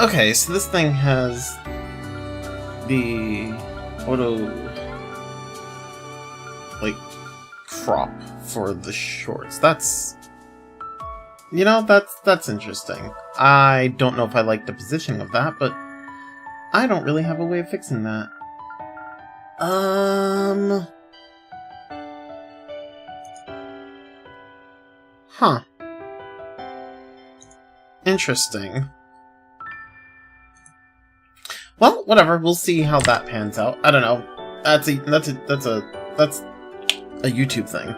Okay, so this thing has the auto, like, crop for the shorts. That's, you know, that's interesting. I don't know if I like the positioning of that, but I don't really have a way of fixing that. Huh. Interesting. Well, whatever. We'll see how that pans out. I don't know. That's a YouTube thing.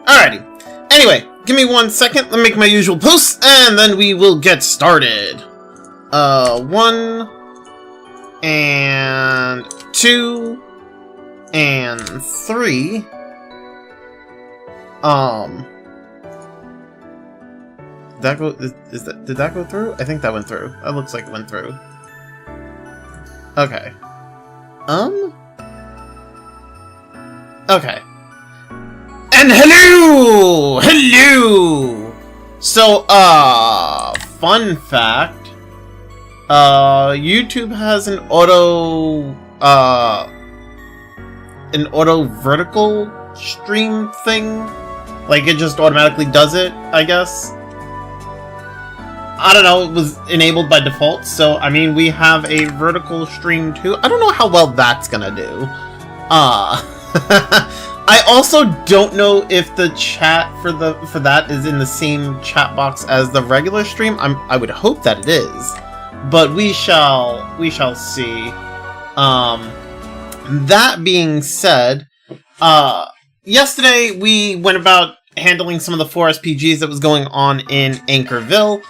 Alrighty. Anyway, give me 1 second. Let me make my usual posts, and then we will get started. 1 and 2 and 3. Did that go? Did that go through? I think that went through. That looks like it went through. Okay. Okay. And hello! Hello! So, fun fact. YouTube has an auto vertical stream thing. Like, it just automatically does it, I guess. I don't know, it was enabled by default, so, I mean, we have a vertical stream too. I don't know how well that's gonna do. I also don't know if the chat for that is in the same chat box as the regular stream. I would hope that it is, but we shall see. That being said, yesterday we went about handling some of the 4 SPGs that was going on in Anchorville.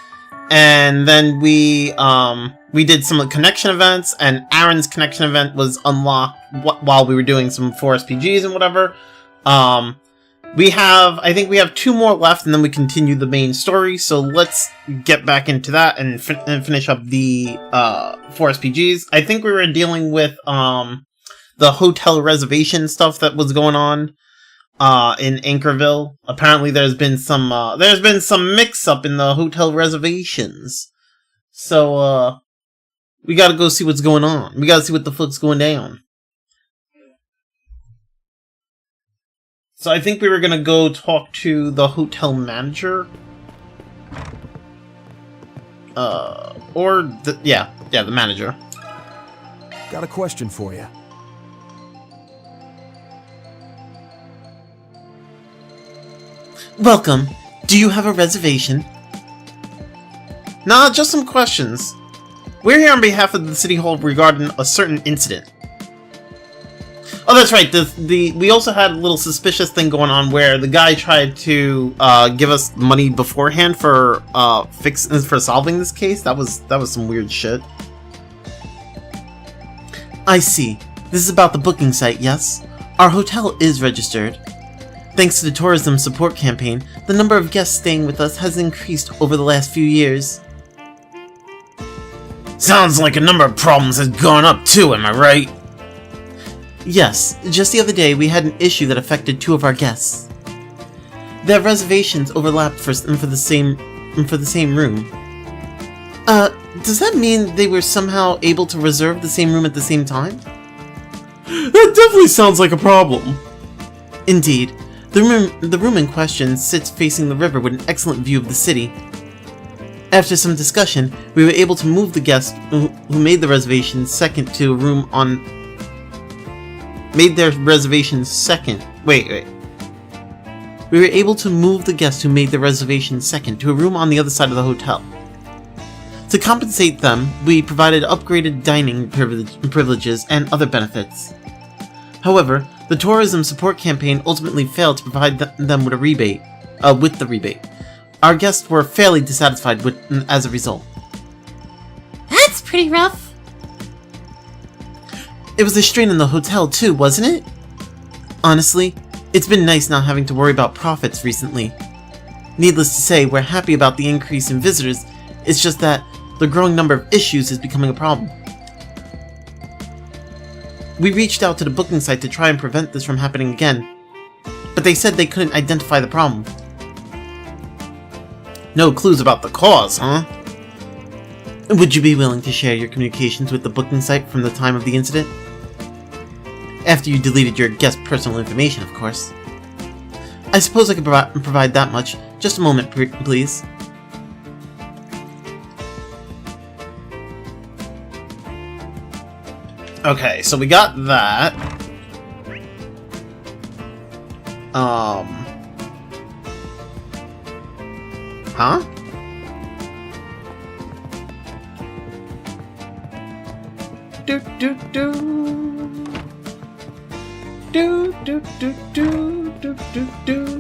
And then we did some connection events, and Aaron's connection event was unlocked while we were doing some 4 SPGs and whatever. I think we have 2 more left, and then we continue the main story. So let's get back into that and finish up the 4 SPGs. I think we were dealing with the hotel reservation stuff that was going on. In Anchorville. Apparently there's been some mix-up in the hotel reservations. So, we gotta go see what's going on. We gotta see what the fuck's going down. So I think we were gonna go talk to the hotel manager. The manager. Got a question for you. Welcome. Do you have a reservation? Nah, just some questions. We're here on behalf of the City Hall regarding a certain incident. Oh, that's right. We also had a little suspicious thing going on where the guy tried to give us money beforehand for solving this case. That was some weird shit. I see. This is about the booking site, yes? Our hotel is registered. Thanks to the tourism support campaign, the number of guests staying with us has increased over the last few years. Sounds like a number of problems has gone up too, am I right? Yes, just the other day we had an issue that affected 2 of our guests. Their reservations overlapped for the same room. Does that mean they were somehow able to reserve the same room at the same time? That definitely sounds like a problem. Indeed. The room in question sits facing the river with an excellent view of the city. After some discussion, we were able to move the guest who made the reservation second to a room on... Made their reservation second... Wait. We were able to move the guest who made the reservation second to a room on the other side of the hotel. To compensate them, we provided upgraded dining privileges and other benefits. However, the tourism support campaign ultimately failed to provide them with a rebate. With the rebate, our guests were fairly dissatisfied as a result. That's pretty rough. It was a strain in the hotel too, wasn't it? Honestly, it's been nice not having to worry about profits recently. Needless to say, we're happy about the increase in visitors, it's just that the growing number of issues is becoming a problem. We reached out to the booking site to try and prevent this from happening again, but they said they couldn't identify the problem. No clues about the cause, huh? Would you be willing to share your communications with the booking site from the time of the incident? After you deleted your guest's personal information, of course. I suppose I could provide that much. Just a moment, please. Okay, so we got that. Huh? Do do do. Do do do do do do do.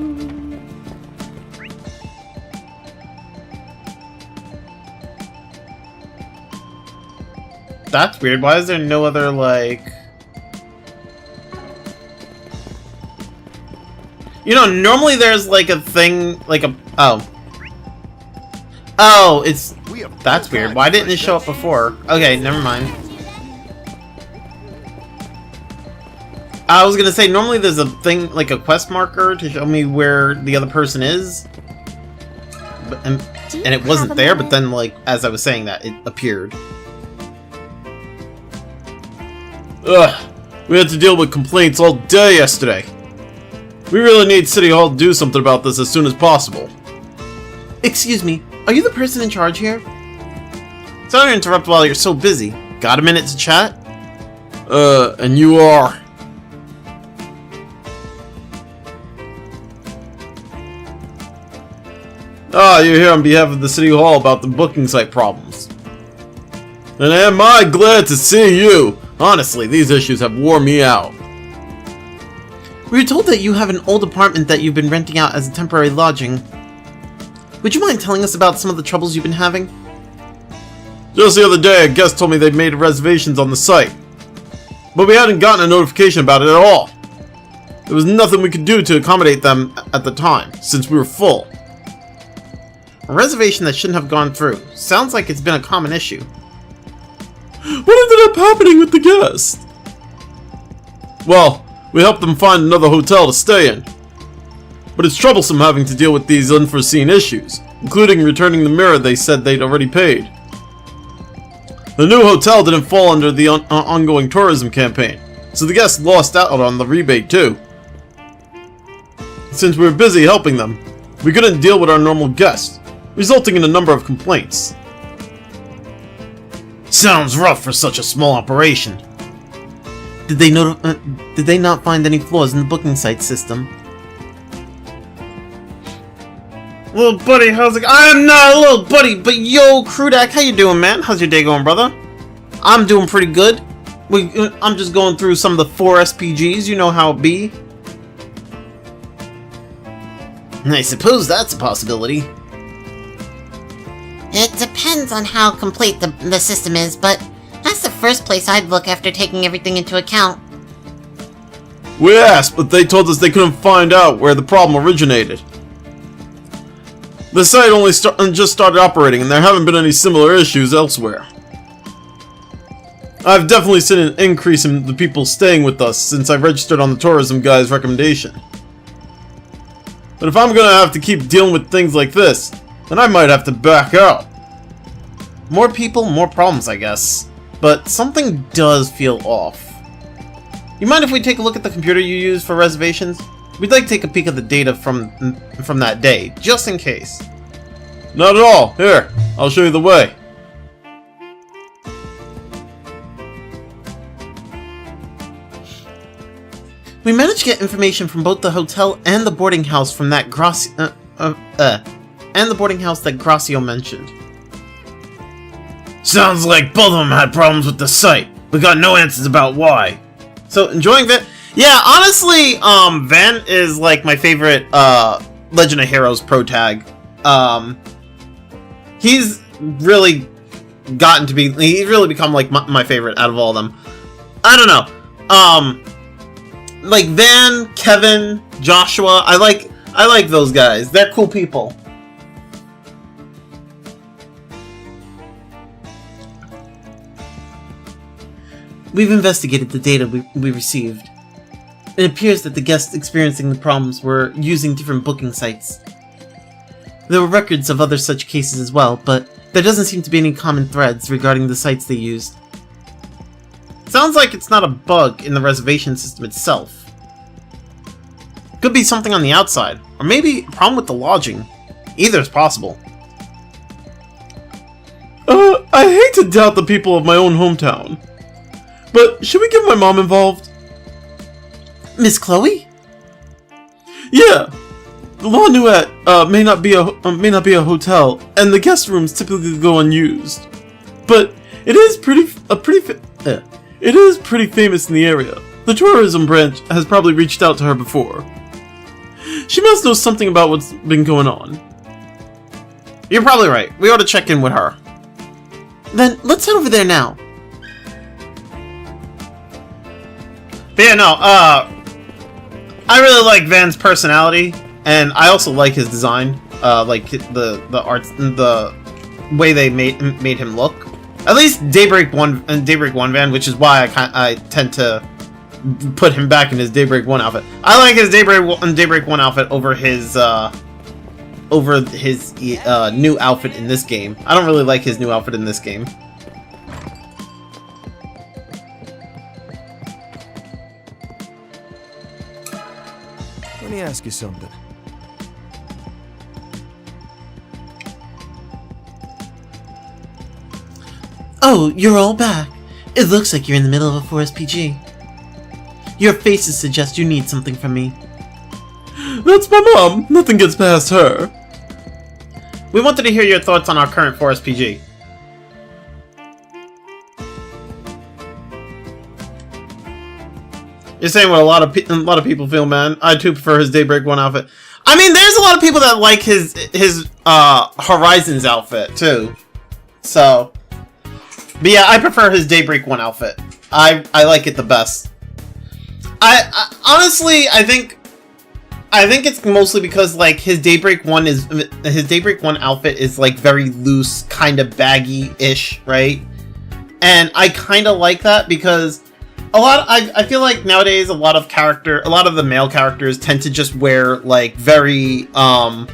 That's weird. Why is there no other, like... You know, normally there's, like, a thing, like a... Oh. Oh, it's... That's weird. Why didn't it show up before? Okay, never mind. I was gonna say, normally there's a thing, like a quest marker to show me where the other person is. But, and it wasn't there, but then, like, as I was saying that, it appeared. Ugh, we had to deal with complaints all day yesterday. We really need City Hall to do something about this as soon as possible. Excuse me, are you the person in charge here? Sorry to interrupt while you're so busy. Got a minute to chat? And you are? You're here on behalf of the City Hall about the booking site problems. And am I glad to see you! Honestly, these issues have worn me out. We were told that you have an old apartment that you've been renting out as a temporary lodging. Would you mind telling us about some of the troubles you've been having? Just the other day, a guest told me they'd made reservations on the site. But we hadn't gotten a notification about it at all. There was nothing we could do to accommodate them at the time, since we were full. A reservation that shouldn't have gone through. Sounds like it's been a common issue. What ended up happening with the guest? Well, we helped them find another hotel to stay in. But it's troublesome having to deal with these unforeseen issues, including returning the mirror they said they'd already paid. The new hotel didn't fall under the ongoing tourism campaign, so the guests lost out on the rebate too. Since we were busy helping them, we couldn't deal with our normal guests, resulting in a number of complaints. Sounds rough for such a small operation. Did they not find any flaws in the booking site system? Little buddy, how's it? I am not a little buddy, but yo, Krudak, how you doing, man? How's your day going, brother? I'm doing pretty good. I'm just going through some of the 4 SPGs, you know how it be. I suppose that's a possibility. It depends on how complete the system is, but that's the first place I'd look after taking everything into account. We asked, but they told us they couldn't find out where the problem originated. The site only just started operating, and there haven't been any similar issues elsewhere. I've definitely seen an increase in the people staying with us since I registered on the tourism guy's recommendation. But if I'm gonna have to keep dealing with things like this, then I might have to back out. More people, more problems, I guess. But something does feel off. You mind if we take a look at the computer you use for reservations? We'd like to take a peek at the data from that day, just in case. Not at all. Here, I'll show you the way. We managed to get information from both the hotel and the boarding house from that and the boarding house that Gracio mentioned. Sounds like both of them had problems with the site. We got no answers about why. So, enjoying Van? Yeah, honestly, Van is like my favorite Legend of Heroes pro tag. He's really gotten to be, he's really become like my favorite out of all of them. I don't know. like Van, Kevin, Joshua. I like those guys. They're cool people. We've investigated the data we received. It appears that the guests experiencing the problems were using different booking sites. There were records of other such cases as well, but there doesn't seem to be any common threads regarding the sites they used. Sounds like it's not a bug in the reservation system itself. Could be something on the outside, or maybe a problem with the lodging. Either is possible. I hate to doubt the people of my own hometown, but should we get my mom involved? Miss Chloe? Yeah. The La Nuette may not be a hotel, and the guest rooms typically go unused. But it is pretty famous in the area. The tourism branch has probably reached out to her before. She must know something about what's been going on. You're probably right. We ought to check in with her. Then let's head over there now. But yeah, no, I really like Van's personality, and I also like his design. Like the arts, the way they made him look. At least Daybreak 1 and Daybreak 1 Van, which is why I tend to put him back in his Daybreak 1 outfit. I like his Daybreak 1 outfit over his new outfit in this game. I don't really like his new outfit in this game. Let me ask you something. Oh, you're all back. It looks like you're in the middle of a 4SPG. Your faces suggest you need something from me. That's my mom. Nothing gets past her. We wanted to hear your thoughts on our current 4SPG. You're saying what a lot of people feel, man. I too prefer his Daybreak 1 outfit. I mean, there's a lot of people that like his Horizons outfit too. So, but yeah, I prefer his Daybreak 1 outfit. I like it the best. I honestly, I think it's mostly because like his Daybreak 1 outfit is like very loose, kind of baggy-ish, right? And I kind of like that because I feel like nowadays a lot of the male characters tend to just wear like very I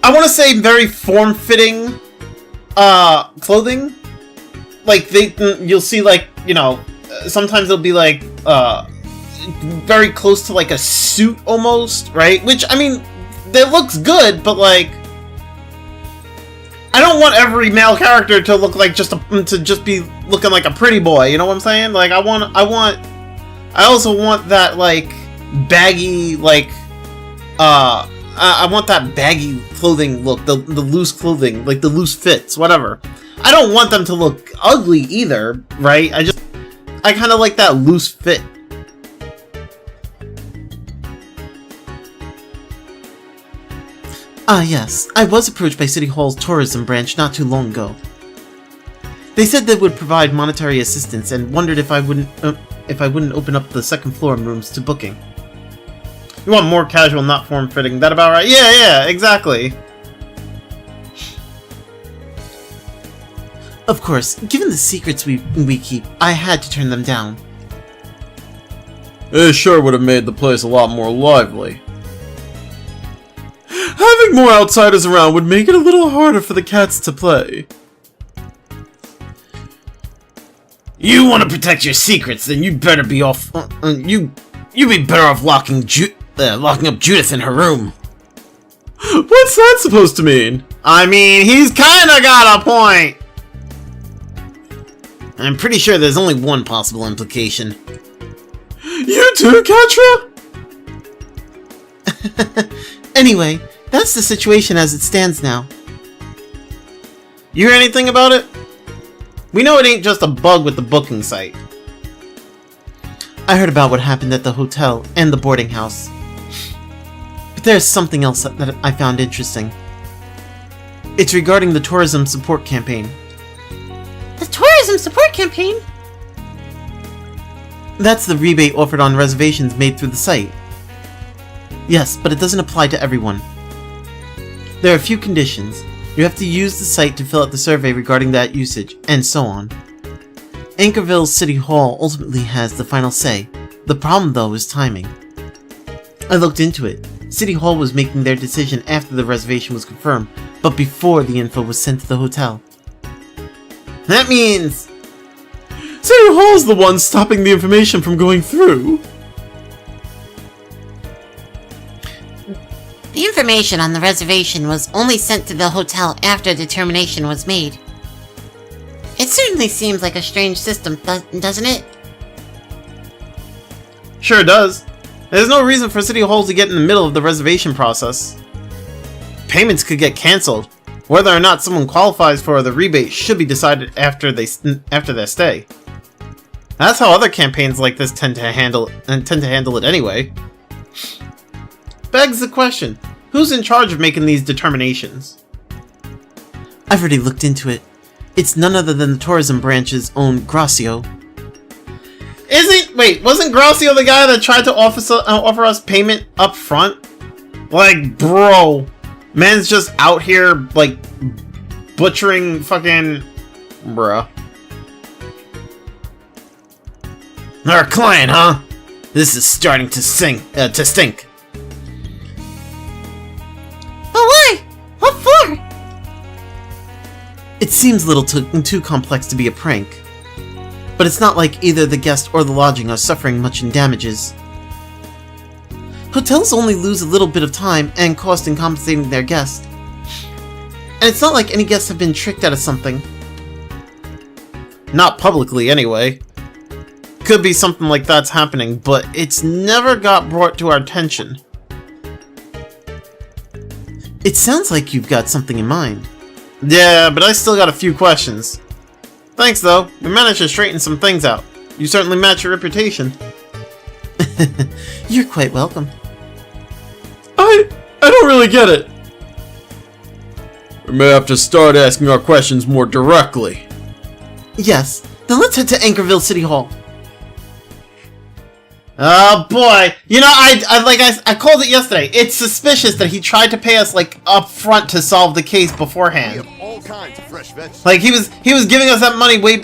want to say very form-fitting clothing. Like you'll see like, you know, sometimes it'll be like very close to like a suit almost, right? Which I mean, that looks good, but like I don't want every male character to look like to just be looking like a pretty boy, you know what I'm saying? Like I also want that like baggy like I want that baggy clothing look, the loose clothing, like the loose fits, whatever. I don't want them to look ugly either, right? I kind of like that loose fit. Ah, yes. I was approached by City Hall's tourism branch not too long ago. They said they would provide monetary assistance and wondered if I wouldn't open up the second floor rooms to booking. You want more casual, not form-fitting. That about right? Yeah, exactly. Of course, given the secrets we keep, I had to turn them down. It sure would have made the place a lot more lively. Having more outsiders around would make it a little harder for the cats to play. You want to protect your secrets, then you better be off. You'd be better off locking up Judith in her room. What's that supposed to mean? I mean, he's kinda got a point. I'm pretty sure there's only one possible implication. You too, Katra? Anyway, that's the situation as it stands now. You hear anything about it? We know it ain't just a bug with the booking site. I heard about what happened at the hotel and the boarding house. But there's something else that I found interesting. It's regarding the tourism support campaign. The tourism support campaign? That's the rebate offered on reservations made through the site. Yes, but it doesn't apply to everyone. There are a few conditions. You have to use the site to fill out the survey regarding that usage, and so on. Anchorville City Hall ultimately has the final say. The problem, though, is timing. I looked into it. City Hall was making their decision after the reservation was confirmed, but before the info was sent to the hotel. That means... City Hall's the one stopping the information from going through. The information on the reservation was only sent to the hotel after a determination was made. It certainly seems like a strange system, doesn't it? Sure does. There's no reason for City Hall to get in the middle of the reservation process. Payments could get cancelled. Whether or not someone qualifies for the rebate should be decided after their stay. That's how other campaigns like this tend to handle it anyway. Begs the question, who's in charge of making these determinations? I've already looked into it. It's none other than the tourism branch's own Gracio. Wasn't Gracio the guy that tried to offer us payment up front? Like, bro, man's just out here, like, butchering fucking... bruh. Our client, huh? This is starting to stink. But why? What for? It seems a little too complex to be a prank. But it's not like either the guest or the lodging are suffering much in damages. Hotels only lose a little bit of time and cost in compensating their guests. And it's not like any guests have been tricked out of something. Not publicly, anyway. Could be something like that's happening, but it's never got brought to our attention. It sounds like you've got something in mind. Yeah, but I still got a few questions. Thanks, though. We managed to straighten some things out. You certainly match your reputation. You're quite welcome. I don't really get it. We may have to start asking our questions more directly. Yes, then let's head to Anchorville City Hall. Oh boy, you know, I called it yesterday. It's suspicious that he tried to pay us like up front to solve the case beforehand. We have all kinds of fresh vegetables. Like he was giving us that money way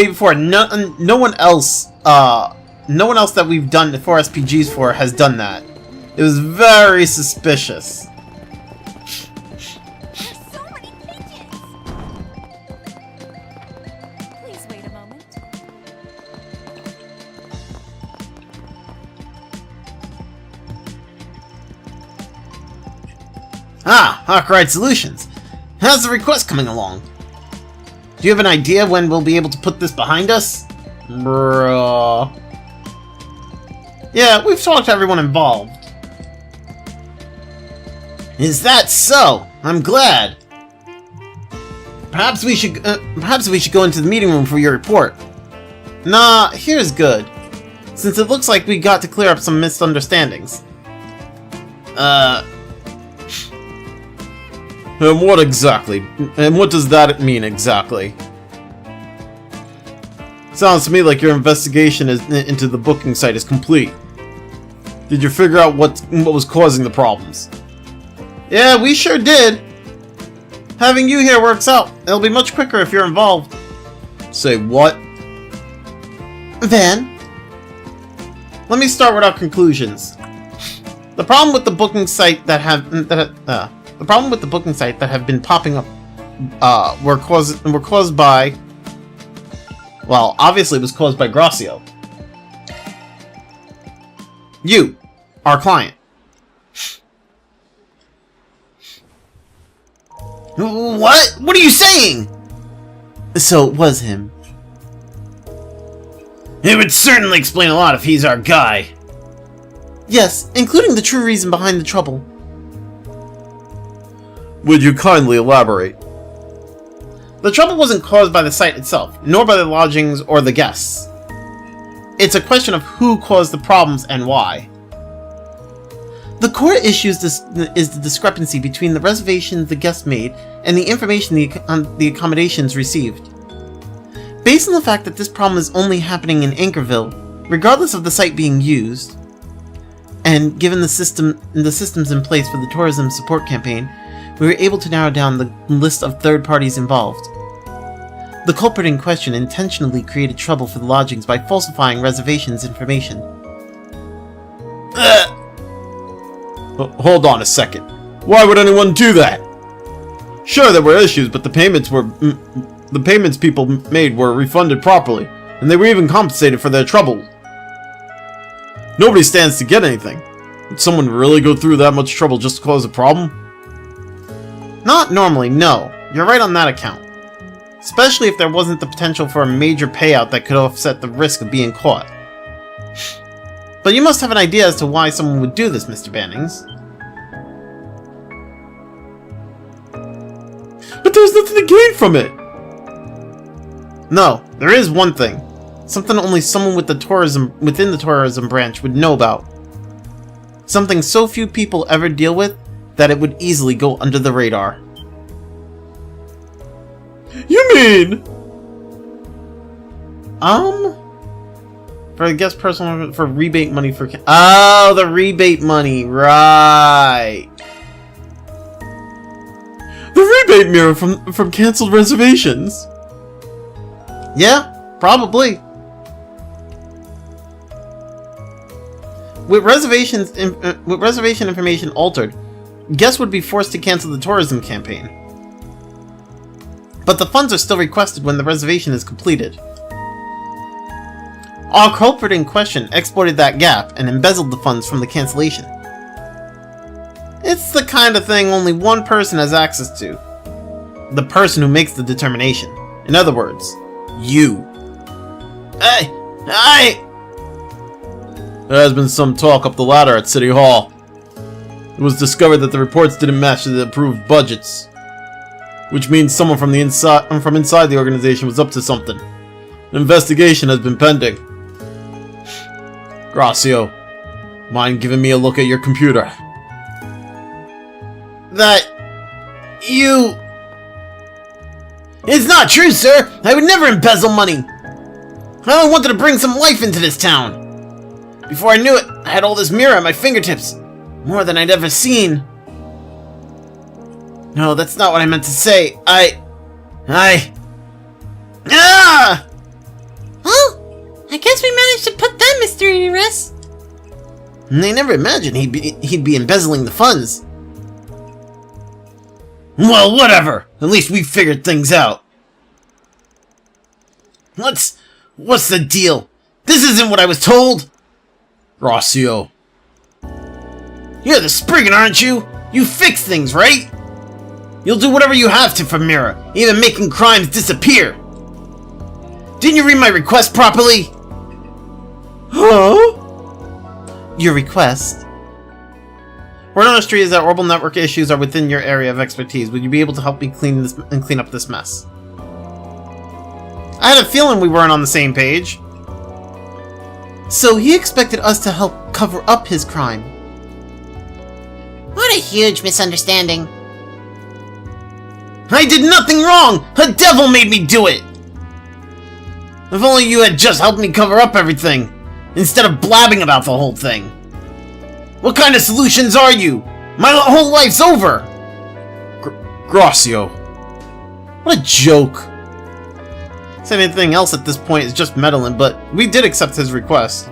before. No one else that we've done 4 SPGs for has done that. It was very suspicious. There's so many pigeons! Please wait a moment. Ah, Hawkride Solutions. How's the request coming along? Do you have an idea when we'll be able to put this behind us? Bruh. Yeah, we've talked to everyone involved. Is that so? I'm glad. Perhaps we should go into the meeting room for your report. Nah, here's good. Since it looks like we got to clear up some misunderstandings. And what exactly? And what does that mean exactly? Sounds to me like your investigation into the booking site is complete. Did you figure out what was causing the problems? Yeah, we sure did. Having you here works out. It'll be much quicker if you're involved. Say what? Van, let me start with our conclusions. The problem with the booking site that have been popping up were caused by, well, obviously it was caused by Gracio. You, our client. What? What are you saying? So it was him. It would certainly explain a lot if he's our guy. Yes, including the true reason behind the trouble. Would you kindly elaborate? The trouble wasn't caused by the site itself, nor by the lodgings or the guests. It's a question of who caused the problems and why. The core issue is the discrepancy between the reservations the guests made and the information the accommodations received. Based on the fact that this problem is only happening in Anchorville, Regardless of the site being used, and given the systems in place for the tourism support campaign, we were able to narrow down the list of third parties involved. The culprit in question intentionally created trouble for the lodgings by falsifying reservations information. Hold on a second. Why would anyone do that? Sure, there were issues, but the payments people made were refunded properly, and they were even compensated for their trouble. Nobody stands to get anything. Would someone really go through that much trouble just to cause a problem? Not normally, no. You're right on that account. Especially if there wasn't the potential for a major payout that could offset the risk of being caught. But you must have an idea as to why someone would do this, Mr. Bannings. But there's nothing to gain from it! No, there is one thing. Something only someone within the tourism branch would know about. Something so few people ever deal with that it would easily go under the radar. You mean? For the guest personal for rebate money for oh, the rebate money, right? The rebate mirror from canceled reservations. Yeah, probably. With reservation information altered, guests would be forced to cancel the tourism campaign. But the funds are still requested when the reservation is completed. Our culprit in question exploited that gap and embezzled the funds from the cancellation. It's the kind of thing only one person has access to. The person who makes the determination. In other words, you. There has been some talk up the ladder at City Hall. It was discovered that the reports didn't match the approved budgets, which means someone from inside the organization was up to something. An investigation has been pending. Gracio, mind giving me a look at your computer? It's not true, sir! I would never embezzle money! I only wanted to bring some life into this town! Before I knew it, I had all this mirror at my fingertips. More than I'd ever seen. No, that's not what I meant to say. Ah! Well, I guess we managed to put that mystery to rest. They never imagined he'd be embezzling the funds. Well, whatever. At least we figured things out. What's the deal? This isn't what I was told. Gracio. You're the Spriggan, aren't you? You fix things, right? You'll do whatever you have to for Mira, even making crimes disappear. Didn't you read my request properly? Huh? Your request? Word on the street is that orbital network issues are within your area of expertise. Would you be able to help me clean up this mess? I had a feeling we weren't on the same page. So he expected us to help cover up his crime. What a huge misunderstanding. I did nothing wrong! A devil made me do it! If only you had just helped me cover up everything, instead of blabbing about the whole thing. What kind of solutions are you? My whole life's over! Gracio. What a joke. Saying anything else at this point is just meddling, but we did accept his request.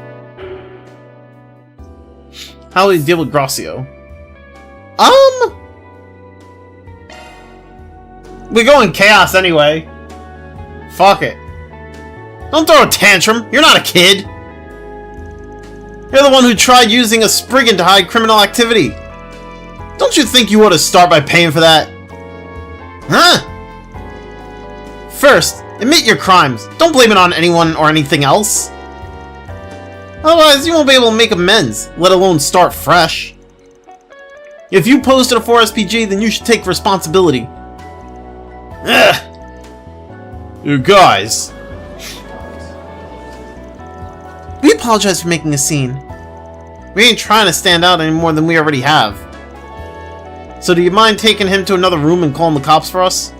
How do we deal with Gracio? We're going chaos anyway. Fuck it. Don't throw a tantrum. You're not a kid. You're the one who tried using a Spriggan to hide criminal activity. Don't you think you ought to start by paying for that? Huh? First, admit your crimes. Don't blame it on anyone or anything else. Otherwise, you won't be able to make amends, let alone start fresh. If you posted a 4SPG, then you should take responsibility. Ugh. You guys. We apologize for making a scene. We ain't trying to stand out any more than we already have. So do you mind taking him to another room and calling the cops for us?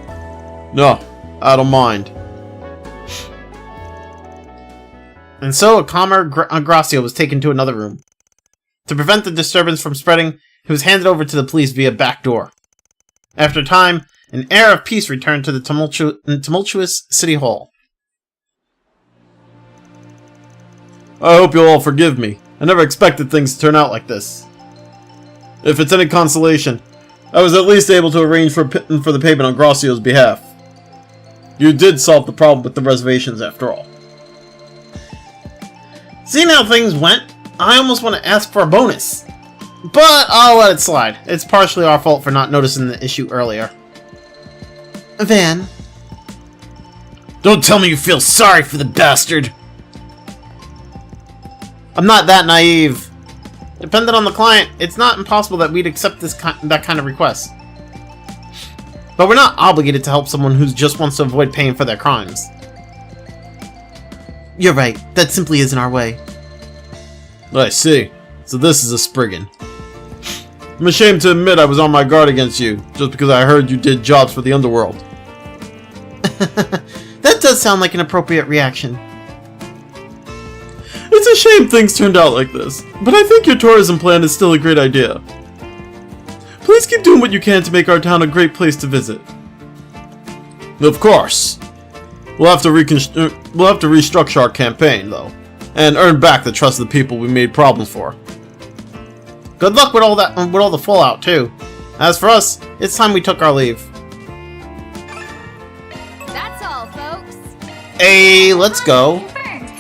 No, I don't mind. And so a calmer Gracio was taken to another room. To prevent the disturbance from spreading, he was handed over to the police via back door. After a time, an air of peace returned to the tumultuous City Hall. I hope you'll all forgive me. I never expected things to turn out like this. If it's any consolation, I was at least able to arrange for the payment on Gracio's behalf. You did solve the problem with the reservations after all. Seeing how things went, I almost want to ask for a bonus. But I'll let it slide. It's partially our fault for not noticing the issue earlier. Van. Don't tell me you feel sorry for the bastard. I'm not that naive. Depending on the client, it's not impossible that we'd accept that kind of request. But we're not obligated to help someone who just wants to avoid paying for their crimes. You're right. That simply isn't our way. I see. So this is a Spriggan. I'm ashamed to admit I was on my guard against you, just because I heard you did jobs for the underworld. That does sound like an appropriate reaction. It's a shame things turned out like this, but I think your tourism plan is still a great idea. Please keep doing what you can to make our town a great place to visit. Of course. We'll have to restructure our campaign, though, and earn back the trust of the people we made problems for. Good luck with all the fallout, too. As for us, it's time we took our leave. That's all, folks. Hey, let's go. Confirmed.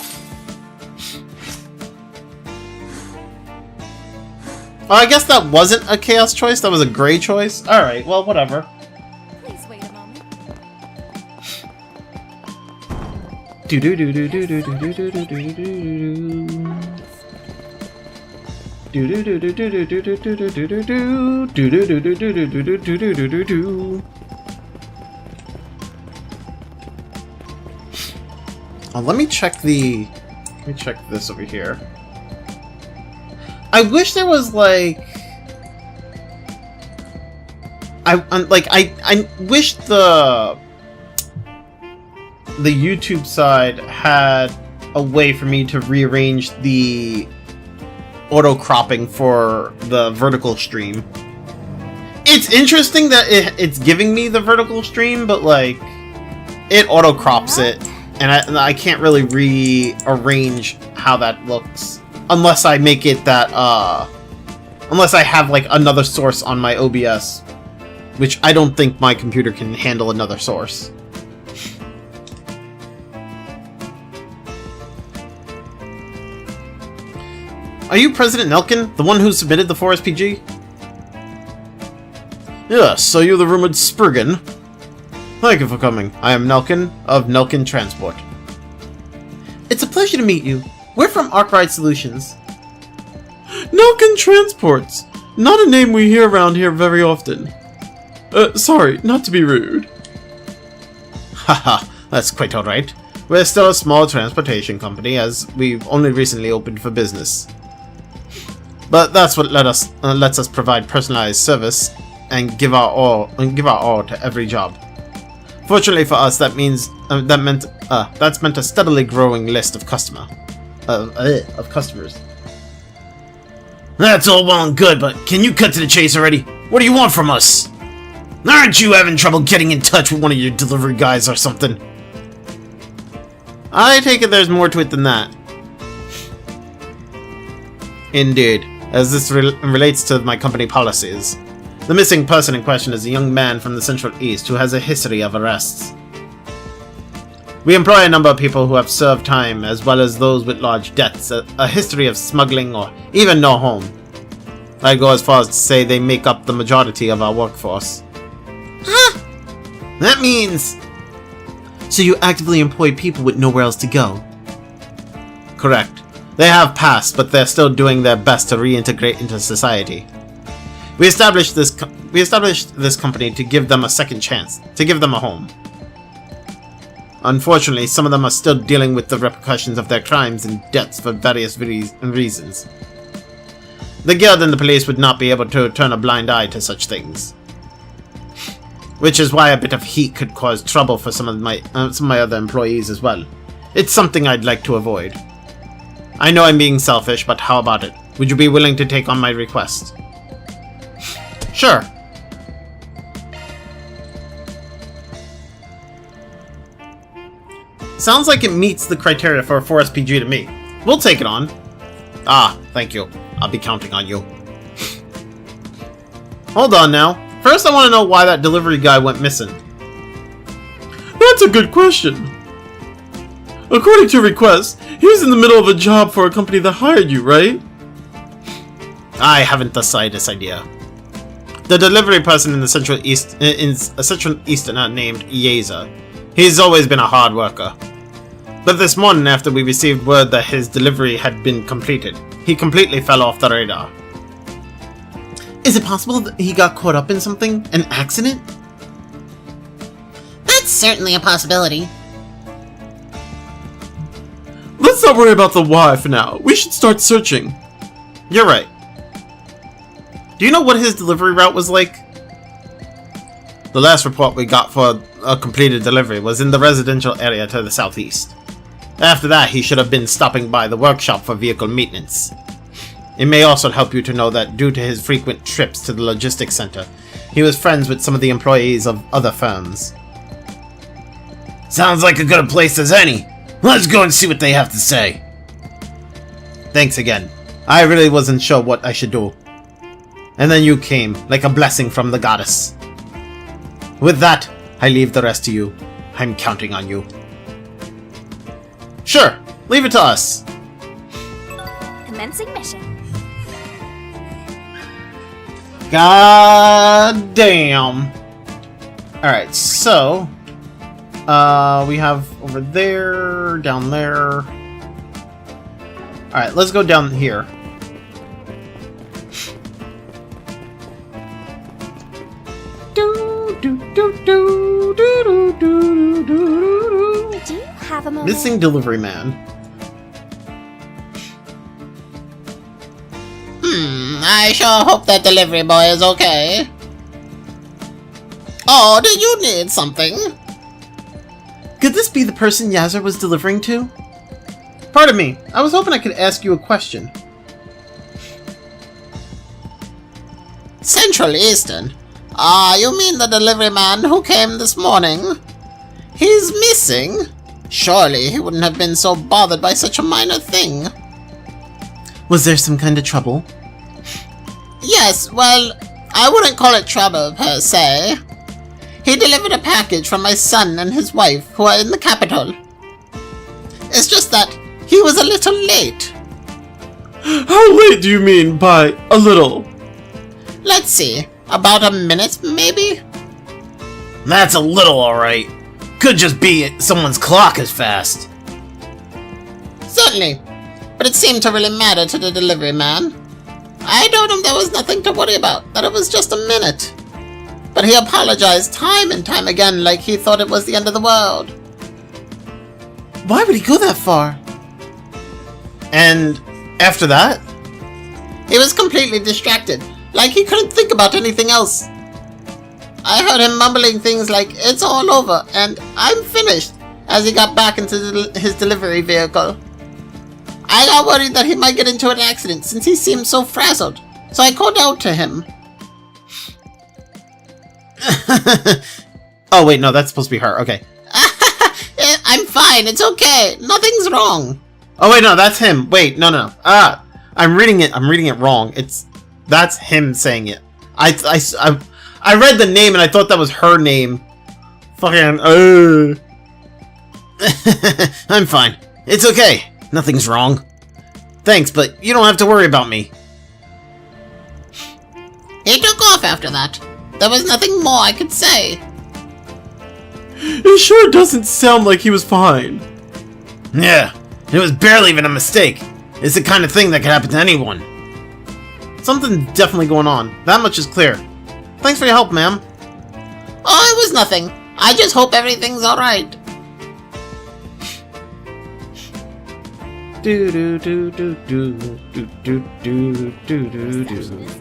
I guess that wasn't a chaos choice, that was a gray choice. Alright, well, whatever. Please wait a moment. Let me check this over here. I wish there was like I wish the YouTube side had a way for me to rearrange the auto cropping for the vertical stream. It's interesting that it's giving me the vertical stream, but like it auto crops it, and I can't really rearrange how that looks unless I make it that unless I have like another source on my OBS, which I don't think my computer can handle another source. Are you President Nelkin, the one who submitted the 4SPG? Yes, so you're the rumored Spriggan. Thank you for coming. I am Nelkin of Nelkin Transport. It's a pleasure to meet you. We're from Arkwright Solutions. Nelkin Transports! Not a name we hear around here very often. Sorry, not to be rude. Haha, that's quite alright. We're still a small transportation company, as we've only recently opened for business. But that's what lets us provide personalized service and give our all to every job. Fortunately for us, that's meant a steadily growing list of customers. That's all well and good, but can you cut to the chase already? What do you want from us? Aren't you having trouble getting in touch with one of your delivery guys or something? I take it there's more to it than that. Indeed, as this relates to my company policies. The missing person in question is a young man from the Central East who has a history of arrests. We employ a number of people who have served time, as well as those with large debts, a history of smuggling, or even no home. I'd go as far as to say they make up the majority of our workforce. Huh? That means... So you actively employ people with nowhere else to go? Correct. They have passed, but they're still doing their best to reintegrate into society. We established this company to give them a second chance, to give them a home. Unfortunately, some of them are still dealing with the repercussions of their crimes and debts for various reasons. The guild and the police would not be able to turn a blind eye to such things. Which is why a bit of heat could cause trouble for some of my other employees as well. It's something I'd like to avoid. I know I'm being selfish, but how about it? Would you be willing to take on my request? Sure. Sounds like it meets the criteria for a 4SPG to me. We'll take it on. Ah, thank you. I'll be counting on you. Hold on now. First I want to know why that delivery guy went missing. That's a good question. According to request, he was in the middle of a job for a company that hired you, right? I haven't the slightest idea. The delivery person in the Central East is a Central Easterner named Yeza. He's always been a hard worker. But this morning, after we received word that his delivery had been completed, he completely fell off the radar. Is it possible that he got caught up in something? An accident? That's certainly a possibility. Let's not worry about the why for now. We should start searching. You're right. Do you know what his delivery route was like? The last report we got for a completed delivery was in the residential area to the southeast. After that, he should have been stopping by the workshop for vehicle maintenance. It may also help you to know that due to his frequent trips to the logistics center, he was friends with some of the employees of other firms. Sounds like a good place as any. Let's go and see what they have to say. Thanks again. I really wasn't sure what I should do. And then you came, like a blessing from the goddess. With that, I leave the rest to you. I'm counting on you. Sure, leave it to us. Commencing mission. God damn. Alright, so we have over there, down there. Alright, let's go down here. Do you have a moment? Missing delivery man. I sure hope that delivery boy is okay. Oh, do you need something? Could this be the person Yazzer was delivering to? Pardon me, I was hoping I could ask you a question. Central Eastern? Ah, you mean the delivery man who came this morning? He's missing? Surely he wouldn't have been so bothered by such a minor thing. Was there some kind of trouble? Yes, well, I wouldn't call it trouble per se. He delivered a package from my son and his wife who are in the capital. It's just that he was a little late. How late do you mean by a little? Let's see, about a minute maybe? That's a little alright. Could just be someone's clock is fast. Certainly, but it seemed to really matter to the delivery man. I told him there was nothing to worry about, that it was just a minute. But he apologized time and time again like he thought it was the end of the world. Why would he go that far? And after that? He was completely distracted, like he couldn't think about anything else. I heard him mumbling things like, "It's all over," and "I'm finished," as he got back into his delivery vehicle. I got worried that he might get into an accident since he seemed so frazzled, so I called out to him. Oh wait, no, that's supposed to be her. Okay. I'm fine, it's okay, nothing's wrong. Oh wait, no, that's him. Wait, no. I'm reading it wrong. That's him saying it. I read the name and I thought that was her name. Fucking I'm fine. It's okay. Nothing's wrong. Thanks, but you don't have to worry about me. He took off after that. There was nothing more I could say. It sure doesn't sound like he was fine. Yeah, it was barely even a mistake. It's the kind of thing that could happen to anyone. Something's definitely going on. That much is clear. Thanks for your help, ma'am. Oh, it was nothing. I just hope everything's alright. Do do do do do do do do do do do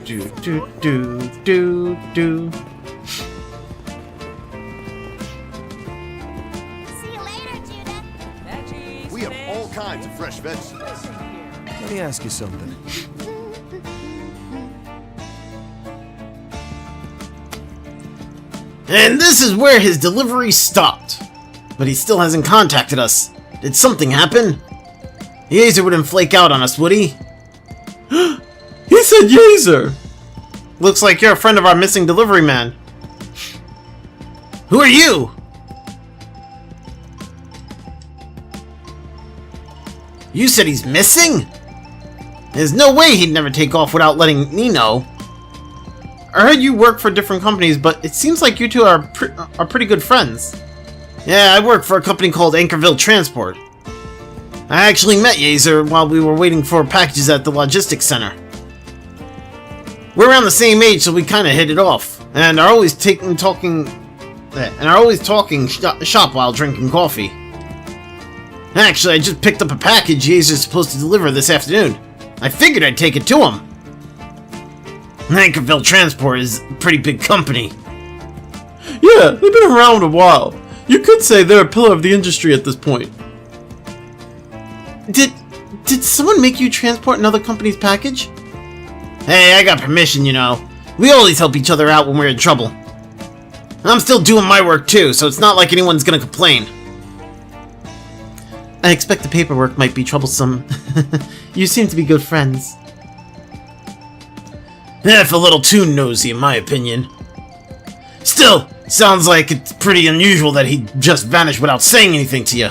do do do do. See you later, Judith. We have all kinds of fresh vegetables. Let me ask you something. And this is where his delivery stopped. But he still hasn't contacted us. Did something happen? Yazer wouldn't flake out on us, would he? He said Yazer! Looks like you're a friend of our missing delivery man. Who are you? You said he's missing? There's no way he'd never take off without letting me know. I heard you work for different companies, but it seems like you two are pretty good friends. Yeah, I work for a company called Anchorville Transport. I actually met Yazer while we were waiting for packages at the logistics center. We're around the same age, so we kind of hit it off, and are always talking shop while drinking coffee. Actually, I just picked up a package Yazer's supposed to deliver this afternoon. I figured I'd take it to him. Anchorville Transport is a pretty big company. Yeah, they've been around a while. You could say they're a pillar of the industry at this point. Did someone make you transport another company's package? Hey, I got permission, you know. We always help each other out when we're in trouble. I'm still doing my work too, so it's not like anyone's gonna complain. I expect the paperwork might be troublesome. You seem to be good friends. If a little too nosy, in my opinion. Still, sounds like it's pretty unusual that he just vanished without saying anything to you.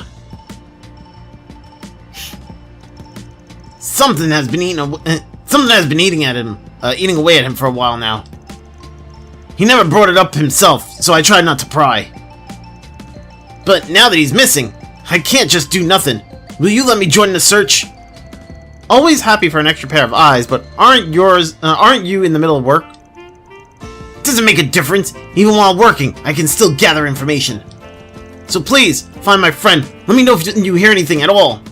Something has been eating away at him for a while now. He never brought it up himself, so I tried not to pry. But now that he's missing, I can't just do nothing. Will you let me join in the search? Always happy for an extra pair of eyes, but aren't you in the middle of work? Doesn't make a difference. Even while working, I can still gather information. So please, find my friend. Let me know if you hear anything at all.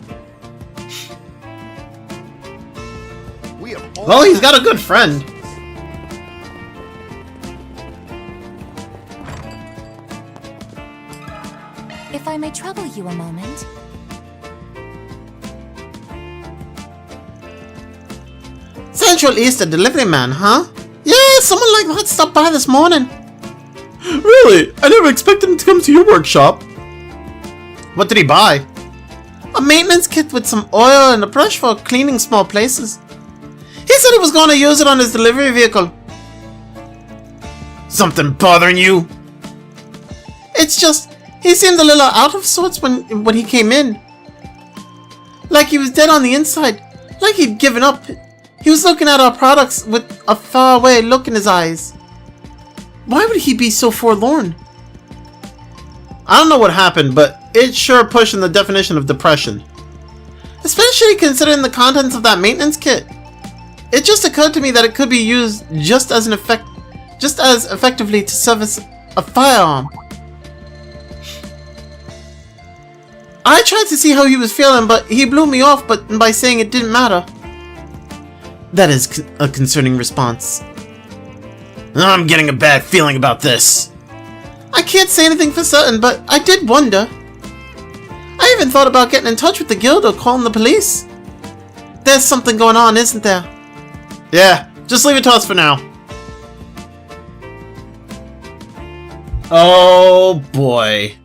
Well, he's got a good friend. If I may trouble you a moment. Central Easter delivery man, huh? Yeah, someone like that stopped by this morning. Really? I never expected him to come to your workshop. What did he buy? A maintenance kit with some oil and a brush for cleaning small places. He said he was going to use it on his delivery vehicle. Something bothering you? It's just, he seemed a little out of sorts when he came in. Like he was dead on the inside. Like he'd given up. He was looking at our products with a faraway look in his eyes. Why would he be so forlorn? I don't know what happened, but it's sure pushing the definition of depression. Especially considering the contents of that maintenance kit. It just occurred to me that it could be used just as effectively to service a firearm. I tried to see how he was feeling, but he blew me off by saying it didn't matter. That is a concerning response. I'm getting a bad feeling about this. I can't say anything for certain, but I did wonder. I even thought about getting in touch with the guild or calling the police. There's something going on, isn't there? Yeah, just leave it to us for now. Oh boy.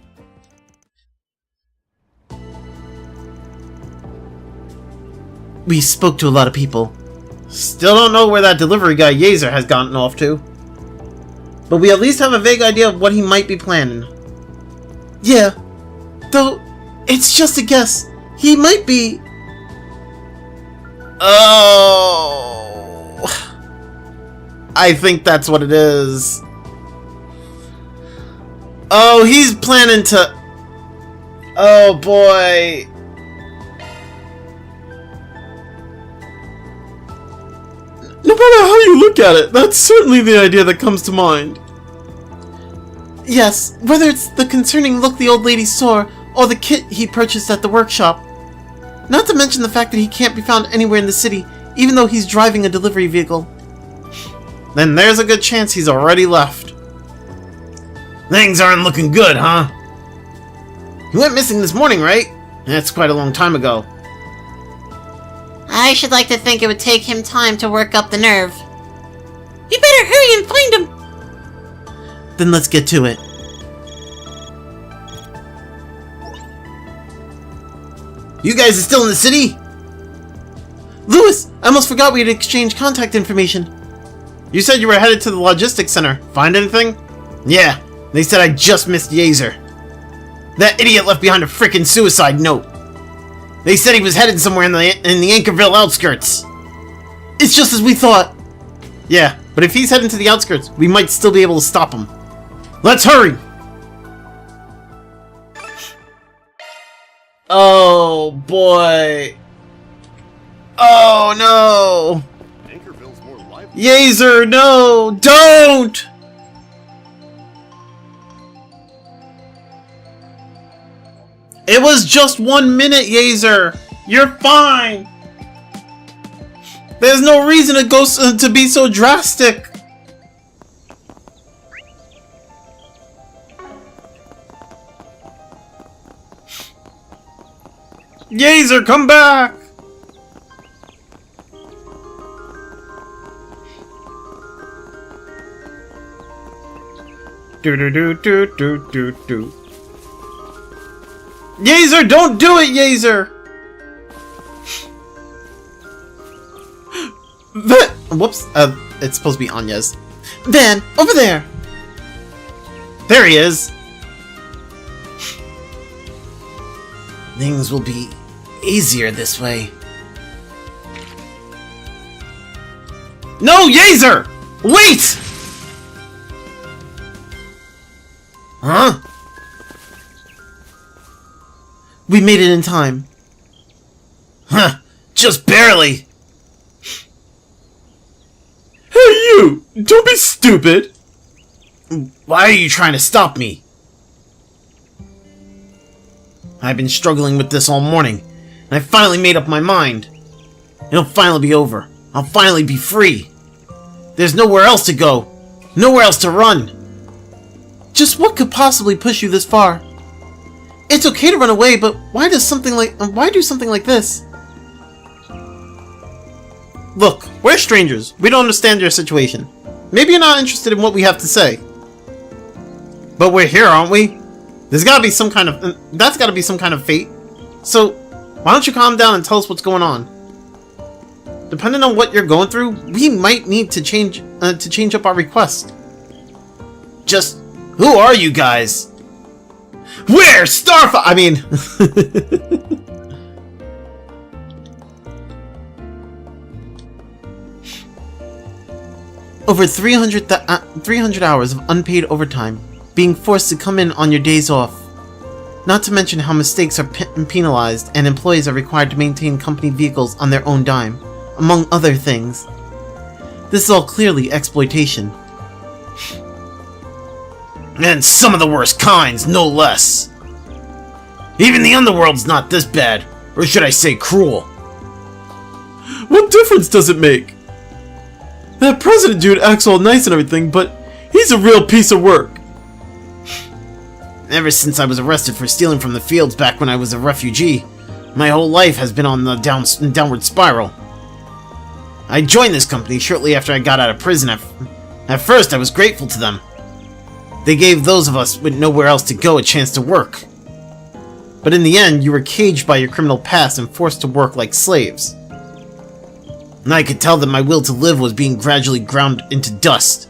We spoke to a lot of people. Still don't know where that delivery guy Yazer has gotten off to. But we at least have a vague idea of what he might be planning. Yeah, though it's just a guess. He might be... Oh... I think that's what it is. Oh, he's planning to... Oh boy... No matter how you look at it, that's certainly the idea that comes to mind. Yes, whether it's the concerning look the old lady saw, or the kit he purchased at the workshop. Not to mention the fact that he can't be found anywhere in the city, even though he's driving a delivery vehicle. Then there's a good chance he's already left. Things aren't looking good, huh? He went missing this morning, right? That's quite a long time ago. I should like to think it would take him time to work up the nerve. You better hurry and find him! Then let's get to it. You guys are still in the city? Louis, I almost forgot we had exchanged contact information. You said you were headed to the logistics center. Find anything? Yeah, they said I just missed Yazer. That idiot left behind a frickin' suicide note. They said he was headed somewhere in the Anchorville outskirts. It's just as we thought. Yeah, but if he's heading to the outskirts, We might still be able to stop him. let's hurry! Oh boy. Oh no. Anchorville's more lively. Yazer, no! Don't! It was just 1 minute, Yazer! You're fine! There's no reason to be so drastic! Yazer, come back! Do. Yazer, don't do it, Yazer! Whoops, it's supposed to be Anya's. Van, over there! There he is! Things will be easier this way. No, Yazer! Wait! Huh? We made it in time. Huh, just barely! Hey you! Don't be stupid! Why are you trying to stop me? I've been struggling with this all morning, and I finally made up my mind. It'll finally be over. I'll finally be free. There's nowhere else to go. Nowhere else to run. Just what could possibly push you this far? It's okay to run away, but why do something like this? Look, we're strangers. We don't understand your situation. Maybe you're not interested in what we have to say. But we're here, aren't we? That's gotta be some kind of fate. So, why don't you calm down and tell us what's going on? Depending on what you're going through, we might need to change up our request. Just, who are you guys? We're Starfire! I mean... Over 300 hours of unpaid overtime, being forced to come in on your days off. Not to mention how mistakes are penalized and employees are required to maintain company vehicles on their own dime, among other things. This is all clearly exploitation. And some of the worst kinds, no less. Even the underworld's not this bad, or should I say cruel. What difference does it make? That president dude acts all nice and everything, but he's a real piece of work. Ever since I was arrested for stealing from the fields back when I was a refugee, my whole life has been on the downward spiral. I joined this company shortly after I got out of prison. At first, I was grateful to them. They gave those of us with nowhere else to go a chance to work. But in the end, you were caged by your criminal past and forced to work like slaves. And I could tell that my will to live was being gradually ground into dust.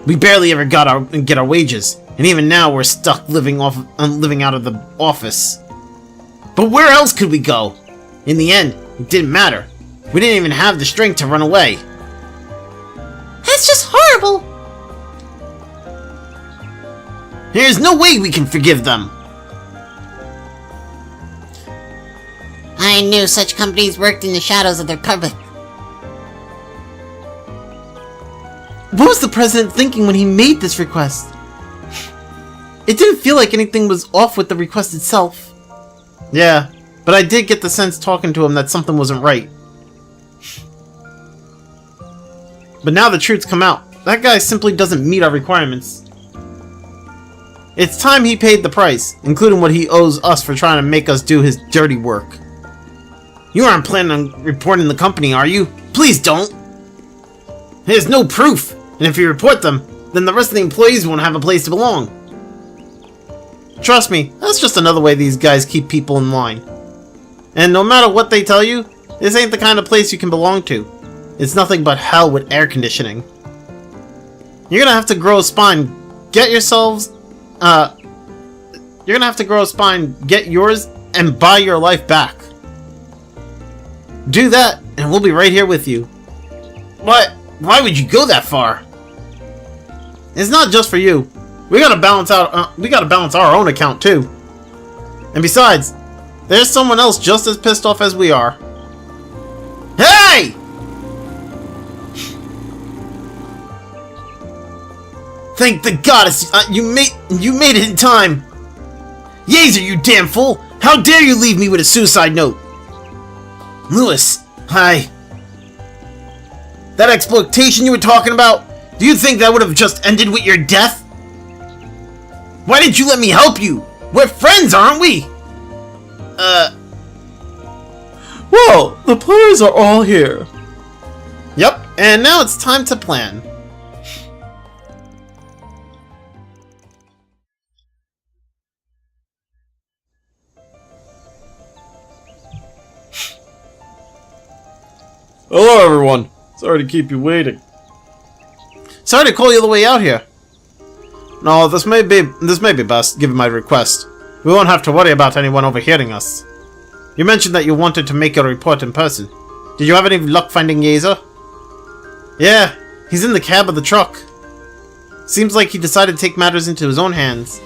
We barely ever get our wages, and even now we're stuck living out of the office. But where else could we go? In the end, it didn't matter. We didn't even have the strength to run away. That's just horrible! There's no way we can forgive them. I knew such companies worked in the shadows of their public. What was the president thinking when he made this request? It didn't feel like anything was off with the request itself. Yeah, but I did get the sense talking to him that something wasn't right. But now the truth's come out. That guy simply doesn't meet our requirements. It's time he paid the price, including what he owes us for trying to make us do his dirty work. You aren't planning on reporting the company, are you? Please don't! There's no proof, and if you report them, then the rest of the employees won't have a place to belong. Trust me, that's just another way these guys keep people in line. And no matter what they tell you, this ain't the kind of place you can belong to. It's nothing but hell with air conditioning. You're gonna have to grow a spine, get yourselves, you're gonna have to grow a spine, get yours, and buy your life back. Do that, and we'll be right here with you. What? Why would you go that far? It's not just for you. We gotta balance our own account too. And besides, there's someone else just as pissed off as we are. Hey! Thank the goddess you made it in time. Yazer, you damn fool! How dare you leave me with a suicide note? Lewis, hi. That exploitation you were talking about, do you think that would have just ended with your death? Why didn't you let me help you? We're friends, aren't we? Well, the players are all here. Yep, and now it's time to plan. Hello, everyone. Sorry to keep you waiting. Sorry to call you all the way out here. No, this may be best, given my request. We won't have to worry about anyone overhearing us. You mentioned that you wanted to make your report in person. Did you have any luck finding Yazer? Yeah, he's in the cab of the truck. Seems like he decided to take matters into his own hands.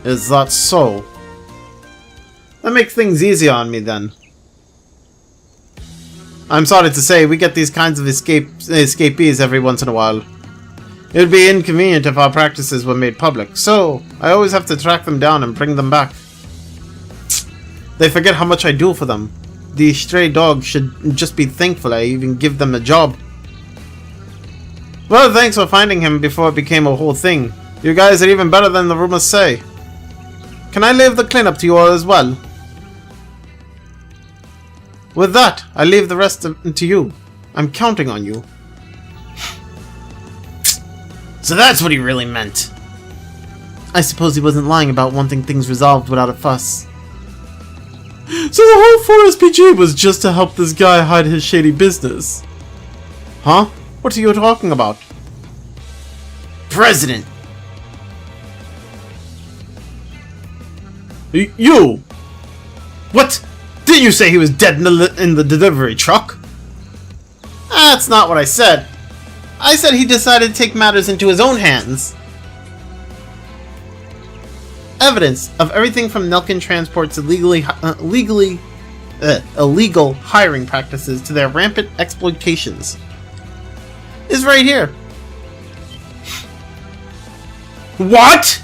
Is that so? That makes things easier on me then. I'm sorry to say, we get these kinds of escapees every once in a while. It would be inconvenient if our practices were made public, so I always have to track them down and bring them back. They forget how much I do for them. The stray dog should just be thankful I even give them a job. Well, thanks for finding him before it became a whole thing. You guys are even better than the rumors say. Can I leave the cleanup to you all as well? With that, I leave the rest to you. I'm counting on you. So that's what he really meant. I suppose he wasn't lying about wanting things resolved without a fuss. So the whole 4SPG was just to help this guy hide his shady business. Huh? What are you talking about? President! You! What? Didn't you say he was dead in the delivery truck? That's not what I said. I said he decided to take matters into his own hands. Evidence of everything from Nelkin Transport's illegal hiring practices to their rampant exploitations is right here. What?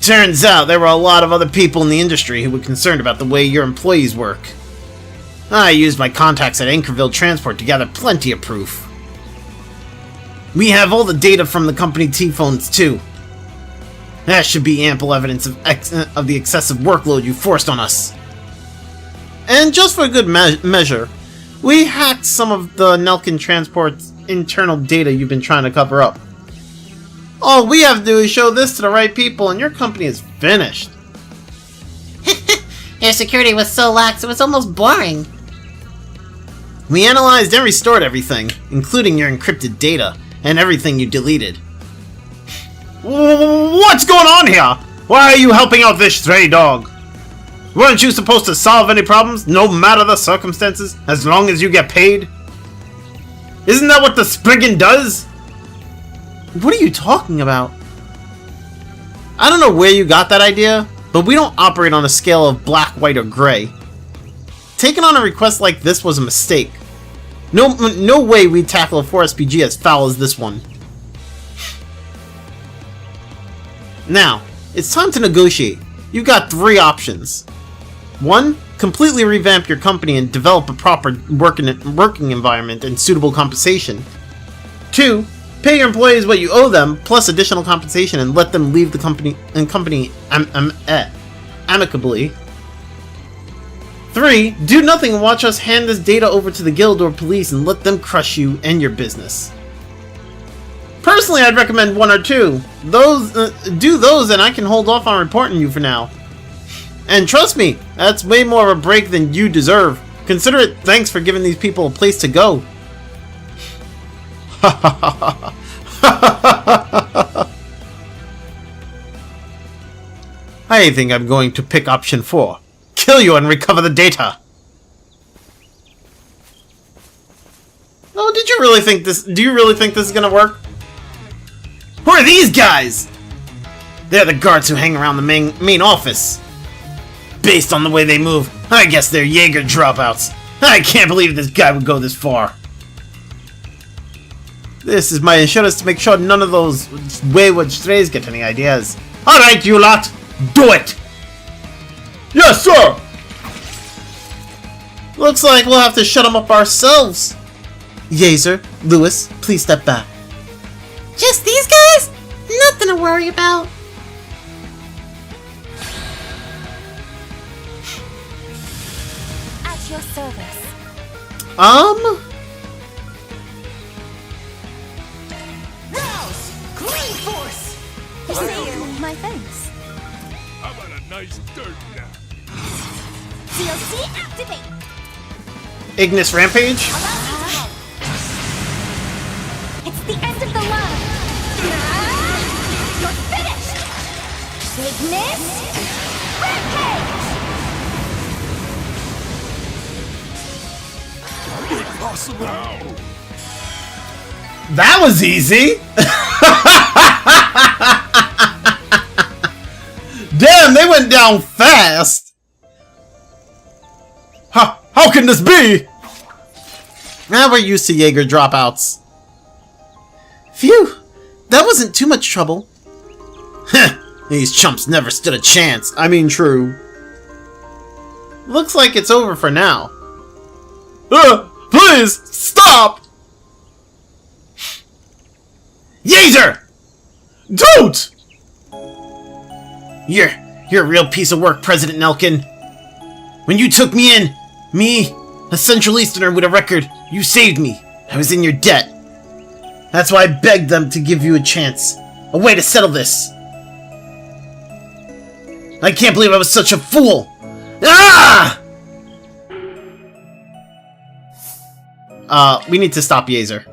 Turns out there were a lot of other people in the industry who were concerned about the way your employees work. I used my contacts at Anchorville Transport to gather plenty of proof. We have all the data from the company T-phones too. That should be ample evidence of the excessive workload you forced on us. And just for good measure, we hacked some of the Nelkin Transport's internal data you've been trying to cover up. All we have to do is show this to the right people and your company is finished. Your security was so lax it was almost boring. We analyzed and restored everything, including your encrypted data, and everything you deleted. What's going on here? Why are you helping out this stray dog? Weren't you supposed to solve any problems, no matter the circumstances, as long as you get paid? Isn't that what the Spriggan does? What are you talking about? I don't know where you got that idea, but we don't operate on a scale of black, white, or gray. Taking on a request like this was a mistake. No way we'd tackle a 4SPG as foul as this one. Now, it's time to negotiate. You've got 3 options. 1. Completely revamp your company and develop a proper working environment and suitable compensation. 2. Pay your employees what you owe them, plus additional compensation, and let them leave the company amicably. 3. Do nothing and watch us hand this data over to the guild or police and let them crush you and your business. Personally, I'd recommend 1 or 2. Do those and I can hold off on reporting you for now. And trust me, that's way more of a break than you deserve. Consider it thanks for giving these people a place to go. I think I'm going to pick option 4. Kill you and recover the data. Oh, did you really think this? Do you really think this is gonna work? Who are these guys? They're the guards who hang around the main office. Based on the way they move, I guess they're Jaeger dropouts. I can't believe this guy would go this far. This is my insurance to make sure none of those wayward strays get any ideas. Alright, you lot! Do it! Yes, sir! Looks like we'll have to shut them up ourselves. Yazer, Lewis, please step back. Just these guys? Nothing to worry about. At your service. Rouse! Clean force! See, my thanks. How about a nice dirt nap? DLC activate. Ignis Rampage? It's the end of the line. You're finished. Ignis Rampage. Impossible! That was easy! Damn, they went down fast! How can this be? Now we're used to Jaeger dropouts. Phew! That wasn't too much trouble. Heh! These chumps never stood a chance. I mean, true. Looks like it's over for now. Please, stop! Yazer! Don't! You're a real piece of work, President Nelkin. When you took me in, a Central Easterner with a record, you saved me. I was in your debt. That's why I begged them to give you a chance. A way to settle this. I can't believe I was such a fool. Ah! We need to stop Yazer.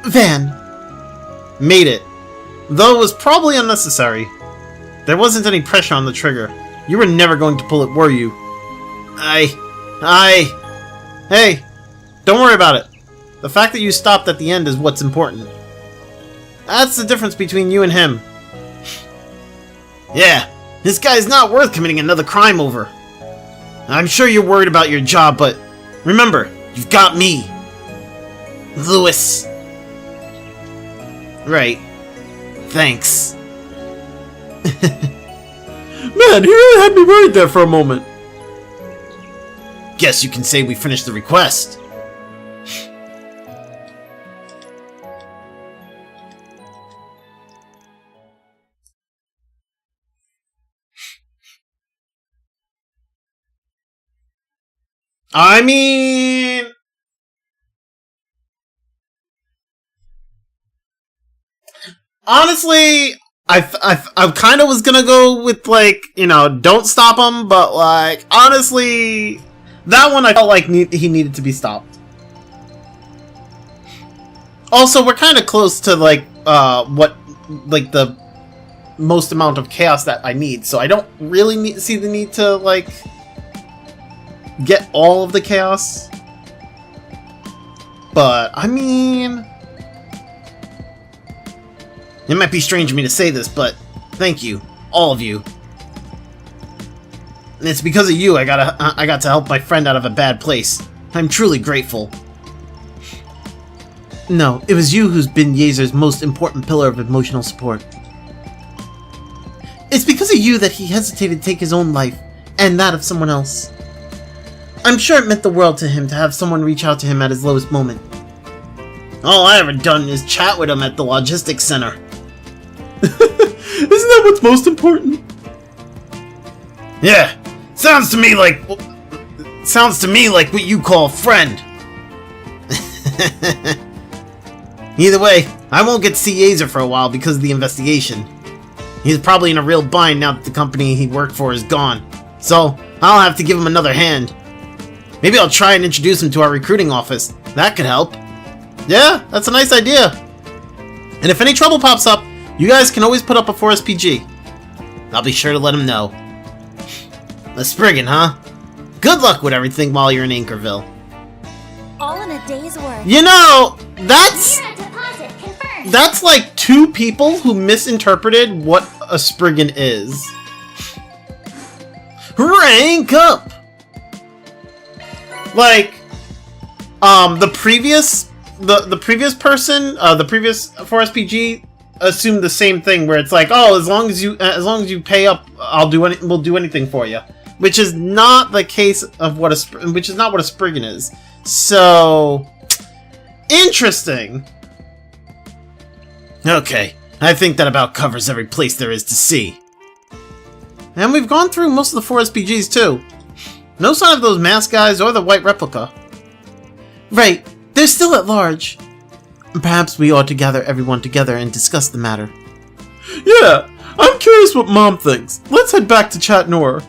Van. Made it. Though it was probably unnecessary. There wasn't any pressure on the trigger. You were never going to pull it, were you? Hey, don't worry about it. The fact that you stopped at the end is what's important. That's the difference between you and him. Yeah, this guy's not worth committing another crime over. I'm sure you're worried about your job, but remember, you've got me. Lewis. Right. Thanks. Man, he really had me worried there for a moment. Guess you can say we finished the request. I mean... honestly, I kind of was gonna go with, like, you know, don't stop him, but, like, honestly, that one I felt like he needed to be stopped. Also, we're kind of close to, like, like, the most amount of chaos that I need, so I don't really see the need to, like, get all of the chaos. But, I mean... it might be strange of me to say this, but thank you, all of you. And it's because of you I got to help my friend out of a bad place. I'm truly grateful. No, it was you who's been Yazer's most important pillar of emotional support. It's because of you that he hesitated to take his own life, and that of someone else. I'm sure it meant the world to him to have someone reach out to him at his lowest moment. All I ever done is chat with him at the logistics center. Isn't that what's most important? Yeah, sounds to me like what you call a friend. Either way, I won't get to see Yazer for a while because of the investigation. He's probably in a real bind now that the company he worked for is gone. So, I'll have to give him another hand. Maybe I'll try and introduce him to our recruiting office. That could help. Yeah, that's a nice idea. And if any trouble pops up, you guys can always put up a 4SPG. I'll be sure to let him know. A Spriggan, huh? Good luck with everything while you're in Anchorville. All in a day's work. You know, that's Here, deposit confirmed. that's like two people who misinterpreted what a Spriggan is. Rank up! Like, the previous person, the previous 4SPG assumed the same thing, where it's like, oh, as long as you pay up, we'll do anything for you, which is not the case of what a Spriggan is. So, interesting. Okay, I think that about covers every place there is to see. And we've gone through most of the 4SPGs too. No sign of those masked guys or the white replica. Right, they're still at large. Perhaps we ought to gather everyone together and discuss the matter. Yeah, I'm curious what Mom thinks. Let's head back to Chat Noir.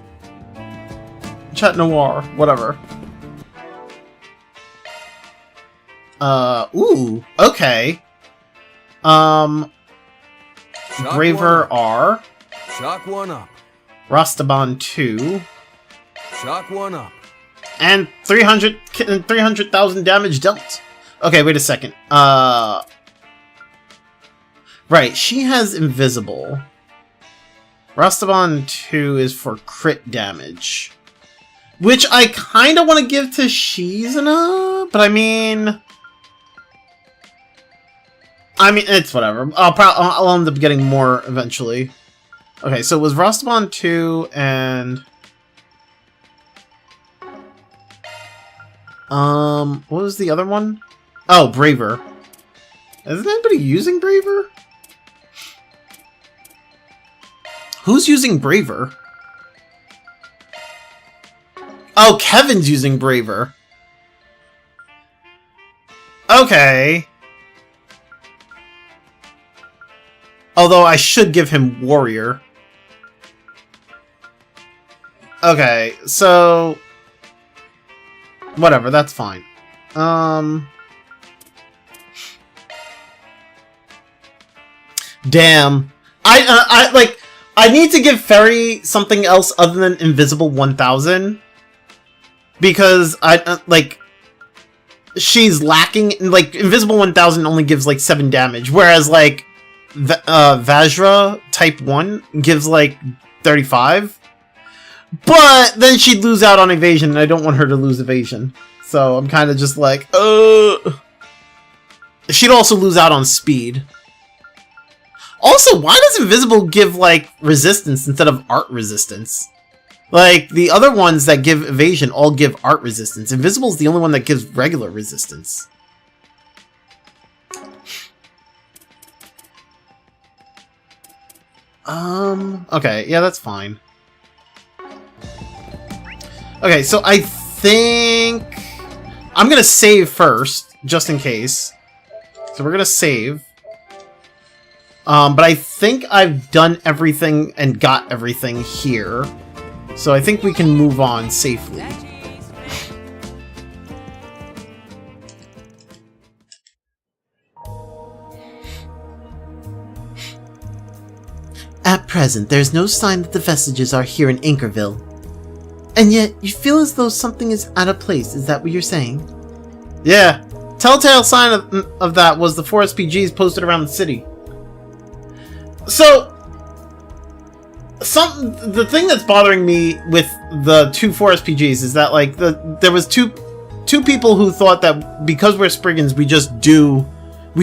Chat Noir, whatever. Ooh, okay. Braver R. Shock one up. Rastaban 2. Shock one up. And 300,000 damage dealt. Okay, wait a second. Right, she has invisible. Rastaban 2 is for crit damage. Which I kind of want to give to Shizuna, but I mean, it's whatever. I'll end up getting more eventually. Okay, so it was Rastaban 2 and what was the other one? Oh, Braver. Isn't anybody using Braver? Who's using Braver? Oh, Kevin's using Braver. Okay. Although I should give him Warrior. Okay, so whatever, that's fine. Damn. I need to give Ferry something else other than Invisible 1000. Because she's lacking, like, Invisible 1000 only gives, like, 7 damage, whereas, like, Vajra Type 1 gives, like, 35. But then she'd lose out on evasion, and I don't want her to lose evasion. So I'm kind of just like, She'd also lose out on speed. Also, why does Invisible give, like, resistance instead of art resistance? Like, the other ones that give evasion all give art resistance. Invisible's the only one that gives regular resistance. Okay, yeah, that's fine. Okay, so I think I'm gonna save first, just in case. So we're gonna save. But I think I've done everything and got everything here. So I think we can move on safely. At present, there's no sign that the vestiges are here in Anchorville. And yet, you feel as though something is out of place, is that what you're saying? Yeah. Telltale sign of that was the 4SPGs posted around the city. So, the thing that's bothering me with the two 4SPGs is that, like, there was two people who thought that because we're Spriggans, we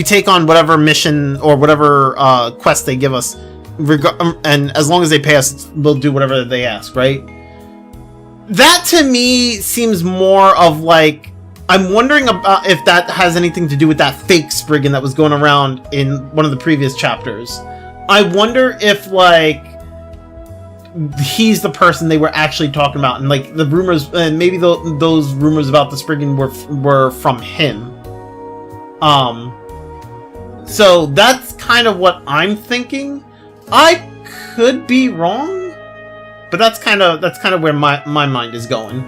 take on whatever mission or whatever quest they give us, and as long as they pay us, we'll do whatever they ask, right? That to me seems more of like, I'm wondering about if that has anything to do with that fake Spriggan that was going around in one of the previous chapters. I wonder if like he's the person they were actually talking about, and like the rumors, and maybe those rumors about the Spriggan were from him. So that's kind of what I'm thinking. I could be wrong, but that's kind of where my mind is going.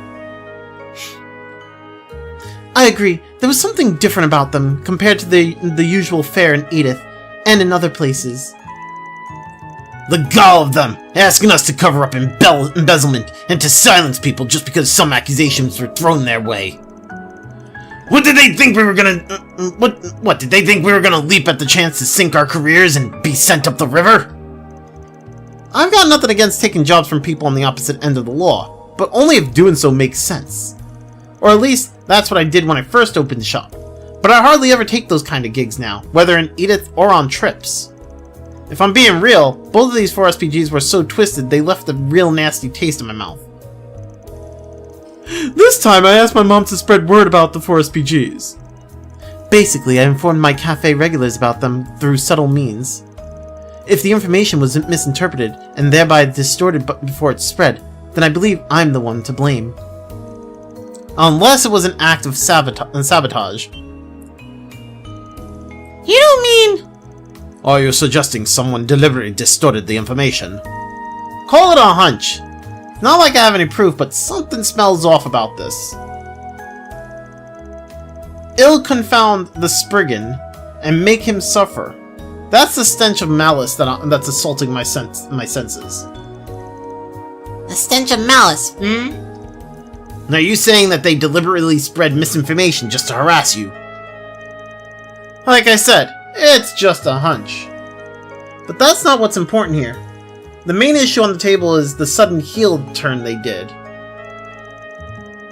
I agree. There was something different about them compared to the usual fare in Edith and in other places. The gall of them, asking us to cover up embezzlement and to silence people just because some accusations were thrown their way. What did they think we were gonna... What did they think we were gonna leap at the chance to sink our careers and be sent up the river? I've got nothing against taking jobs from people on the opposite end of the law, but only if doing so makes sense. Or at least, that's what I did when I first opened the shop. But I hardly ever take those kind of gigs now, whether in Edith or on trips. If I'm being real, both of these 4 SPGs were so twisted they left a real nasty taste in my mouth. This time I asked my mom to spread word about the 4 SPGs. Basically, I informed my cafe regulars about them through subtle means. If the information was misinterpreted and thereby distorted before it spread, then I believe I'm the one to blame. Unless it was an act of sabotage. You don't mean... Are you suggesting someone deliberately distorted the information? Call it a hunch. Not like I have any proof, but something smells off about this. Ill confound the Spriggan and make him suffer. That's the stench of malice that's assaulting my senses. A stench of malice, Now, are you saying that they deliberately spread misinformation just to harass you? Like I said, it's just a hunch. But that's not what's important here. The main issue on the table is the sudden heel turn they did.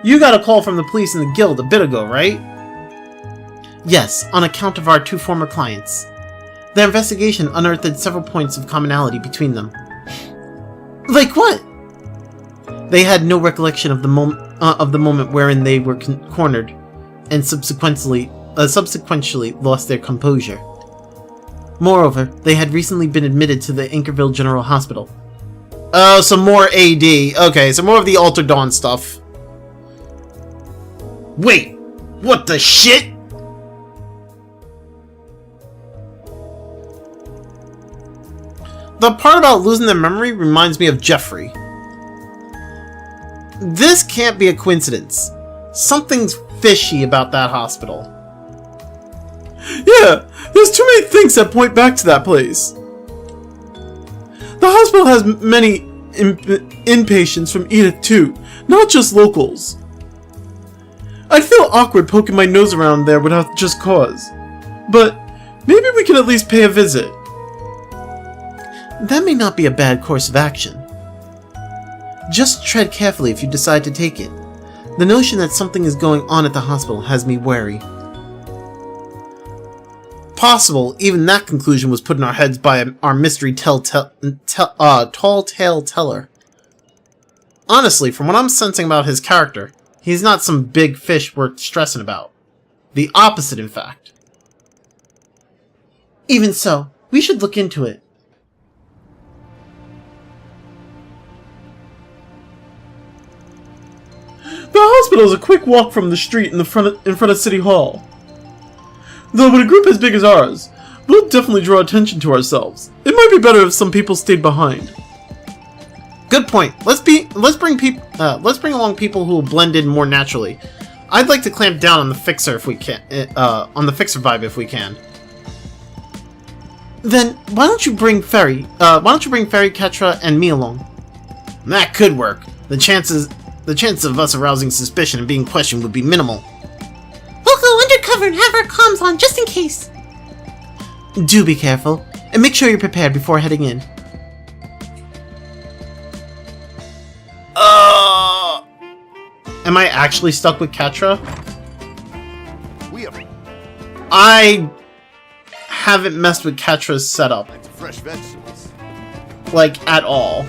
You got a call from the police in the guild a bit ago, right? Yes, on account of our 2 former clients. Their investigation unearthed several points of commonality between them. Like what? They had no recollection of the moment wherein they were cornered, and subsequently lost their composure. Moreover, they had recently been admitted to the Anchorville General Hospital. Oh, some more AD. Okay, so more of the Alter Dawn stuff. Wait, what the shit? The part about losing their memory reminds me of Jeffrey. This can't be a coincidence. Something's fishy about that hospital. Yeah, there's too many things that point back to that place. The hospital has many inpatients from Edith too, not just locals. I'd feel awkward poking my nose around there without just cause. But maybe we can at least pay a visit. That may not be a bad course of action. Just tread carefully if you decide to take it. The notion that something is going on at the hospital has me wary. Possible, even that conclusion was put in our heads by our mystery tall tale teller. Honestly, from what I'm sensing about his character, he's not some big fish worth stressing about. The opposite, in fact. Even so, we should look into it. The hospital is a quick walk from the street in front of City Hall. Though with a group as big as ours, we'll definitely draw attention to ourselves. It might be better if some people stayed behind. Good point. Let's bring along people who will blend in more naturally. I'd like to clamp down on the fixer if we can, on the fixer vibe if we can. Then why don't you bring Ferry, Ketra, and me along? That could work. The chance of us arousing suspicion and being questioned would be minimal. We'll go undercover and have our comms on just in case. Do be careful, and make sure you're prepared before heading in. Am I actually stuck with Ketra? I haven't messed with Ketra's setup. Fresh vegetables. Like, at all.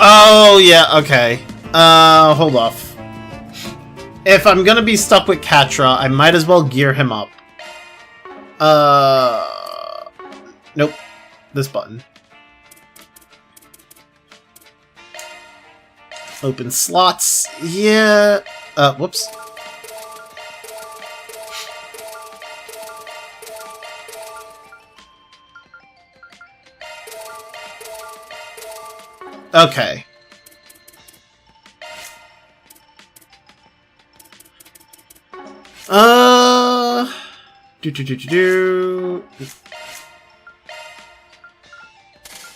Oh, yeah, okay. Hold off. If I'm gonna be stuck with Katra, I might as well gear him up. Nope. This button. Open slots. Yeah. Whoops. Okay.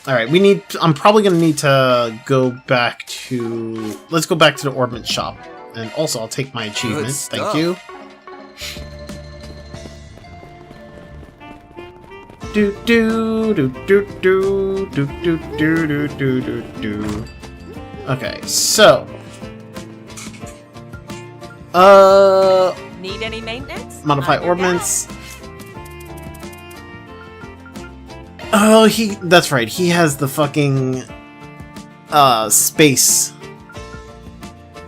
Alright, we need... I'm probably gonna need to go back to... Let's go back to the Orbment Shop. And also, I'll take my achievement. Thank stuff. you. Do do do do do do do do do do do do. Okay, so... Need any maintenance? Modify On your orbments. Oh, that's right. He has the fucking space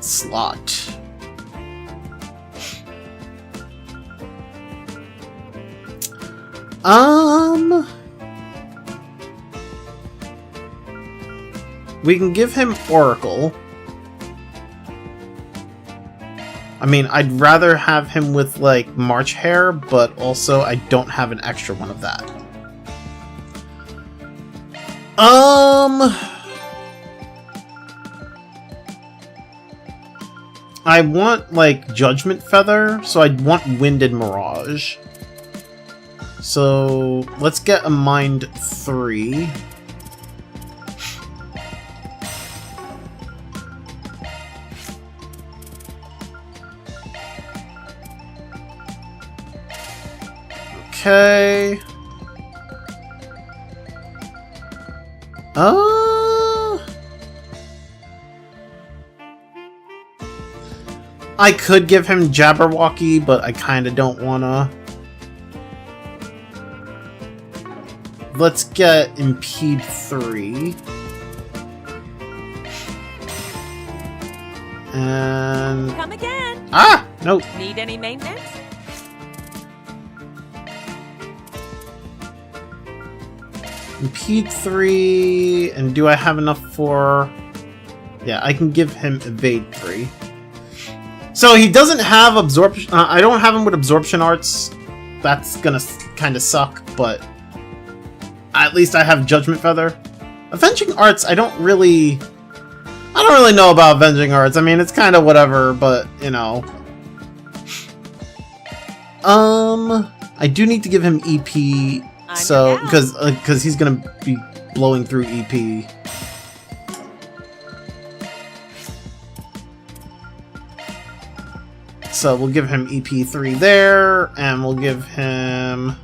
slot. We can give him Oracle. I mean, I'd rather have him with, like, March Hare, but also I don't have an extra one of that. I want, like, Judgment Feather, so I'd want Wind and Mirage. So, let's get a Mind 3. Okay. I could give him Jabberwocky, but I kinda don't wanna. Let's get Impede 3. And... Come again. Ah! Nope. Need any maintenance? Impede 3, and do I have enough for... Yeah, I can give him Evade 3. So he doesn't have Absorption... I don't have him with Absorption Arts. That's gonna kind of suck, but... At least I have Judgment Feather. Avenging Arts, I don't really know about Avenging Arts. I mean, it's kind of whatever, but, you know... I do need to give him EP... So, because he's gonna be blowing through EP. So we'll give him EP3 there, and we'll give him...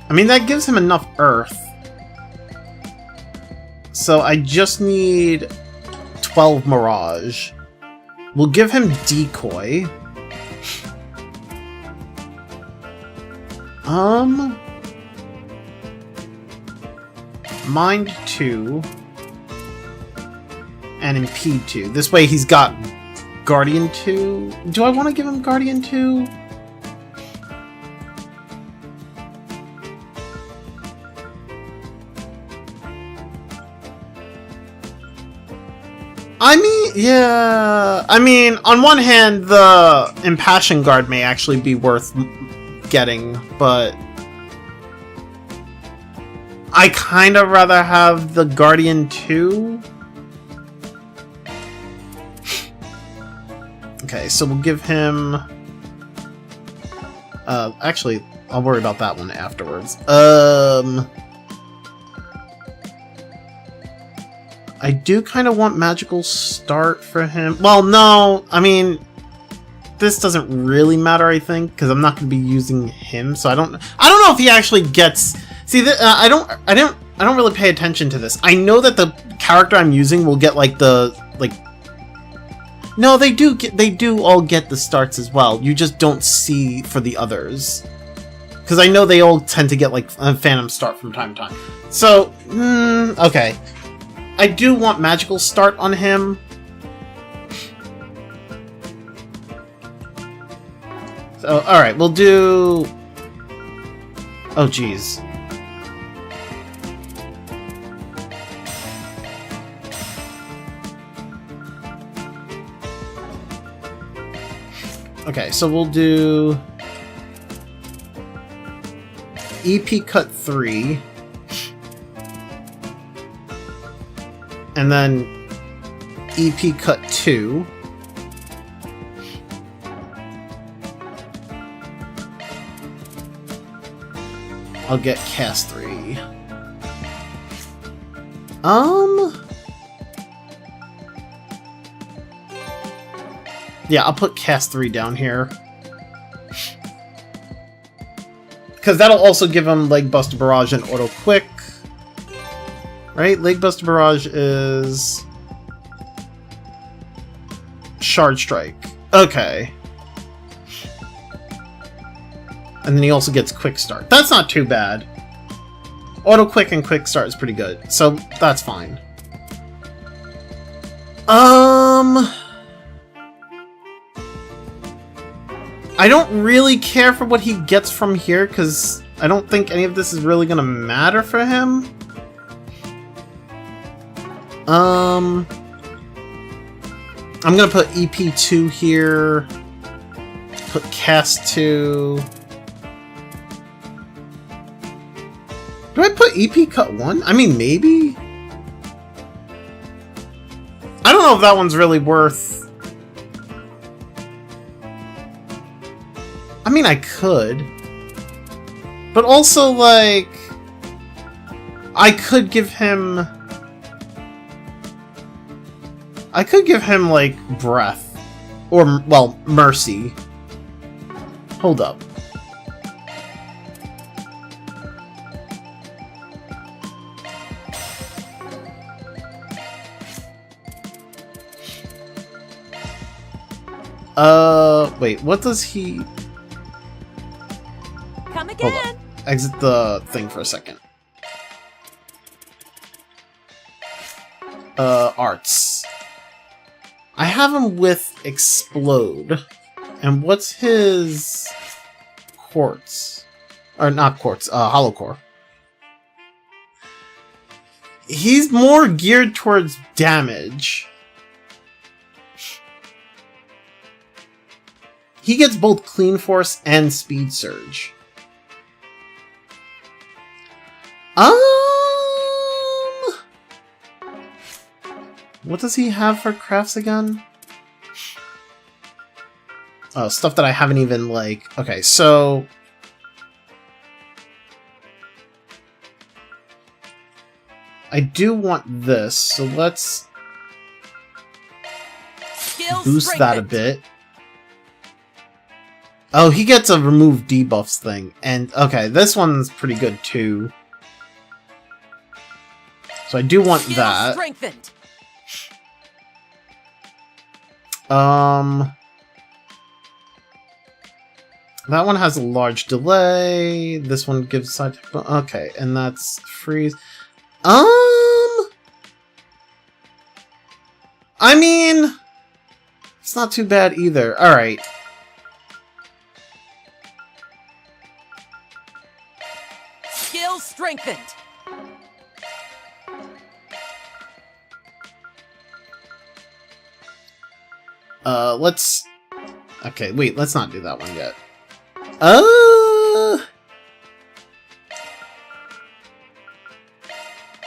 I mean, that gives him enough Earth. So I just need 12 Mirage. We'll give him Decoy. Mind 2. And Impede 2. This way he's got Guardian 2. Do I want to give him Guardian 2? I mean, yeah. I mean, on one hand, the Impassion Guard may actually be worth getting, but I kind of rather have the Guardian 2. Okay, so we'll give him... actually, I'll worry about that one afterwards. I do kind of want Magical Start for him. Well, no, I mean, this doesn't really matter, I think, because I'm not going to be using him. So I don't know if he actually gets. See, I don't really pay attention to this. I know that the character I'm using will get like the No, they do all get the starts as well. You just don't see for the others. Because I know they all tend to get, like, a Phantom Start from time to time. So, okay. I do want Magical Start on him. So, alright, we'll do... Oh, jeez. Okay, so we'll do... EP Cut 3. And then EP Cut 2. I'll get Cast 3. Yeah, I'll put Cast 3 down here. Because that'll also give him Leg Buster Barrage and Auto Quick. Right? Leg Buster Barrage is... Shard Strike. Okay. And then he also gets Quick Start. That's not too bad. Auto Quick and Quick Start is pretty good. So, that's fine. I don't really care for what he gets from here, because I don't think any of this is really gonna matter for him. I'm gonna put EP2 here. Put Cast 2. Do I put EP Cut 1? I mean, maybe? I don't know if that one's really worth... I mean, I could. But also, like... I could give him... like, Breath. Or, well, Mercy. Hold up. Wait, what does he... Come Hold again. on. Exit the thing for a second. Arts. I have him with Explode. And what's his... Quartz? Or not Quartz, Hollow Core. He's more geared towards damage. He gets both Clean Force and Speed Surge. What does he have for crafts again? Oh, stuff that I haven't even, like... Okay, so... I do want this, so let's Skill boost that a strengthened. bit. Oh, he gets a remove debuffs thing. And, okay, this one's pretty good, too. So I do want Skill that. strengthened. That one has a large delay. This one gives side... Okay, and that's freeze. I mean... It's not too bad either. Alright. Skill strengthened. Let's... Okay, wait, let's not do that one yet.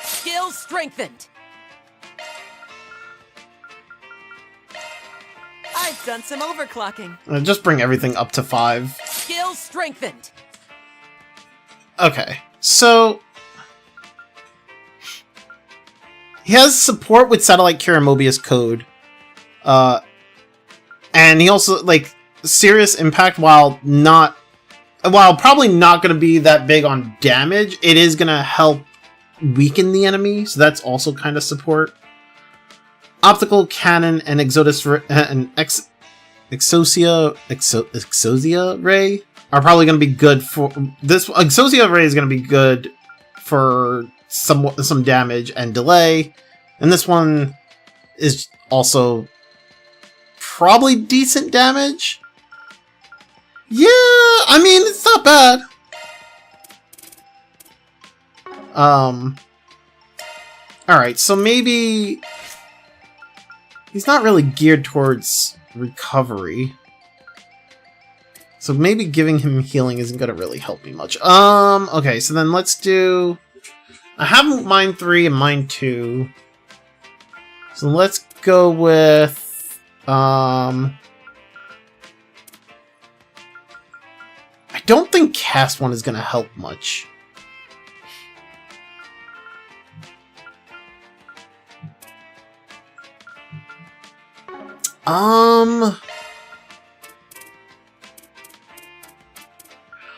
Skill strengthened. I've done some overclocking. Just bring everything up to 5. Skill strengthened. Okay, so... He has support with Satellite Cure and Mobius Code. And he also, like, serious impact while not... While probably not going to be that big on damage, it is going to help weaken the enemy, so that's also kind of support. Optical Cannon and Exodia Ray are probably going to be good for this. Exosia Ray is going to be good for some damage and delay, and this one is also probably decent damage. Yeah, I mean, it's not bad. Alright, so maybe he's not really geared towards recovery. So maybe giving him healing isn't gonna really help me much. Okay, so then let's do... I have mine 3 and mine 2. So let's go with... I don't think cast 1 is gonna help much.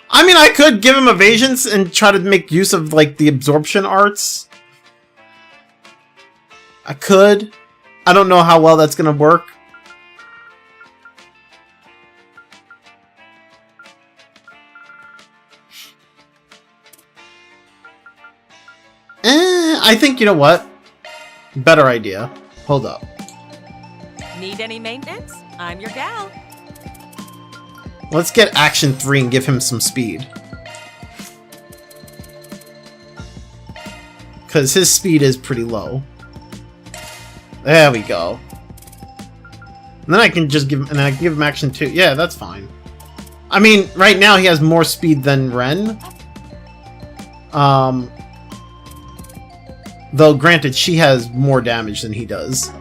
I mean, I could give him evasions and try to make use of, like, the absorption arts. I could. I don't know how well that's gonna work. I think, you know what? Better idea. Hold up. Need any maintenance? I'm your gal. Let's get action 3 and give him some speed. Because his speed is pretty low. There we go. And then I can just give him, and I can give him action 2. Yeah, that's fine. I mean, right now he has more speed than Ren. Though, granted, she has more damage than he does.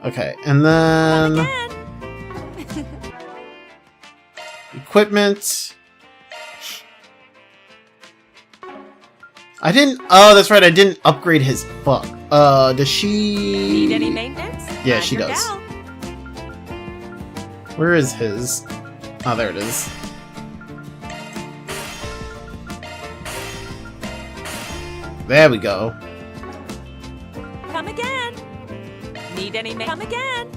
Okay, and then... equipment... I didn't... Oh, that's right, I didn't upgrade his... Fuck. Does she... Need any maintenance? Yeah, I'm she your does. gal. Where is his? Oh, there it is. There we go. Come again. Need any Come again.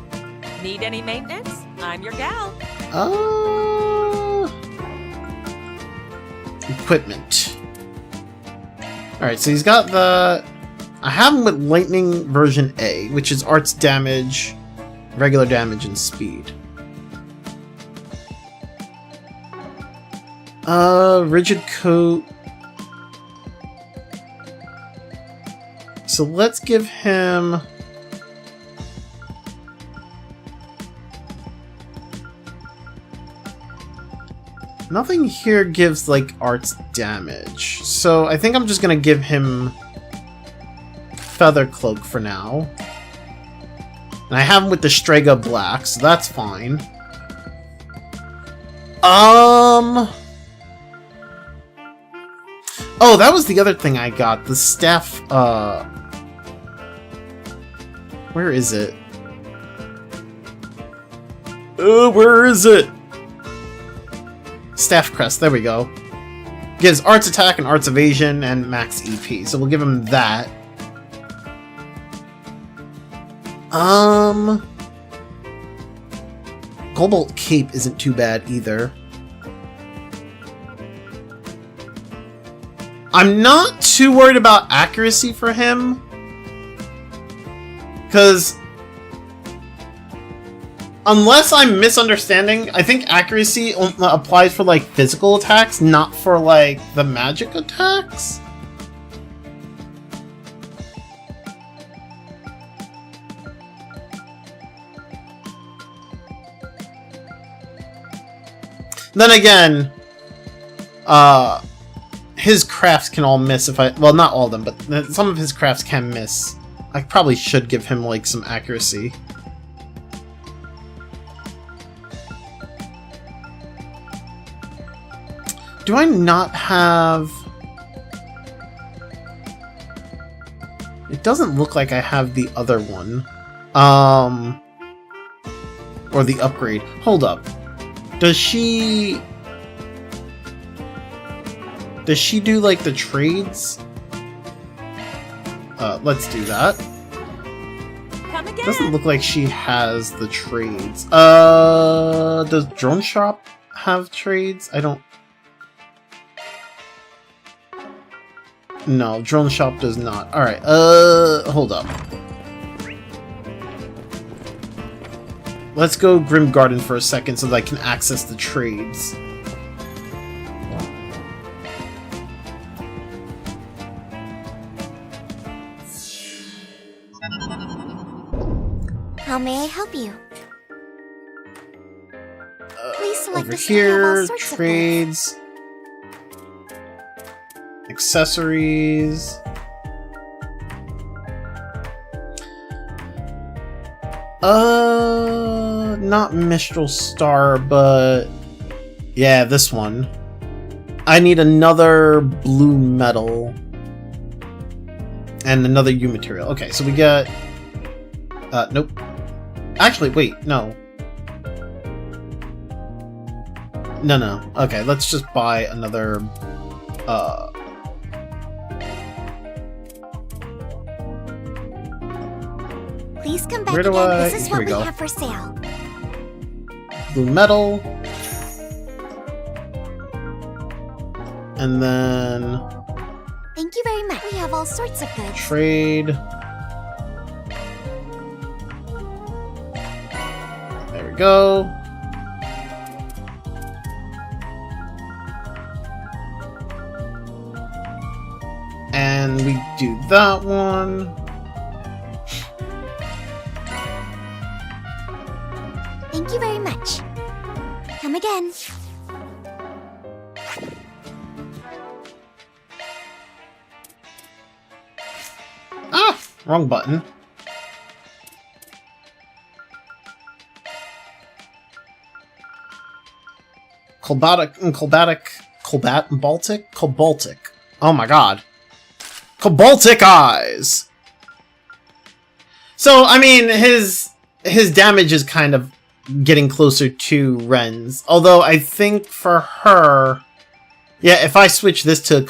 Need any maintenance? I'm your gal. Equipment. Alright, so he's got the... I have him with Lightning version A, which is arts damage, regular damage, and speed. Rigid coat. So let's give him... Nothing here gives, like, arts damage. So I think I'm just gonna give him Feather Cloak for now. And I have him with the Strega Black, so that's fine. Oh, that was the other thing I got. The staff, where is it? Where is it? Staff Crest, there we go. Gives Arts Attack and Arts Evasion and Max EP, so we'll give him that. Cobalt Cape isn't too bad either. I'm not too worried about accuracy for him, because unless I'm misunderstanding, I think accuracy applies for, like, physical attacks, not for, like, the magic attacks? Then again, his crafts can all miss if I... Well, not all of them, but some of his crafts can miss. I probably should give him, like, some accuracy. Do I not have... It doesn't look like I have the other one. Or the upgrade. Hold up. Does she... Does she do, like, the trades? Let's do that. Come again. Doesn't look like she has the trades. Does Drone Shop have trades? I don't... No, Drone Shop does not. Alright, hold up. Let's go Grim Garden for a second so that I can access the trades. How may I help you? Please select Over the store. We have all here, sorts of goods. trades, accessories. Not Mistral Star, but yeah, this one. I need another blue metal and another U material. Okay, so we get. Nope. Actually, wait, no. No. Okay, let's just buy another, Please come back Where do again. I- This is here what we we go. have for sale. blue metal. And then Thank you very much. We have all sorts of goods. trade. There we go. And we do that one. Thank you very much. Come again. Ah! Wrong button. Cobaltic. Oh my god. Cobaltic eyes! So, I mean, his damage is kind of getting closer to Ren's. Although, I think for her... Yeah, if I switch this to the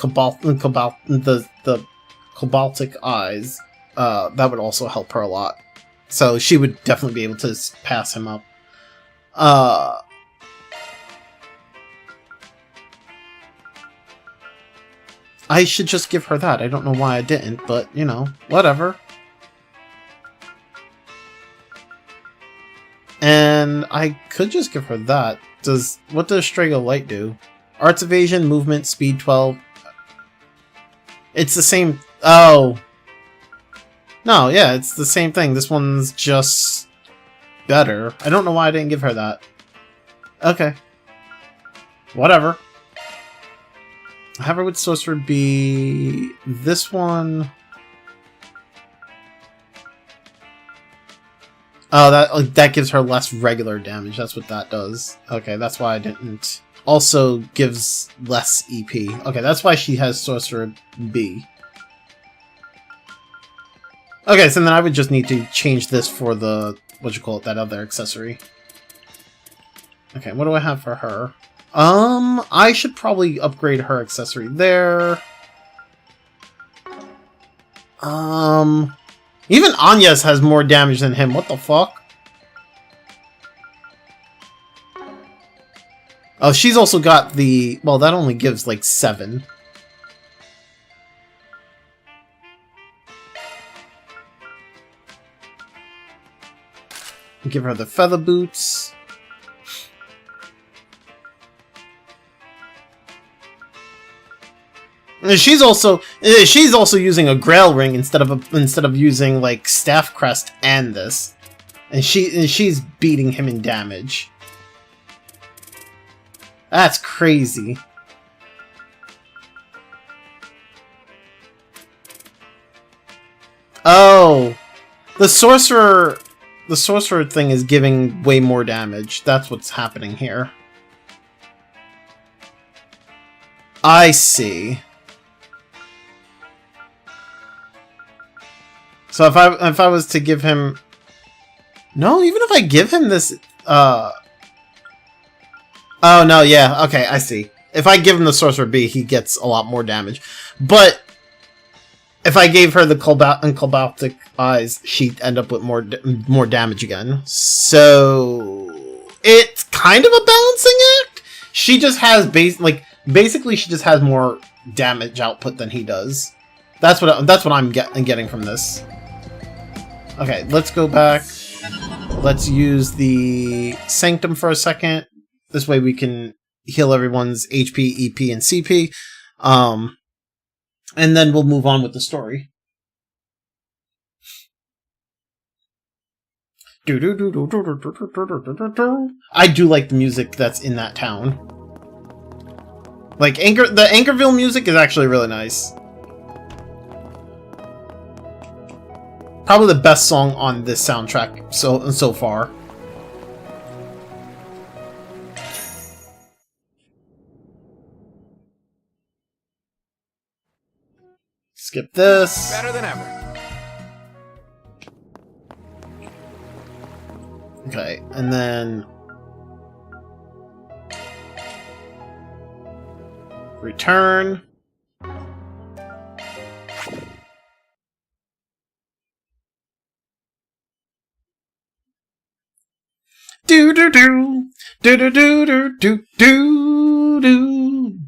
Cobaltic eyes, that would also help her a lot. So she would definitely be able to pass him up. I should just give her that. I don't know why I didn't, but, you know, whatever. And I could just give her that. What does Strago Light do? Arts Evasion, Movement, Speed 12. It's the same... Oh. No, yeah, it's the same thing. This one's just better. I don't know why I didn't give her that. Okay. Whatever. Have her with Sorcerer be this one. Oh, that gives her less regular damage. That's what that does. Okay, that's why I didn't. Also gives less EP. Okay, that's why she has Sorcerer B. Okay, so then I would just need to change this for the, that other accessory. Okay, what do I have for her? I should probably upgrade her accessory there. Even Anya's has more damage than him. What the fuck? Oh, she's also got the... Well, that only gives, like, 7. Give her the feather boots. She's also using a Grail ring instead of using like Staff Crest and this, and she's beating him in damage. That's crazy. Oh, the sorcerer thing is giving way more damage. That's what's happening here. I see. So if I was to give him... No, even if I give him this... Oh, no, yeah, okay, I see. If I give him the Sorcerer B, he gets a lot more damage. But... if I gave her the Cobalt eyes, she'd end up with more damage again. So it's kind of a balancing act. She just has basically she just has more damage output than he does. That's what I'm getting from this. Okay, let's go back. Let's use the Sanctum for a second. This way we can heal everyone's HP, EP, and CP. And then we'll move on with the story. I do like the music that's in that town. Like the Anchorville music is actually really nice. Probably the best song on this soundtrack so far. Skip this. Better than ever. Okay, and then return. Do do do do do do do do do do.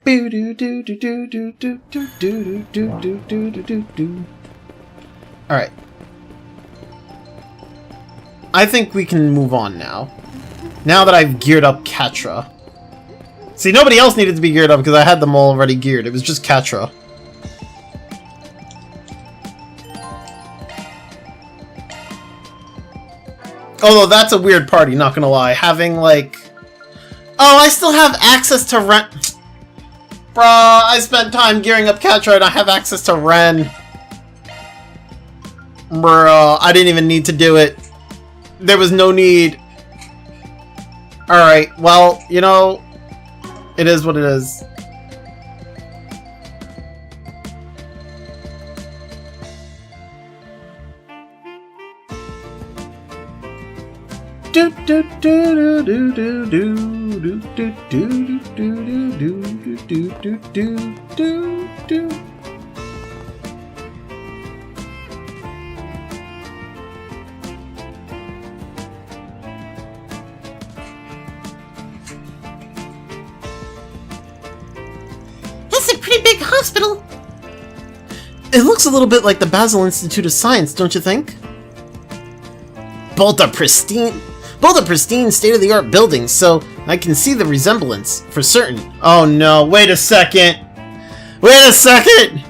Do do do do do do do do do do do do do do. All right. I think we can move on now. Now that I've geared up Catra. See, nobody else needed to be geared up because I had them all already geared. It was just Catra. Although that's a weird party, not gonna lie. Having like... Oh, I still have access to Ren... Bruh, I spent time gearing up Catra and I have access to Ren. Bruh, I didn't even need to do it. There was no need. Alright, well, you know... It is what it is. Do do do do do do do do do do do do do do do do. That's a pretty big hospital. It looks a little bit like the Basel Institute of Science, don't you think? Both are pristine, state-of-the-art buildings, so I can see the resemblance, for certain. Oh no, wait a second! Wait a second!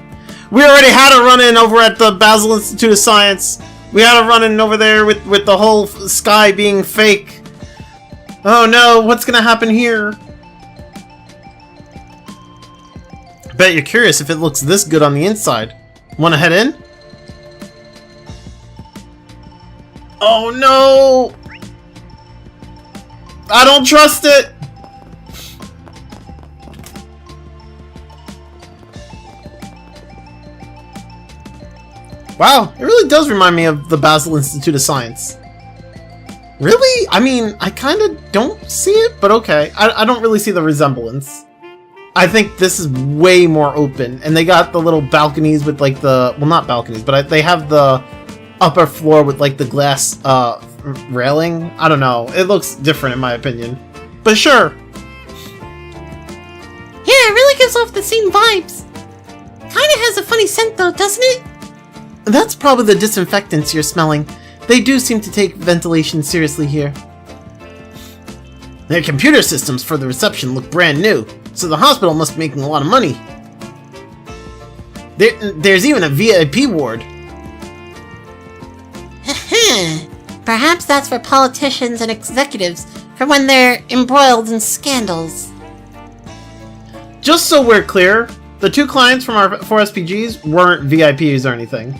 We already had a run-in over at the Basel Institute of Science. We had a run-in over there with the whole sky being fake. Oh no, what's gonna happen here? Bet you're curious if it looks this good on the inside. Wanna head in? Oh no! I don't trust it! Wow, it really does remind me of the Basel Institute of Science. Really? I mean, I kinda don't see it, but okay. I don't really see the resemblance. I think this is way more open, and they got the little balconies with like the... Well, not balconies, but they have the upper floor with like the glass railing. I don't know. It looks different in my opinion. But sure. Yeah, it really gives off the same vibes. Kinda has a funny scent though, doesn't it? That's probably the disinfectants you're smelling. They do seem to take ventilation seriously here. Their computer systems for the reception look brand new, so the hospital must be making a lot of money. There's even a VIP ward. Perhaps that's for politicians and executives for when they're embroiled in scandals. Just so we're clear, the two clients from our 4 SPGs weren't VIPs or anything.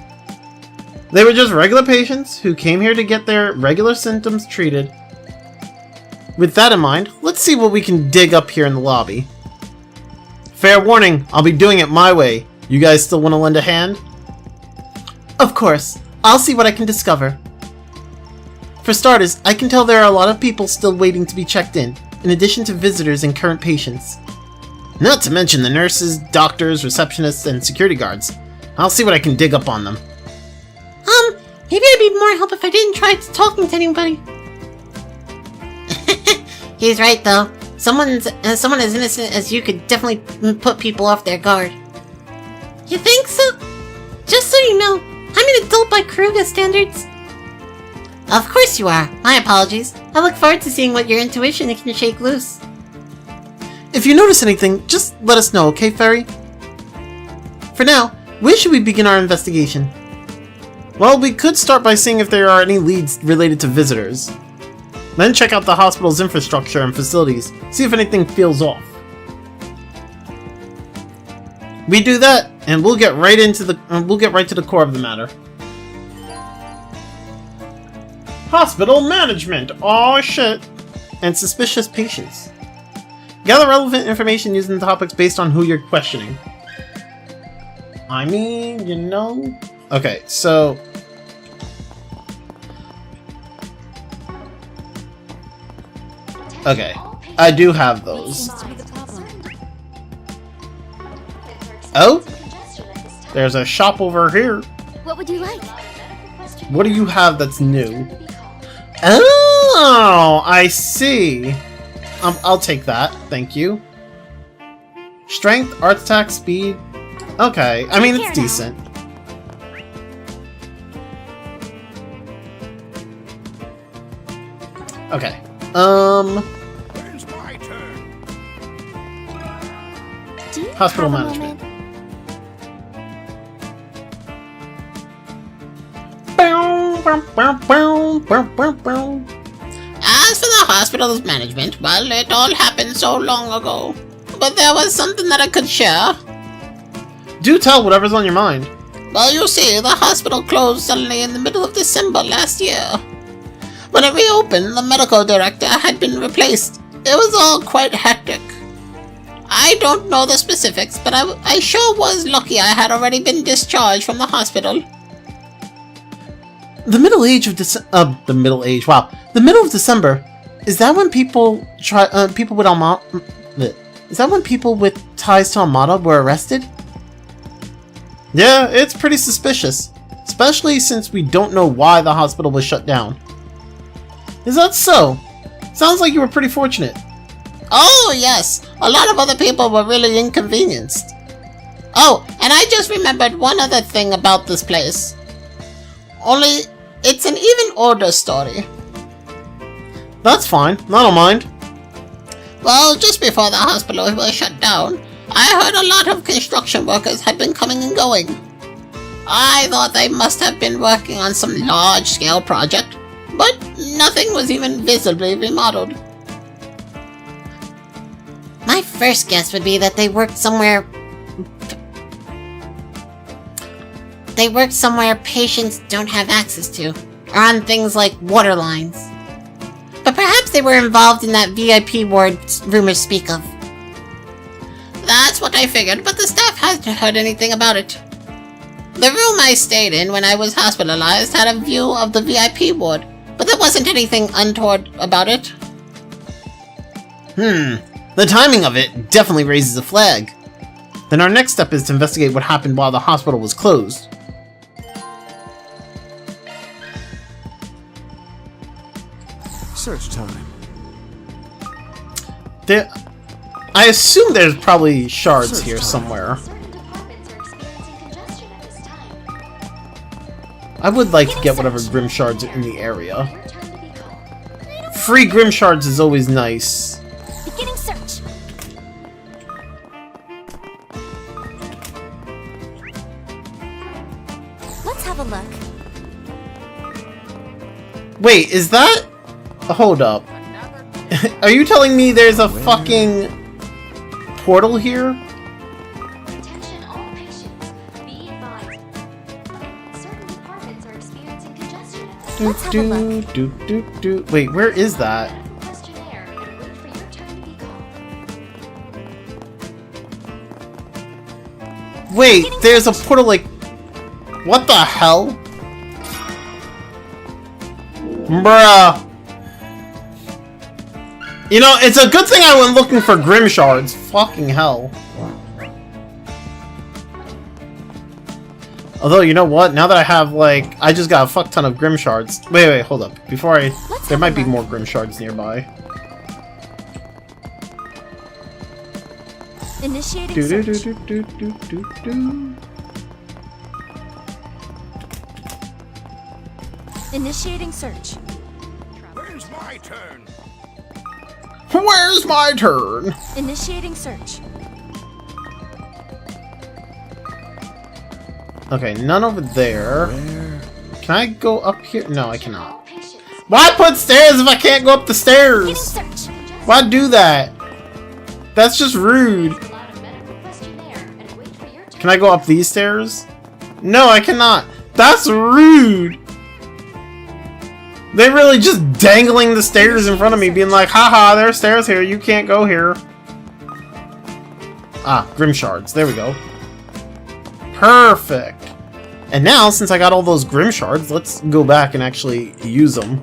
They were just regular patients who came here to get their regular symptoms treated. With that in mind, let's see what we can dig up here in the lobby. Fair warning, I'll be doing it my way. You guys still want to lend a hand? Of course. I'll see what I can discover. For starters, I can tell there are a lot of people still waiting to be checked in addition to visitors and current patients. Not to mention the nurses, doctors, receptionists, and security guards. I'll see what I can dig up on them. Maybe I'd be more help if I didn't try talking to anybody. He's right, though. Someone as innocent as you could definitely put people off their guard. You think so? Just so you know, I'm an adult by Kruger standards. Of course you are. My apologies. I look forward to seeing what your intuition can shake loose. If you notice anything, just let us know, okay, Fairy? For now, where should we begin our investigation? Well, we could start by seeing if there are any leads related to visitors. Then check out the hospital's infrastructure and facilities, see if anything feels off. We do that, and we'll get right to the core of the matter. Hospital management! Aw, shit! And suspicious patients. Gather relevant information using the topics based on who you're questioning. I mean, you know... Okay, so... Okay, I do have those. Oh? There's a shop over here. What would you like? What do you have that's new? Oh, I see. I'll take that. Thank you. Strength, art attack, speed. Okay, I mean, it's decent. Okay. When's my turn? Do you Hospital have a management. moment? As for the hospital's management, well, it all happened so long ago. But there was something that I could share. Do tell whatever's on your mind. Well, you see, the hospital closed suddenly in the middle of December last year. When it reopened, the medical director had been replaced. It was all quite hectic. I don't know the specifics, but I sure was lucky I had already been discharged from the hospital. The middle age of the middle age. Wow, the middle of December. Is that when people with Almada? Is that when people with ties to Almada were arrested? Yeah, it's pretty suspicious, especially since we don't know why the hospital was shut down. Is that so? Sounds like you were pretty fortunate. Oh, yes. A lot of other people were really inconvenienced. Oh, and I just remembered one other thing about this place. Only, it's an even older story. That's fine. I don't mind. Well, just before the hospital was shut down, I heard a lot of construction workers had been coming and going. I thought they must have been working on some large-scale project, but nothing was even visibly remodeled. My first guess would be that they worked somewhere patients don't have access to, or on things like water lines. But perhaps they were involved in that VIP ward rumors speak of. That's what I figured, but the staff hasn't heard anything about it. The room I stayed in when I was hospitalized had a view of the VIP ward, but there wasn't anything untoward about it. The timing of it definitely raises a flag. Then our next step is to investigate what happened while the hospital was closed. Search time. I assume there's probably shards here somewhere. I would like to get whatever Grim Shards are in the area. Free Grim Shards is always nice. Beginning search. Let's have a look. Wait, is that... Hold up. Are you telling me there's a fucking portal here? Attention all patients. Be advised. Certain departments are experiencing congestion at this Let's have a look. Wait, where is that? questionnaire and wait for your turn to be called. Wait, there's a portal like... What the hell? Bruh. You know, it's a good thing I went looking for Grim Shards. Fucking hell. Although, you know what? Now that I have, like, I just got a fuck ton of Grim Shards. Wait, hold up. Before I... There might be more Grim Shards nearby. Initiating search. Initiating search. When's my turn? Where's my turn? Initiating search. Okay, none over there. Where? Can I go up here? No, I cannot. All patients. Why put stairs if I can't go up the Beginning stairs? search. Why do that? That's just rude. Fill out a medical questionnaire and wait for your turn. Can I go up these stairs? No, I cannot. That's rude. They really just dangling the stairs in front of me, being like, haha, there's stairs here, you can't go here. Ah, Grim Shards. There we go. Perfect. And now, since I got all those Grim Shards, let's go back and actually use them.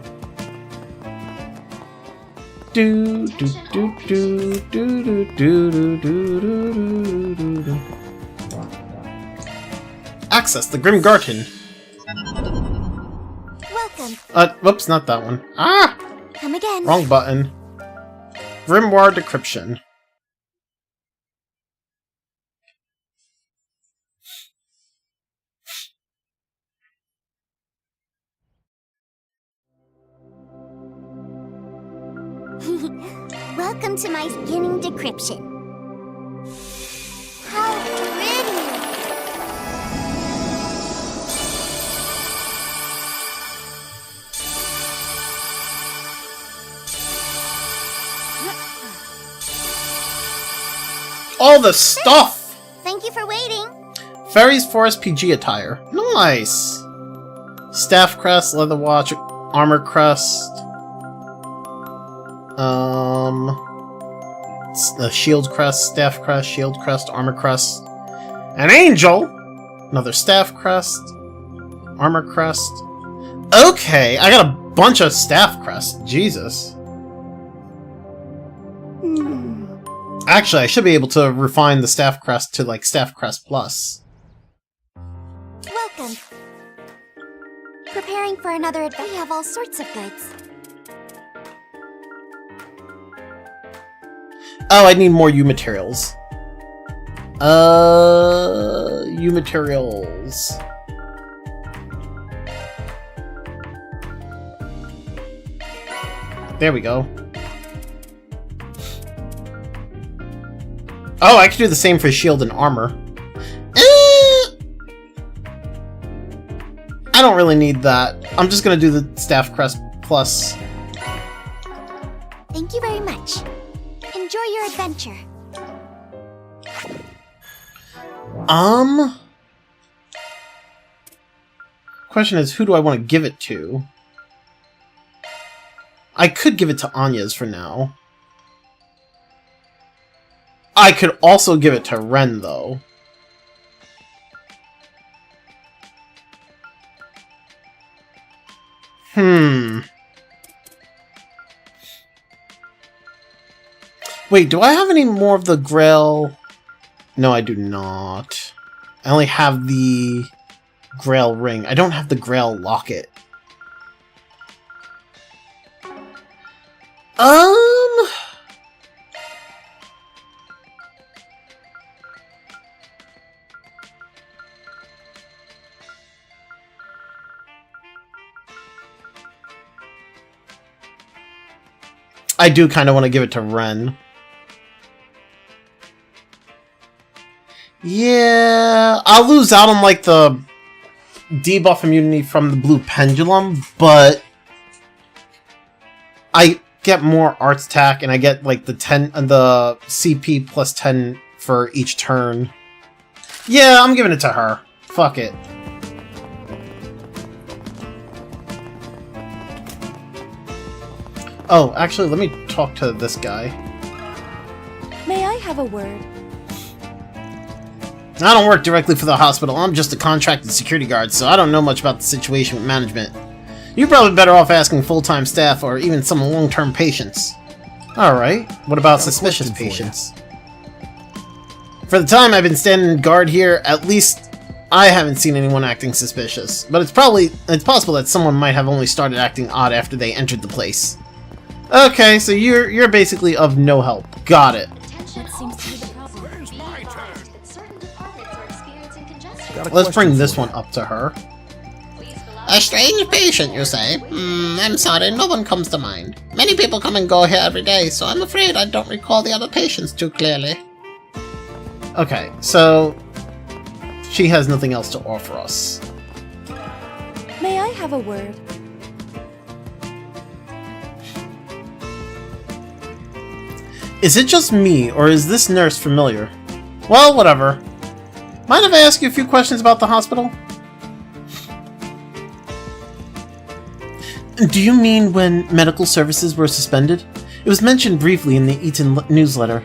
Do do do do do do do do do do. Access the Grim Garden. Welcome. Whoops, not that one. Ah! Come again. Wrong button. Grimoire Decryption. Welcome to my beginning decryption. How pretty! All the stuff! Thank you for waiting. Fairies Forest PG attire. Nice! Staff crest, leather watch, armor crest. The shield crest, staff crest, shield crest, armor crest. An angel! Another staff crest, armor crest. Okay, I got a bunch of staff crests. Jesus. Actually, I should be able to refine the staff crest to, like, staff crest plus. Welcome. Preparing for another adventure. We have all sorts of goods. Oh, I need more U materials. U materials. There we go. Oh, I could do the same for shield and armor. I don't really need that. I'm just gonna do the staff crest plus. Thank you very much. Enjoy your adventure. Question is, who do I want to give it to? I could give it to Anya's for now. I could also give it to Ren, though. Wait, do I have any more of the Grail? No, I do not. I only have the Grail ring. I don't have the Grail locket. I do kind of want to give it to Ren. Yeah, I'll lose out on, like, the debuff immunity from the blue pendulum, but I get more arts attack and I get, like, the CP plus 10 for each turn. Yeah, I'm giving it to her. Fuck it. Oh, actually, let me talk to this guy. May I have a word? I don't work directly for the hospital. I'm just a contracted security guard, so I don't know much about the situation with management. You're probably better off asking full-time staff or even some long-term patients. Alright, what about suspicious patients? For the time I've been standing guard here, at least I haven't seen anyone acting suspicious. But it's possible that someone might have only started acting odd after they entered the place. Okay, so you're basically of no help. Got it. Attention all seems to be the patients. Where's Be my advised turn? that certain departments are experiencing congestion. Let's bring this one up to her. Please fill out A strange patient, you say? I'm sorry, no one comes to mind. Many people come and go here every day, so I'm afraid I don't recall the other patients too clearly. Okay, so she has nothing else to offer us. May I have a word? Is it just me, or is this nurse familiar? Well, whatever. Mind if I ask you a few questions about the hospital? Do you mean when medical services were suspended? It was mentioned briefly in the Eaton newsletter.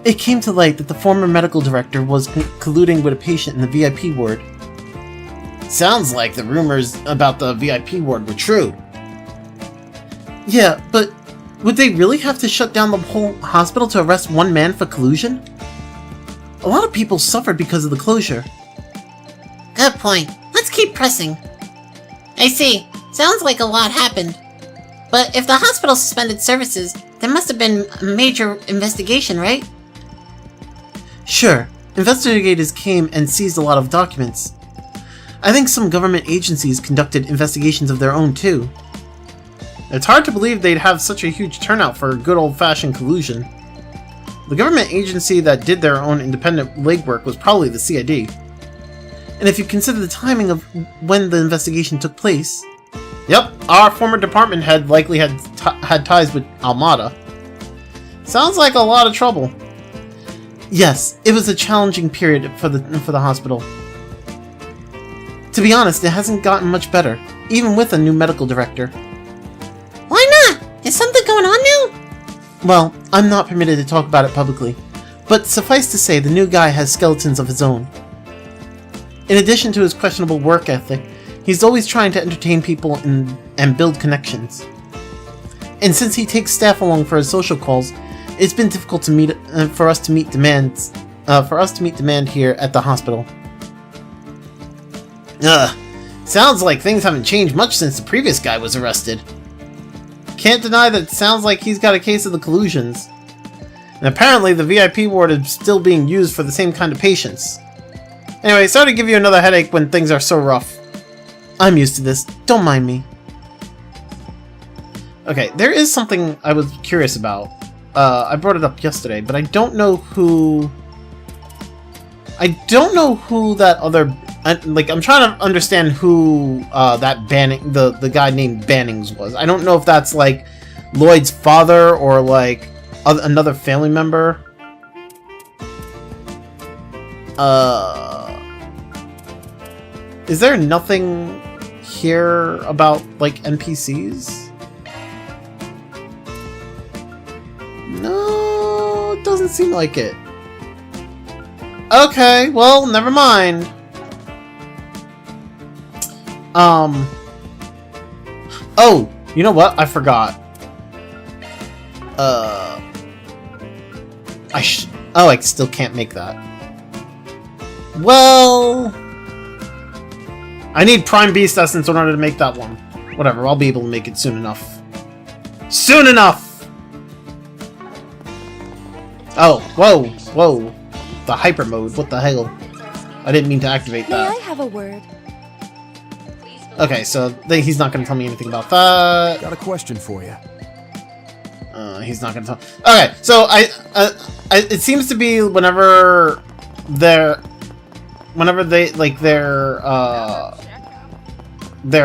It came to light that the former medical director was colluding with a patient in the VIP ward. Sounds like the rumors about the VIP ward were true. Yeah, but would they really have to shut down the whole hospital to arrest one man for collusion? A lot of people suffered because of the closure. Good point. Let's keep pressing. I see. Sounds like a lot happened. But if the hospital suspended services, there must have been a major investigation, right? Sure, investigators came and seized a lot of documents. I think some government agencies conducted investigations of their own too. It's hard to believe they'd have such a huge turnout for good old-fashioned collusion. The government agency that did their own independent legwork was probably the CID. And if you consider the timing of when the investigation took place... Yep, our former department head likely had ties with Almada. Sounds like a lot of trouble. Yes, it was a challenging period for the hospital. To be honest, it hasn't gotten much better, even with a new medical director. Why not? Is something going on now? Well, I'm not permitted to talk about it publicly, but suffice to say the new guy has skeletons of his own. In addition to his questionable work ethic, he's always trying to entertain people and build connections. And since he takes staff along for his social calls, it's been difficult to for us to meet demand here at the hospital. Ugh, sounds like things haven't changed much since the previous guy was arrested. Can't deny that it sounds like he's got a case of the collusions. And apparently the VIP ward is still being used for the same kind of patients. Anyway, sorry to give you another headache when things are so rough. I'm used to this, don't mind me. Okay, there is something I was curious about. I brought it up yesterday, but I don't know who that other... I'm trying to understand who that Banning, the guy named Bannings was. I don't know if that's like Lloyd's father or like another family member. Is there nothing here about like NPCs? No, it doesn't seem like it. Okay, well, never mind. Oh, you know what? I forgot. I still can't make that. Well, I need Prime Beast Essence in order to make that one. Whatever, I'll be able to make it soon enough. Soon enough! Oh, whoa, whoa. The hyper mode, what the hell? I didn't mean to activate May I that. have a word? Okay, so he's not going to tell me anything about that. Got a question for you. He's not going to tell... Okay, so it seems to be whenever they, like, their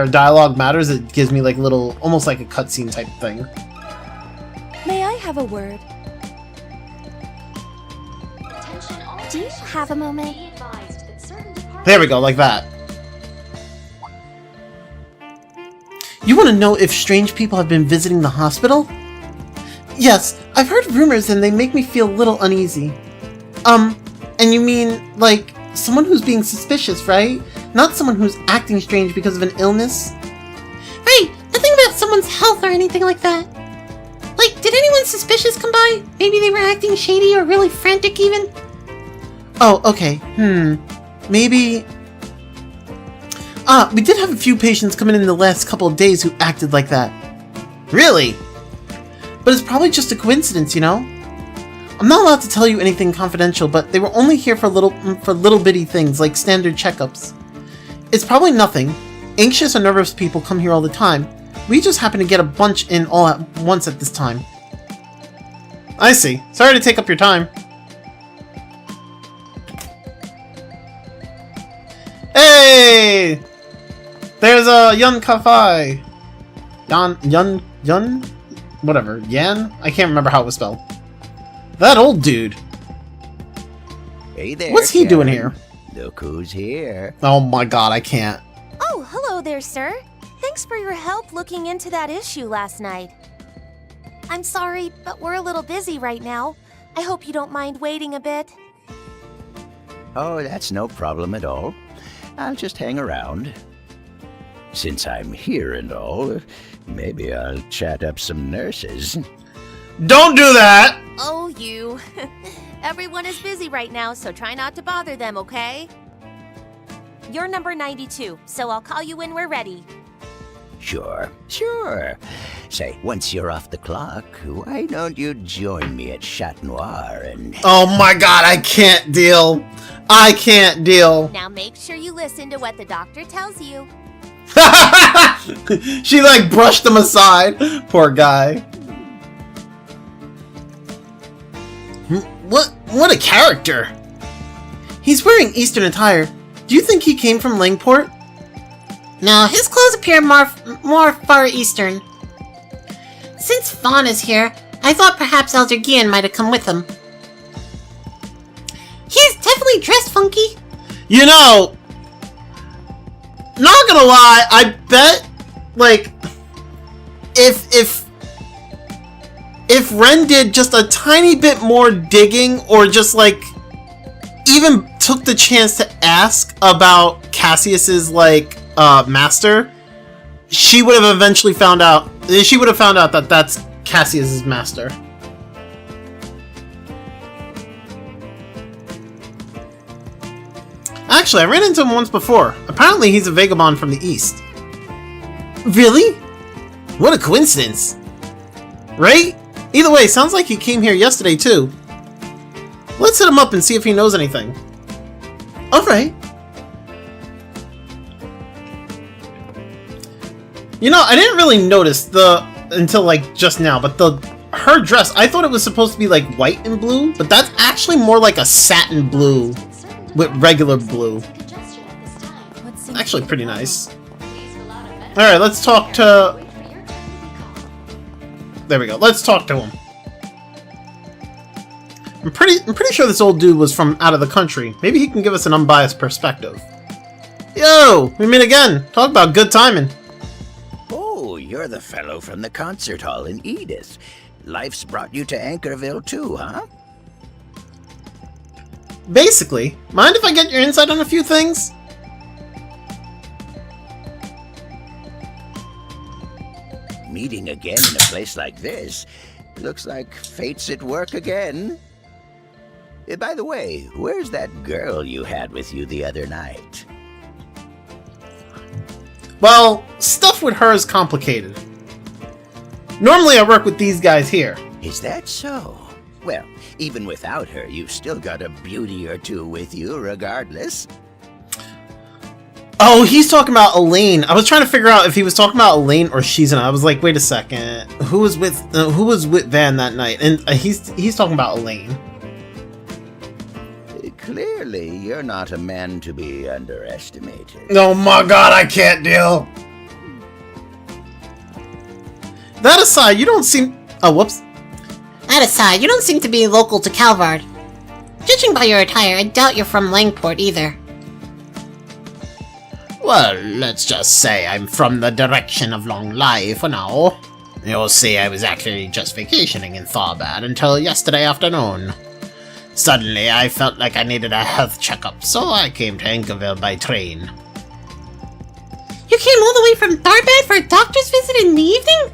dialogue matters, it gives me, like, little, almost like a cutscene type thing. May I have a word? Attention all Do you patients. have a moment? Be advised that certain departments There we go, like that. You want to know if strange people have been visiting the hospital? Yes, I've heard rumors and they make me feel a little uneasy. And you mean, like, someone who's being suspicious, right? Not someone who's acting strange because of an illness? about someone's health or anything like that. Like, did anyone suspicious come by? Maybe they were acting shady or really frantic even? Oh, okay. Maybe... we did have a few patients come in the last couple of days who acted like that. Really? But it's probably just a coincidence, you know? I'm not allowed to tell you anything confidential, but they were only here for little bitty things like standard checkups. It's probably nothing. Anxious or nervous people come here all the time. We just happen to get a bunch in all at once at this time. I see. Sorry to take up your time. Hey! There's a Yun Kafai. Yun? Whatever. Yan? I can't remember how it was spelled. That old dude. Hey there, What's he doing here? Look who's here. Oh my god, I can't. Oh, hello there, sir. Thanks for your help looking into that issue last night. I'm sorry, but we're a little busy right now. I hope you don't mind waiting a bit. Oh, that's no problem at all. I'll just hang around. Since I'm here and all, maybe I'll chat up some nurses. Don't do that! Oh, you. Everyone is busy right now, so try not to bother them, okay? You're number 92, so I'll call you when we're ready. Sure. Say, once you're off the clock, why don't you join me at Chat Noir and... Oh my god, I can't deal. I can't deal. Now make sure you listen to what the doctor tells you. She like brushed him aside. Poor guy. What a character. He's wearing Eastern attire. Do you think he came from Langport? No, his clothes appear more Far Eastern. Since Fawn is here, I thought perhaps Elder Gian might have come with him. He's definitely dressed funky. You know, not gonna lie, I bet, like, if Ren did just a tiny bit more digging, or just, like, even took the chance to ask about Cassius's, like, master, she would have eventually found out, that that's Cassius's master. Actually, I ran into him once before. Apparently, he's a vagabond from the east. Really? What a coincidence. Right? Either way, sounds like he came here yesterday, too. Let's hit him up and see if he knows anything. Alright. You know, I didn't really notice until like just now, but her dress, I thought it was supposed to be like white and blue, but that's actually more like a satin blue with regular blue. Actually pretty nice. Alright, let's talk to... There we go, let's talk to him. I'm pretty sure this old dude was from out of the country. Maybe he can give us an unbiased perspective. Yo, we meet again. Talk about good timing. Oh, you're the fellow from the concert hall in Edith. Life's brought you to Anchorville too, huh? Basically. Mind if I get your insight on a few things? Meeting again in a place like this. Looks like fate's at work again. By the way, where's that girl you had with you the other night? Well, stuff with her is complicated. Normally I work with these guys here. Is that so? Well, even without her, you've still got a beauty or two with you regardless. Oh, he's talking about Elaine. I was trying to figure out if he was talking about Elaine or Shizen. I was like, wait a second. Who was with Van that night? And he's talking about Elaine. Clearly, you're not a man to be underestimated. Oh my god, I can't deal. That aside, you don't seem... Oh, whoops. That aside, you don't seem to be local to Calvard. Judging by your attire, I doubt you're from Langport either. Well, let's just say I'm from the direction of Long Life for now. You'll see, I was actually just vacationing in Tharbad until yesterday afternoon. Suddenly, I felt like I needed a health checkup, so I came to Anchorville by train. You came all the way from Tharbad for a doctor's visit in the evening?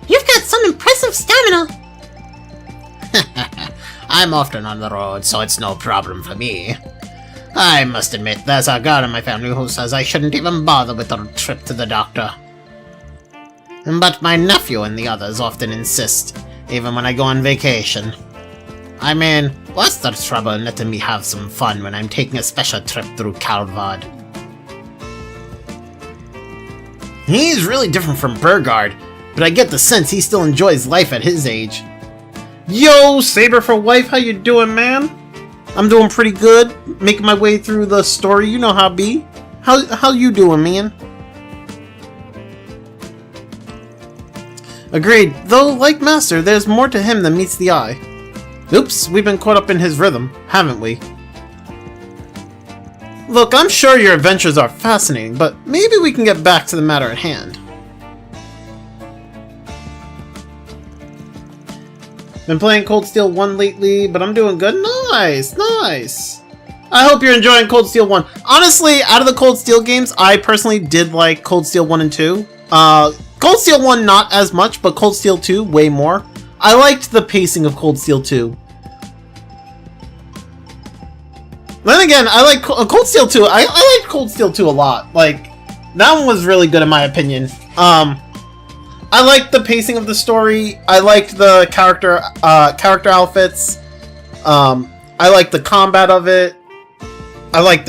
You've got some impressive stamina. I'm often on the road, so it's no problem for me. I must admit, there's a girl in my family who says I shouldn't even bother with a trip to the doctor. But my nephew and the others often insist, even when I go on vacation. I mean, what's the trouble in letting me have some fun when I'm taking a special trip through Calvad? He's really different from Burgard, but I get the sense he still enjoys life at his age. Yo, Saber for Wife, how you doing, man? I'm doing pretty good, making my way through the story, you know how it be. How you doing, man? Agreed, though, like Master, there's more to him than meets the eye. Oops, we've been caught up in his rhythm, haven't we? Look, I'm sure your adventures are fascinating, but maybe we can get back to the matter at hand. Been playing Cold Steel 1 lately, but I'm doing good. Nice, nice. I hope you're enjoying Cold Steel 1. Honestly, out of the Cold Steel games, I personally did like Cold Steel 1 and 2. Cold Steel 1 not as much, but Cold Steel 2 way more. I liked the pacing of Cold Steel 2. Then again, I like Cold Steel 2. I liked Cold Steel 2 a lot. Like, that one was really good in my opinion. I liked the pacing of the story. I liked the character outfits. I liked the combat of it. I liked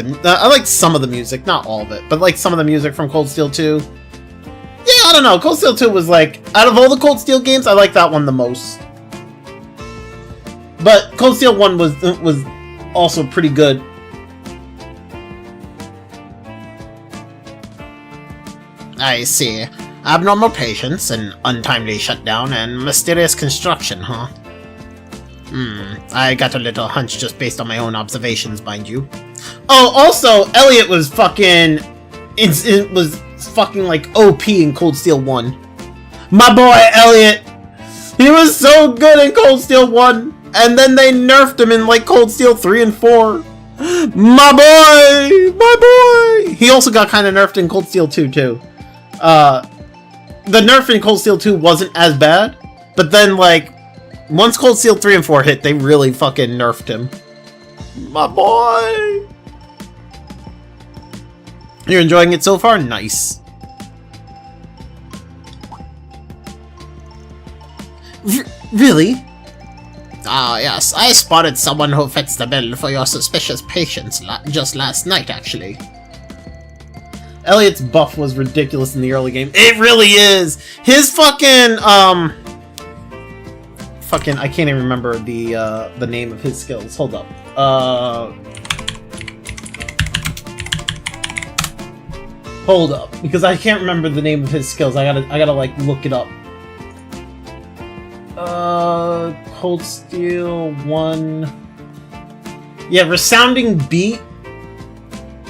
some of the music, not all of it, but like some of the music from Cold Steel 2. Yeah, I don't know. Cold Steel 2 was like, out of all the Cold Steel games, I like that one the most. But Cold Steel 1 was also pretty good. I see. Abnormal patience, an untimely shutdown, and mysterious construction, huh? I got a little hunch just based on my own observations, mind you. Oh, also, Elliot was fucking... It was fucking, like, OP in Cold Steel 1. My boy, Elliot! He was so good in Cold Steel 1, and then they nerfed him in, like, Cold Steel 3 and 4. My boy! My boy! He also got kind of nerfed in Cold Steel 2, too. The nerf in Cold Steel 2 wasn't as bad, but then, like, once Cold Steel 3 and 4 hit, they really fucking nerfed him. My boy! You're enjoying it so far? Nice. Really? Ah, yes. I spotted someone who fits the bill for your suspicious patients just last night, actually. Elliot's buff was ridiculous in the early game. It really is! His fucking, I can't even remember the name of his skills. Hold up. Hold up, because I can't remember the name of his skills. I gotta like look it up. Cold Steel 1. Yeah, Resounding Beat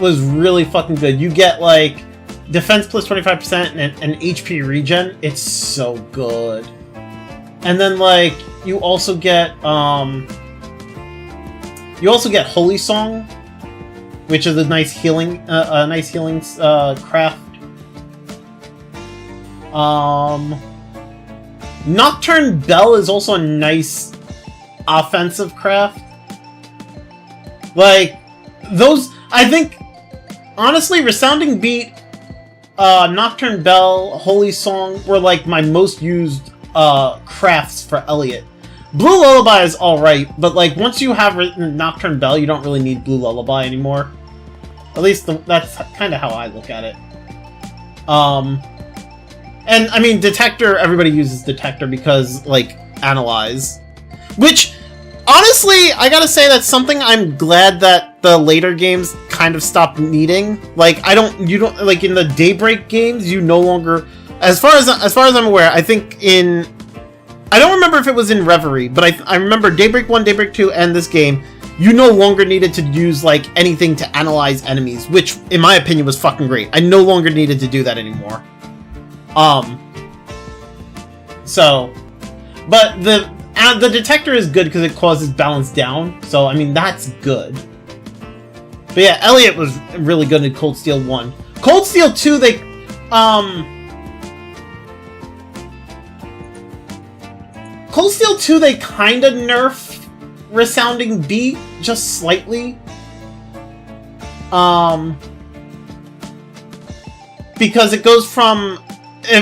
was really fucking good. You get like defense plus 25% and HP regen. It's so good. And then like you also get Holy Song, which is a nice healing craft. Nocturne Bell is also a nice offensive craft. Like those, I think, honestly, Resounding Beat, Nocturne Bell, Holy Song were like my most used crafts for Elliot. Blue Lullaby is alright, but like once you have Nocturne Bell, you don't really need Blue Lullaby anymore. At least that's kind of how I look at it. And I mean, Detector, everybody uses Detector because, like, Analyze. Which, honestly, I gotta say that's something I'm glad that the later games kind of stopped needing. Like, like, in the Daybreak games, you no longer, as far as I'm aware, I think I don't remember if it was in Reverie, but I remember Daybreak 1, Daybreak 2, and this game, you no longer needed to use, like, anything to analyze enemies, which, in my opinion, was fucking great. I no longer needed to do that anymore. But the Detector is good because it causes balance down, so, I mean, that's good. But yeah, Elliot was really good in Cold Steel 1. Cold Steel 2, Cold Steel 2, they kinda nerf Resounding Beat, just slightly. Because it goes from...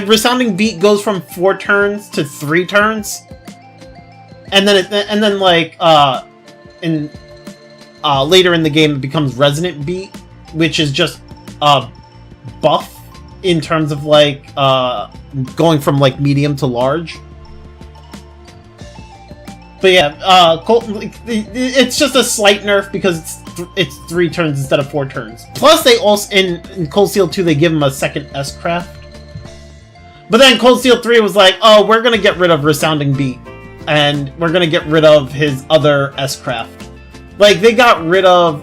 Resounding Beat goes from 4 turns to 3 turns. And then like, later in the game it becomes Resonant Beat, which is just a buff in terms of like, going from like medium to large. But yeah, it's just a slight nerf because it's 3 turns instead of 4 turns. Plus, they also in Cold Steel 2 they give him a second S-Craft. But then Cold Steel 3 was like, oh, we're gonna get rid of Resounding Beat, and we're gonna get rid of his other S-Craft. Like they got rid of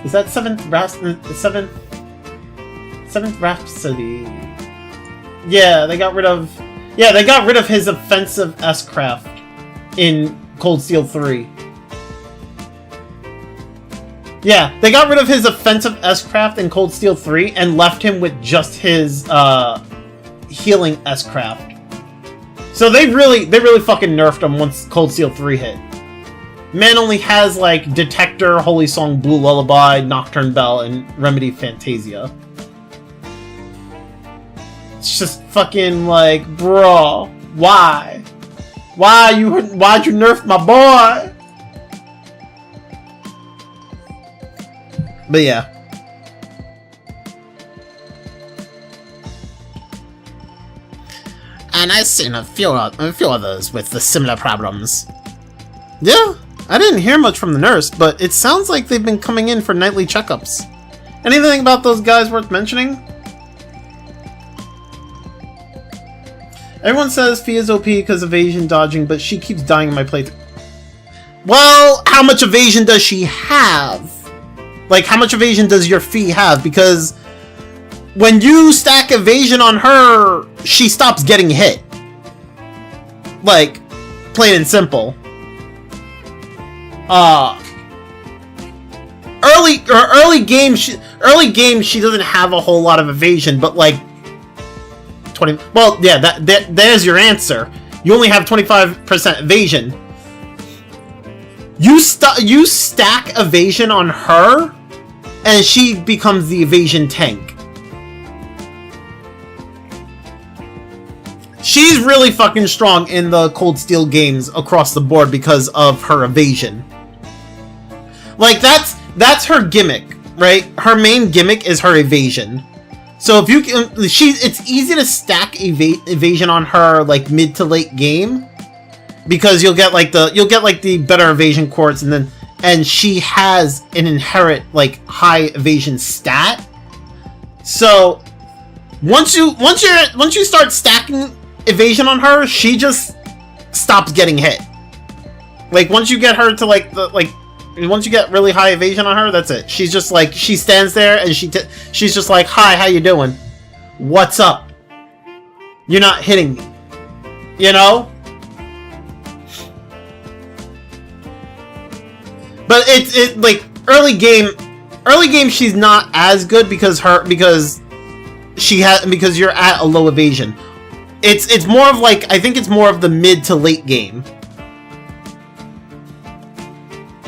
is that Seventh Rhapsody? Yeah, they got rid of. Yeah, they got rid of his offensive S-Craft in Cold Steel 3. Yeah, they got rid of his offensive S-Craft in Cold Steel 3 and left him with just his healing S-Craft. So they really fucking nerfed him once Cold Steel 3 hit. Man only has like Detector, Holy Song, Blue Lullaby, Nocturne Bell, and Remedy Fantasia. It's just fucking like, bro, why? Why'd you nerf my boy? But yeah. And I've seen a few others with the similar problems. Yeah, I didn't hear much from the nurse, but it sounds like they've been coming in for nightly checkups. Anything about those guys worth mentioning? Everyone says Fee is OP because of evasion dodging, but she keeps dying in my playthrough. Well, how much evasion does she have? Like, how much evasion does your Fee have? Because when you stack evasion on her, she stops getting hit. Like, plain and simple. Early game she doesn't have a whole lot of evasion, but like 20. Well, yeah, there's your answer. You only have 25% evasion. You stack evasion on her, and she becomes the evasion tank. She's really fucking strong in the Cold Steel games across the board because of her evasion. Like, that's her gimmick, right? Her main gimmick is her evasion. So if you can, it's easy to stack evasion on her like mid to late game, because you'll get like the better evasion quartz, and she has an inherent like high evasion stat. So once you start stacking evasion on her, she just stops getting hit. Like once you get her to once you get really high evasion on her, that's it. She's just like, she stands there and she's just like, hi, how you doing? What's up? You're not hitting me. You know? But it's like early game she's not as good because you're at a low evasion. It's more of like, I think it's more of the mid to late game.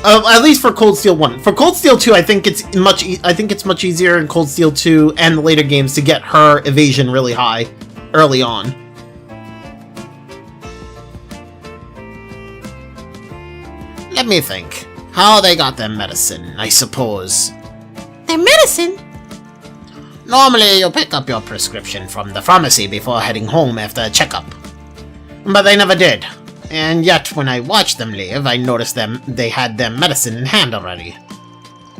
At least for Cold Steel 1. For Cold Steel 2, I think it's much easier in Cold Steel 2 and the later games to get her evasion really high early on. Let me think. How they got their medicine, I suppose. Their medicine? Normally, you pick up your prescription from the pharmacy before heading home after a checkup. But they never did. And yet, when I watched them leave, I noticed they had their medicine in hand already.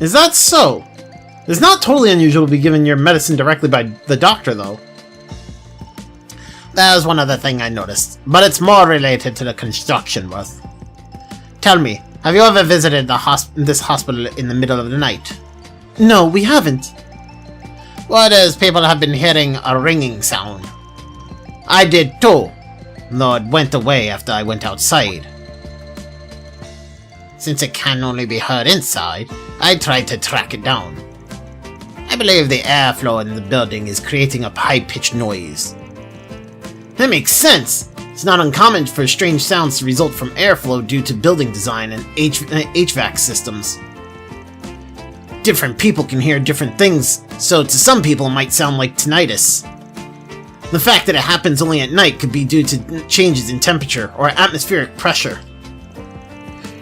Is that so? It's not totally unusual to be given your medicine directly by the doctor, though. There's one other thing I noticed, but it's more related to the construction work. Tell me, have you ever visited this hospital in the middle of the night? No, we haven't. Word is people have been hearing a ringing sound. I did too, though it went away after I went outside. Since it can only be heard inside, I tried to track it down. I believe the airflow in the building is creating a high-pitched noise. That makes sense. It's not uncommon for strange sounds to result from airflow due to building design and HVAC systems. Different people can hear different things, so to some people it might sound like tinnitus. The fact that it happens only at night could be due to changes in temperature or atmospheric pressure.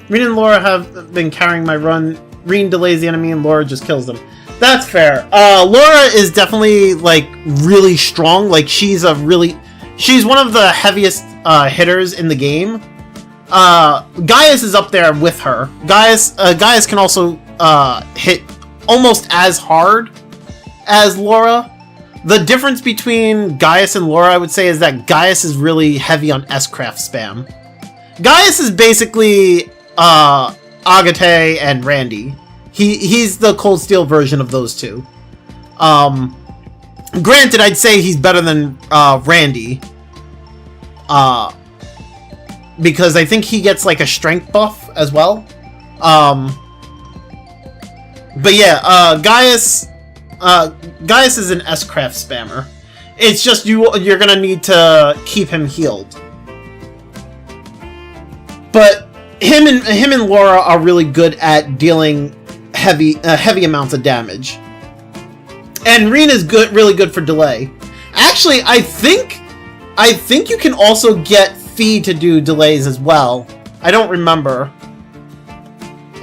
Reen and Laura have been carrying my run. Reen delays the enemy and Laura just kills them. That's fair. Laura is definitely, like, really strong. Like, she's one of the heaviest hitters in the game. Gaius is up there with her. Gaius can also hit almost as hard as Laura. The difference between Gaius and Laura, I would say, is that Gaius is really heavy on S-Craft spam. Gaius is basically Agate and Randy. He's the Cold Steel version of those two. Granted, I'd say he's better than Randy. Because I think he gets like a strength buff as well. But yeah, Gaius is an S-Craft spammer. It's just you're gonna need to keep him healed. But him and Laura are really good at dealing heavy amounts of damage. And Reen is really good for delay. Actually, I think you can also get Fee to do delays as well. I don't remember.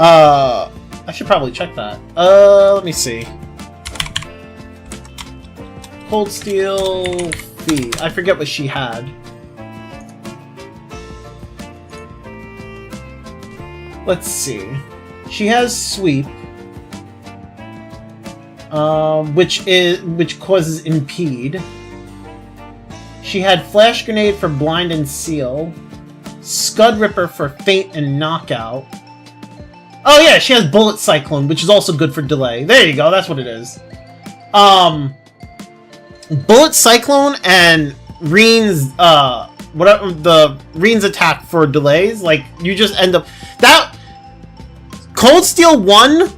I should probably check that. Let me see. Cold Steel Fee. I forget what she had. Let's see. She has Sweep, which causes Impede. She had Flash Grenade for Blind and Seal, Scud Ripper for Feint and Knockout. Oh yeah, she has Bullet Cyclone, which is also good for delay. There you go, that's what it is. Bullet Cyclone and Reen's Reen's attack for delays, like you just end up that Cold Steel 1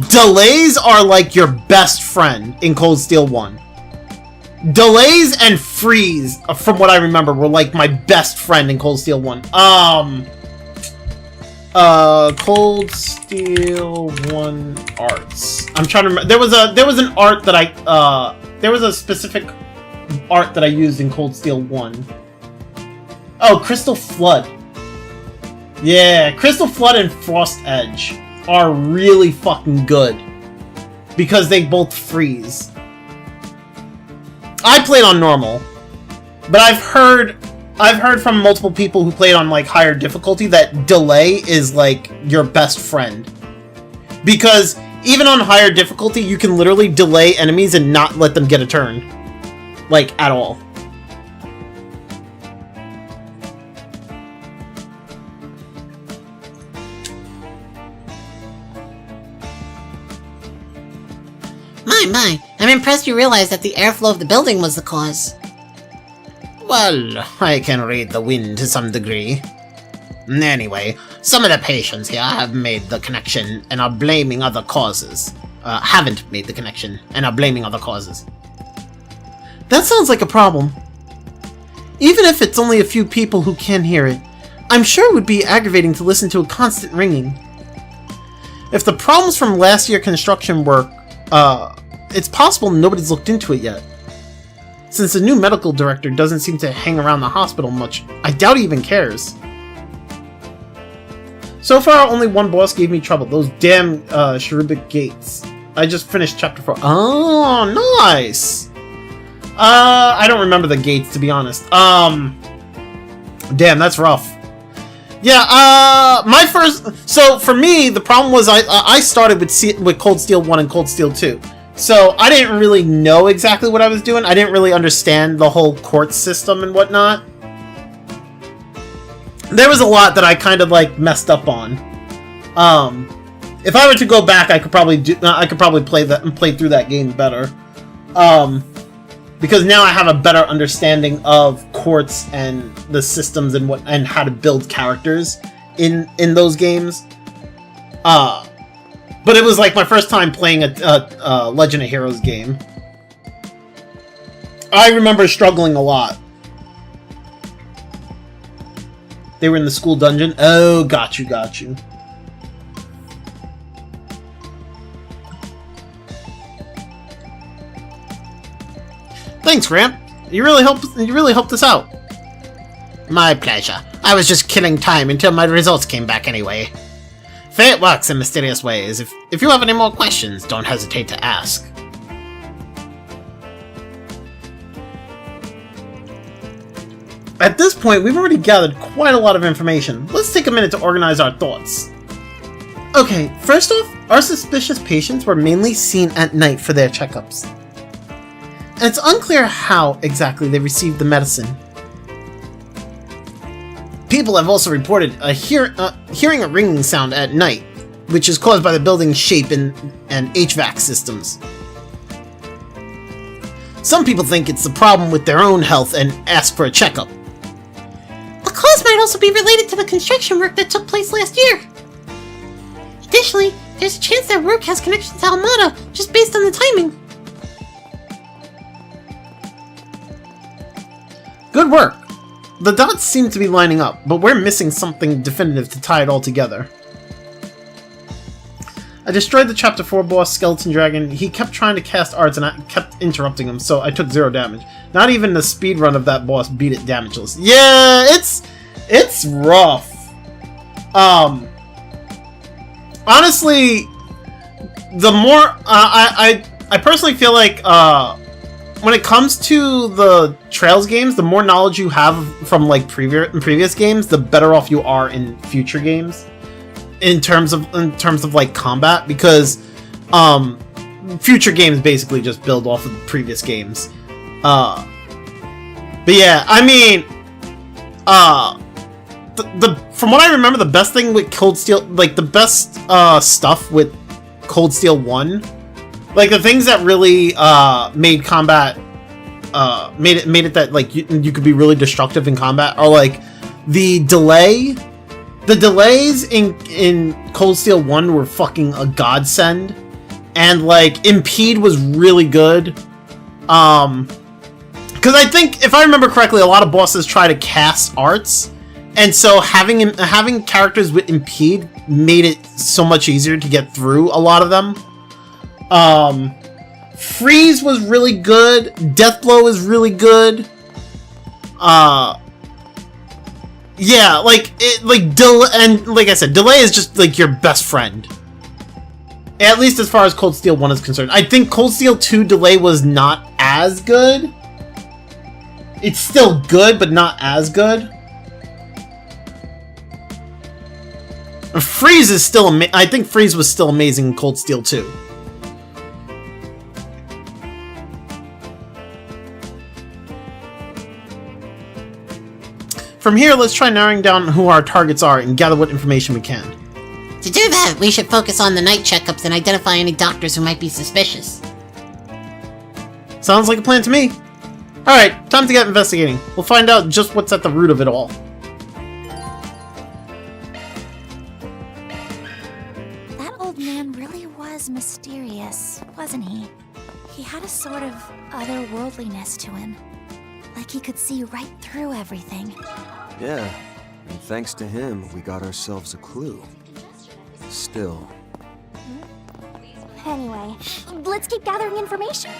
delays are like your best friend in Cold Steel 1. Delays and freeze, from what I remember, were like my best friend in Cold Steel 1. Cold Steel 1 arts. I'm trying to remember. There was an art that there was a specific art that I used in Cold Steel 1. Oh, Crystal Flood. Yeah, Crystal Flood and Frost Edge are really fucking good because they both freeze. I played on normal, but I've heard from multiple people who played on like higher difficulty that delay is like your best friend. Because even on higher difficulty, you can literally delay enemies and not let them get a turn. Like, at all. My, I'm impressed you realized that the airflow of the building was the cause. Well, I can read the wind to some degree. Anyway, some of the patients here have made the connection and are blaming other causes. Haven't made the connection and are blaming other causes. That sounds like a problem. Even if it's only a few people who can hear it, I'm sure it would be aggravating to listen to a constant ringing. If the problems from last year's construction work, it's possible nobody's looked into it yet. Since the new medical director doesn't seem to hang around the hospital much, I doubt he even cares. So far, only one boss gave me trouble. Those damn cherubic gates. I just finished chapter 4. Oh, nice! I don't remember the gates, to be honest. Damn, that's rough. Yeah, my first... So, for me, the problem was I started with Cold Steel 1 and Cold Steel 2. So, I didn't really know exactly what I was doing. I didn't really understand the whole quartz system and whatnot. There was a lot that I kind of, like, messed up on. If I were to go back, I could probably play through that game better. Because now I have a better understanding of quartz and the systems and how to build characters in those games. But it was like my first time playing a Legend of Heroes game. I remember struggling a lot. They were in the school dungeon? Oh, got you. Thanks, Gramp. You really helped us out. My pleasure. I was just killing time until my results came back anyway. Fate works in mysterious ways. If you have any more questions, don't hesitate to ask. At this point, we've already gathered quite a lot of information. Let's take a minute to organize our thoughts. Okay, first off, our suspicious patients were mainly seen at night for their checkups. And it's unclear how exactly they received the medicine. People have also reported hearing a ringing sound at night, which is caused by the building's shape and HVAC systems. Some people think it's the problem with their own health and ask for a checkup. The cause might also be related to the construction work that took place last year. Additionally, there's a chance their work has connection to Almada, just based on the timing. Good work! The dots seem to be lining up, but we're missing something definitive to tie it all together. I destroyed the Chapter 4 boss, Skeleton Dragon. He kept trying to cast arts and I kept interrupting him, so I took 0 damage. Not even the speedrun of that boss beat it damageless. Yeah, it's rough. Honestly, the more I personally feel like when it comes to the Trails games, the more knowledge you have from like previous games, the better off you are in future games. In terms of like combat, because future games basically just build off of previous games. But yeah, I mean, from what I remember, the best thing with Cold Steel, like the best stuff with Cold Steel 1, like the things that really made combat made it that like you could be really destructive in combat are like the delay. The delays in Cold Steel 1 were fucking a godsend, and like Impede was really good. Because I think, if I remember correctly, a lot of bosses try to cast arts, and so having characters with Impede made it so much easier to get through a lot of them. Freeze was really good. Deathblow is really good. Yeah, like and like I said, delay is just like your best friend. At least as far as Cold Steel 1 is concerned. I think Cold Steel 2 delay was not as good. It's still good, but not as good. Freeze is still I think Freeze was still amazing in Cold Steel 2. From here, let's try narrowing down who our targets are and gather what information we can. To do that, we should focus on the night checkups and identify any doctors who might be suspicious. Sounds like a plan to me. Alright, time to get investigating. We'll find out just what's at the root of it all. That old man really was mysterious, wasn't he? He had a sort of otherworldliness to him. Like he could see right through everything. Yeah, and thanks to him, we got ourselves a clue. Still. Anyway, let's keep gathering information.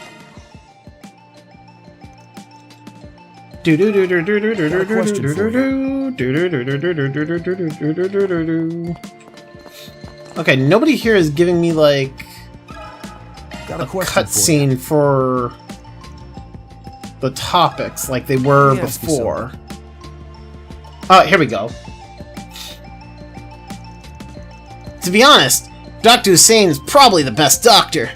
Okay, nobody here is giving me like Got a question cutscene for the topics like they were Let me ask you before. Here we go. To be honest, Dr. Hussein's probably the best doctor.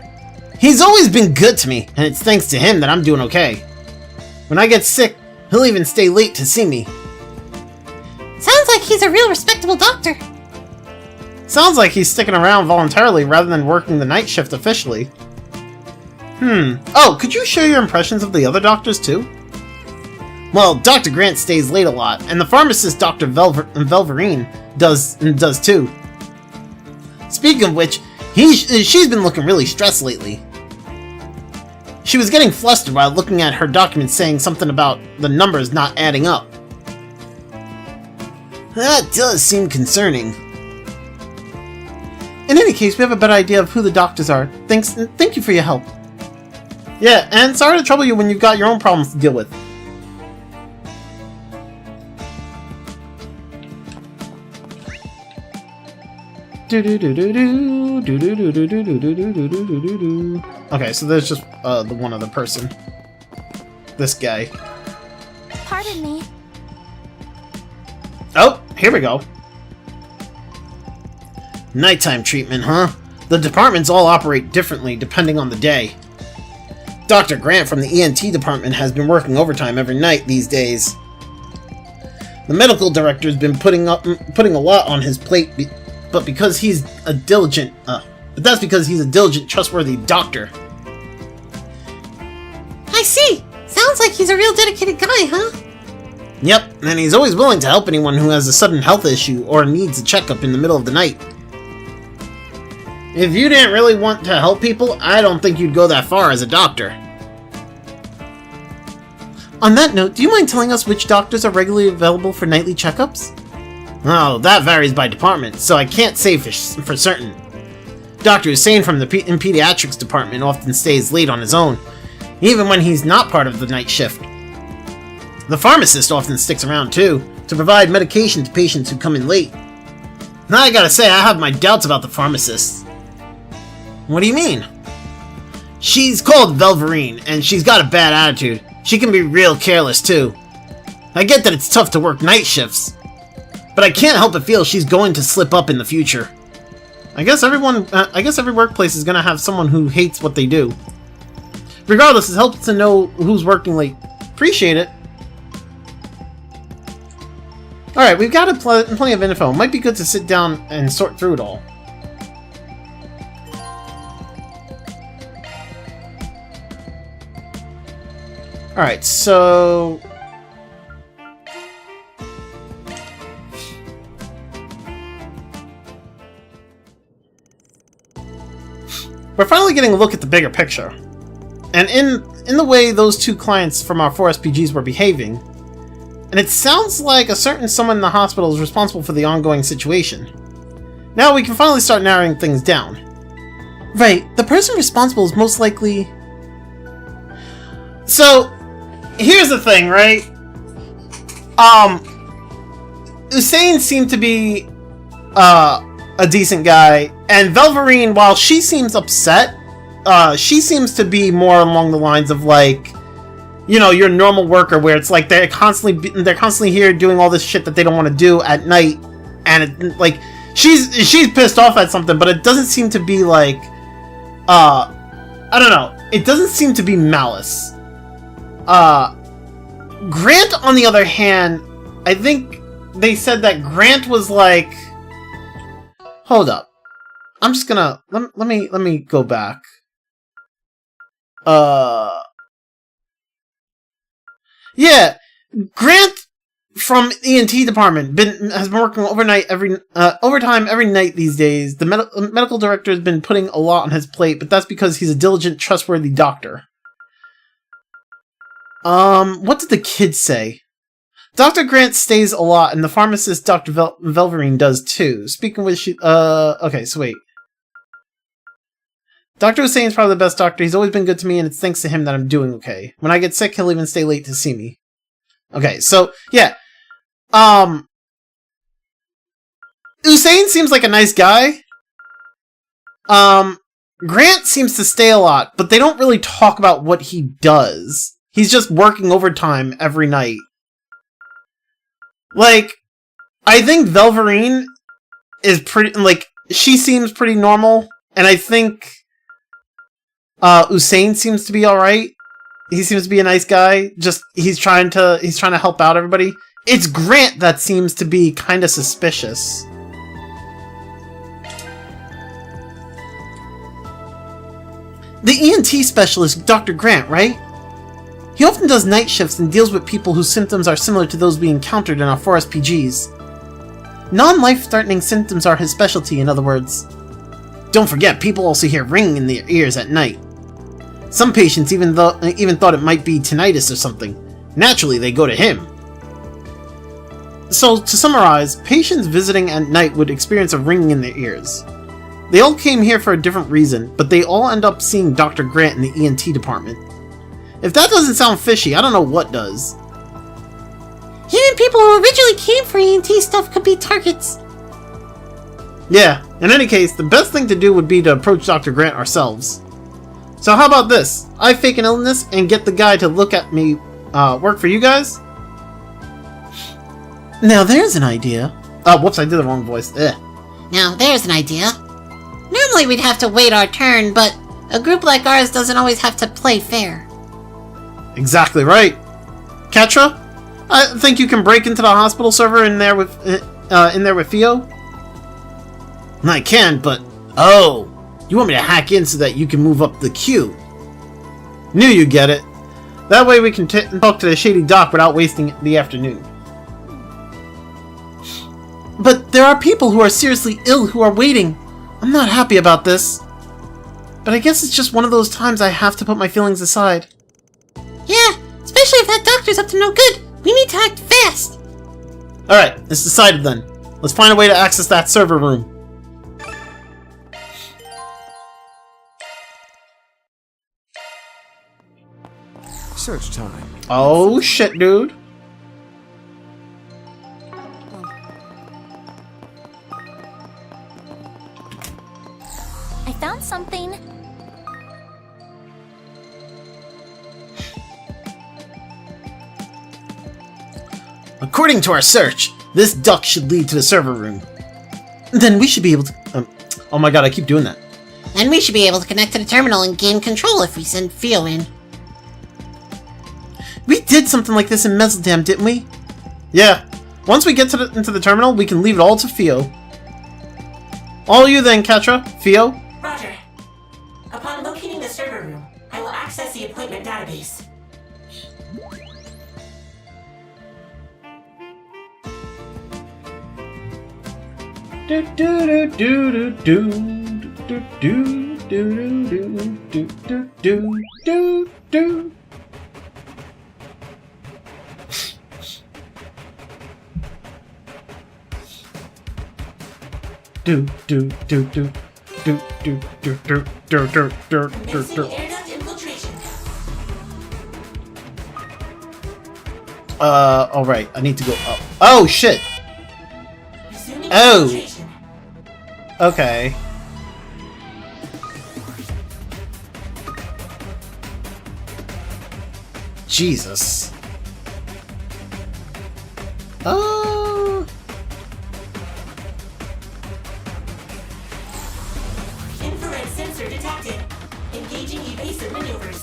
He's always been good to me, and it's thanks to him that I'm doing okay. When I get sick, he'll even stay late to see me. Sounds like he's a real respectable doctor. Sounds like he's sticking around voluntarily rather than working the night shift officially. Oh, could you share your impressions of the other doctors too? Well, Dr. Grant stays late a lot, and the pharmacist Dr. Velverine does too. Speaking of which, She's been looking really stressed lately. She was getting flustered while looking at her documents saying something about the numbers not adding up. That does seem concerning. In any case, we have a better idea of who the doctors are. Thank you for your help. Yeah, and sorry to trouble you when you've got your own problems to deal with. Okay, so there's just the one other person. This guy. Pardon me. Oh, here we go. Nighttime treatment, huh? The departments all operate differently depending on the day. Dr. Grant from the ENT department has been working overtime every night these days. The medical director has been putting a lot on his plate, but because he's a diligent, that's because he's a diligent, trustworthy doctor. I see. Sounds like he's a real dedicated guy, huh? Yep, and he's always willing to help anyone who has a sudden health issue or needs a checkup in the middle of the night. If you didn't really want to help people, I don't think you'd go that far as a doctor. On that note, do you mind telling us which doctors are regularly available for nightly checkups? Oh, that varies by department, so I can't say for certain. Dr. Hussein from the pediatrics department often stays late on his own, even when he's not part of the night shift. The pharmacist often sticks around too, to provide medication to patients who come in late. Now I gotta say, I have my doubts about the pharmacist. What do you mean? She's called Velverine, and she's got a bad attitude. She can be real careless too. I get that it's tough to work night shifts, but I can't help but feel she's going to slip up in the future. I guess every workplace is gonna have someone who hates what they do. Regardless, it helps to know who's working late. Appreciate it. Alright, we've got plenty of info. Might be good to sit down and sort through it all. Alright, so... we're finally getting a look at the bigger picture. And in the way those two clients from our 4 SPGs were behaving, and it sounds like a certain someone in the hospital is responsible for the ongoing situation. Now we can finally start narrowing things down. Right, the person responsible is most likely... So, here's the thing, right? Hussein seemed to be a decent guy, and Velverine, while she seems upset, she seems to be more along the lines of like, you know, your normal worker, where it's like they're constantly here doing all this shit that they don't want to do at night, and it, like she's pissed off at something, but it doesn't seem to be like, I don't know, it doesn't seem to be malice. Grant, on the other hand, I think they said that Grant was like, hold up, I'm just gonna let me go back. Yeah, Grant from ENT department has been working overtime every night these days. The medical director has been putting a lot on his plate, but that's because he's a diligent, trustworthy doctor. What did the kids say? Dr. Grant stays a lot, and the pharmacist Dr. Velverine does too. Speaking with okay, so wait. Dr. Hussein's probably the best doctor. He's always been good to me, and it's thanks to him that I'm doing okay. When I get sick, he'll even stay late to see me. Okay, so, yeah. Hussein seems like a nice guy. Grant seems to stay a lot, but they don't really talk about what he does. He's just working overtime every night. Like, I think Velverine is pretty, like, she seems pretty normal, and I think Hussein seems to be alright. He seems to be a nice guy. Just he's trying to help out everybody. It's Grant that seems to be kind of suspicious. The ENT specialist, Dr. Grant, right? He often does night shifts and deals with people whose symptoms are similar to those we encountered in our 4 SPGs. Non-life-threatening symptoms are his specialty, in other words. Don't forget, people also hear ringing in their ears at night. Some patients even thought it might be tinnitus or something. Naturally, they go to him. So, to summarize, patients visiting at night would experience a ringing in their ears. They all came here for a different reason, but they all end up seeing Dr. Grant in the ENT department. If that doesn't sound fishy, I don't know what does. Even people who originally came for ENT stuff could be targets. Yeah, in any case, the best thing to do would be to approach Dr. Grant ourselves. So how about this? I fake an illness and get the guy to look at me work for you guys? Now there's an idea. Oh, whoops, I did the wrong voice. Now there's an idea. Normally we'd have to wait our turn, but a group like ours doesn't always have to play fair. Exactly right. Ketra, I think you can break into the hospital server in there with Theo? I can, but... Oh! You want me to hack in so that you can move up the queue? Knew you'd get it. That way we can talk to the shady doc without wasting the afternoon. But there are people who are seriously ill who are waiting. I'm not happy about this. But I guess it's just one of those times I have to put my feelings aside. Yeah, especially if that doctor's up to no good. We need to act fast. Alright, it's decided then. Let's find a way to access that server room. Search time. Oh shit, dude. I found something. According to our search, this duct should lead to the server room. Then we should be able to... oh my god, I keep doing that. And we should be able to connect to the terminal and gain control if we send Theo in. We did something like this in Mezzledam, didn't we? Yeah. Once we get into the terminal, we can leave it all to Theo. All you then, Ketra. Theo? Roger. Upon locating the server room, I will access the appointment database. Do do do do do do do do do do do do do. Do do do do do do do do do do do do do. Air duct infiltration. Alright, I need to go up. Oh shit! Resuming Oh! infiltration. Okay. Jesus. Infrared sensor detected. Engaging evasive maneuvers.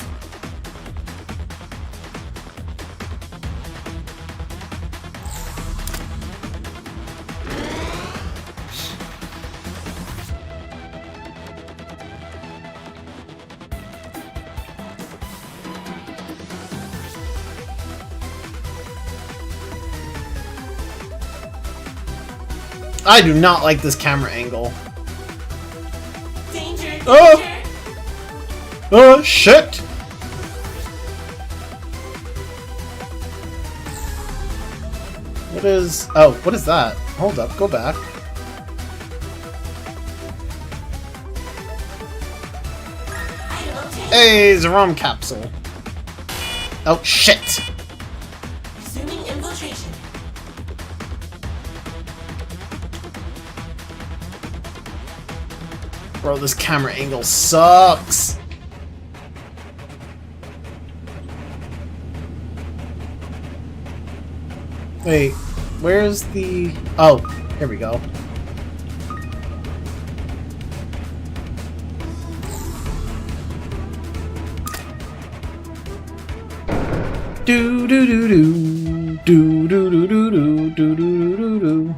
I do not like this camera angle. Danger! Danger! Oh! Oh shit! What is... oh, what is that? Hold up, go back. Hey, it's a rum capsule. Oh shit! Resuming infiltration. Bro, this camera angle sucks. Wait, where's the... oh, here we go. Do do do do do do do do do do do do do.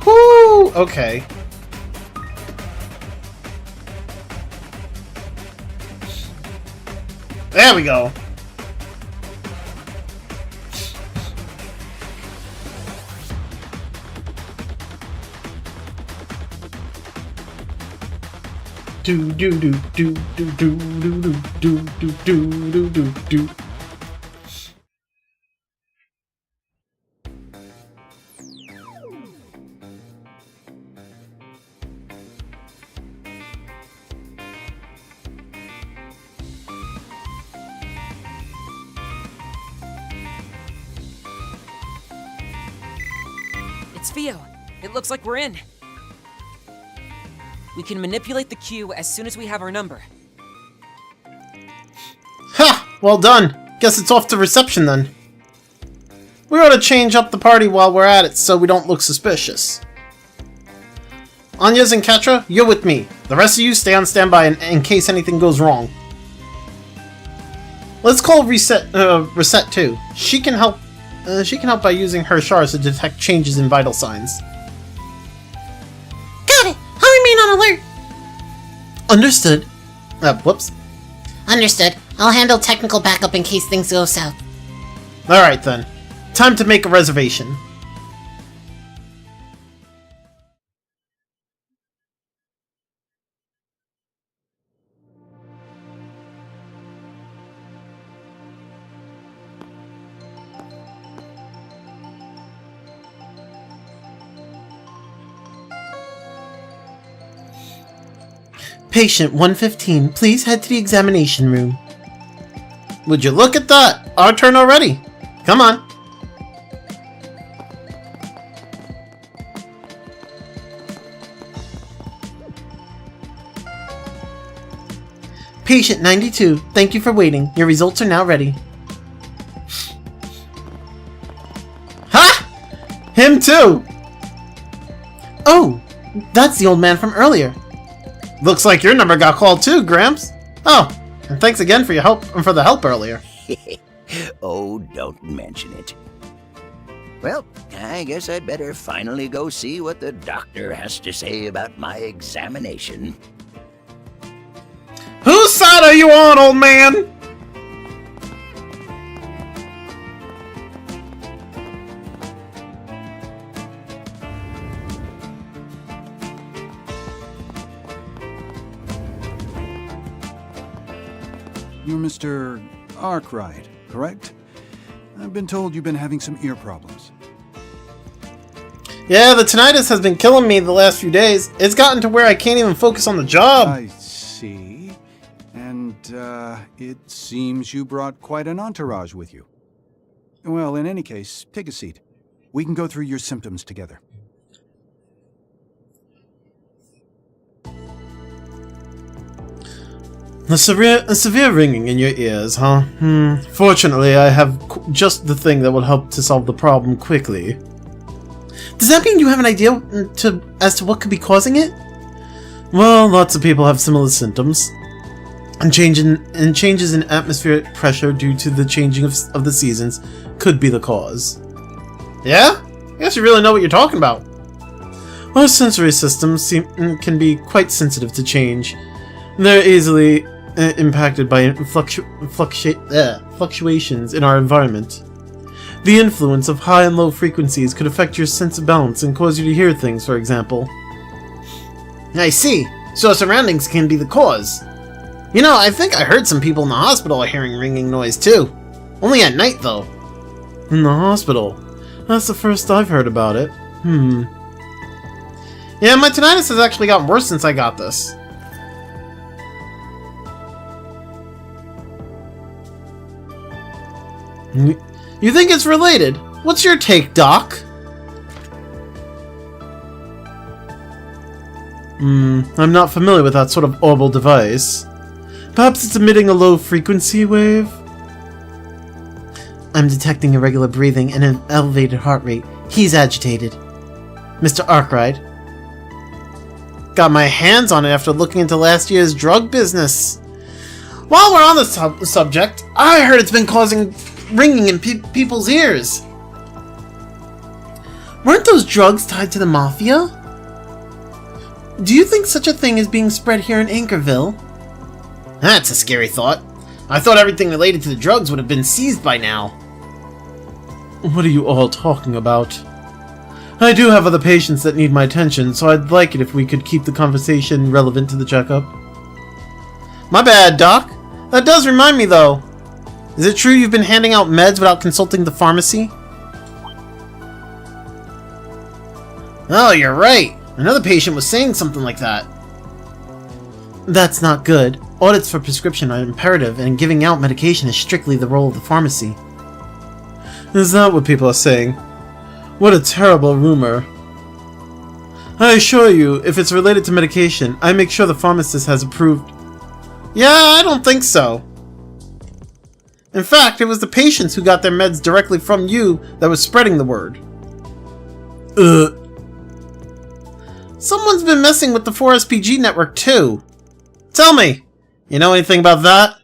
Whoo! Okay. There we go. do do do do do do do do do do do do do. It's Theo. It looks like we're in. We can manipulate the queue as soon as we have our number. Ha! Well done. Guess it's off to reception then. We ought to change up the party while we're at it so we don't look suspicious. Anya's and Ketra, you're with me. The rest of you stay on standby in case anything goes wrong. Let's call Reset too. She can help by using her shards to detect changes in vital signs. Got it! I'll remain on alert! Understood. Whoops. Understood. I'll handle technical backup in case things go south. Alright then. Time to make a reservation. Patient 115, please head to the examination room. Would you look at that? Our turn already. Come on. Patient 92, thank you for waiting. Your results are now ready. Ha! Him too! Oh, that's the old man from earlier. Looks like your number got called too, Gramps. Oh, and thanks again for your help and for the help earlier. Oh, don't mention it. Well, I guess I'd better finally go see what the doctor has to say about my examination. Whose side are you on, old man? You're Mr. Arkwright, correct? I've been told you've been having some ear problems. Yeah, the tinnitus has been killing me the last few days. It's gotten to where I can't even focus on the job. I see. And, it seems you brought quite an entourage with you. Well, in any case, take a seat. We can go through your symptoms together. A severe ringing in your ears, huh? Fortunately, I have just the thing that will help to solve the problem quickly. Does that mean you have an idea as to what could be causing it? Well, lots of people have similar symptoms. And changes in atmospheric pressure due to the changing of the seasons could be the cause. Yeah? I guess you really know what you're talking about. Our sensory systems can be quite sensitive to change. They're easily impacted by fluctuations in our environment. The influence of high and low frequencies could affect your sense of balance and cause you to hear things, for example. I see. So surroundings can be the cause. You know, I think I heard some people in the hospital are hearing ringing noise too. Only at night, though. In the hospital? That's the first I've heard about it. Yeah, my tinnitus has actually gotten worse since I got this. You think it's related? What's your take, Doc? I'm not familiar with that sort of orbital device. Perhaps it's emitting a low frequency wave? I'm detecting irregular breathing and an elevated heart rate. He's agitated. Mr. Arkwright. Got my hands on it after looking into last year's drug business. While we're on the subject, I heard it's been causing ringing in people's ears. Weren't those drugs tied to the Mafia? Do you think such a thing is being spread here in Anchorville? That's a scary thought. I thought everything related to the drugs would have been seized by now. What are you all talking about? I do have other patients that need my attention, so I'd like it if we could keep the conversation relevant to the checkup. My bad, Doc. That does remind me, though. Is it true you've been handing out meds without consulting the pharmacy? Oh, you're right. Another patient was saying something like that. That's not good. Audits for prescription are imperative, and giving out medication is strictly the role of the pharmacy. Is that what people are saying? What a terrible rumor. I assure you, if it's related to medication, I make sure the pharmacist has approved. Yeah, I don't think so. In fact, it was the patients who got their meds directly from you that was spreading the word. Someone's been messing with the 4SPG network too. Tell me, you know anything about that?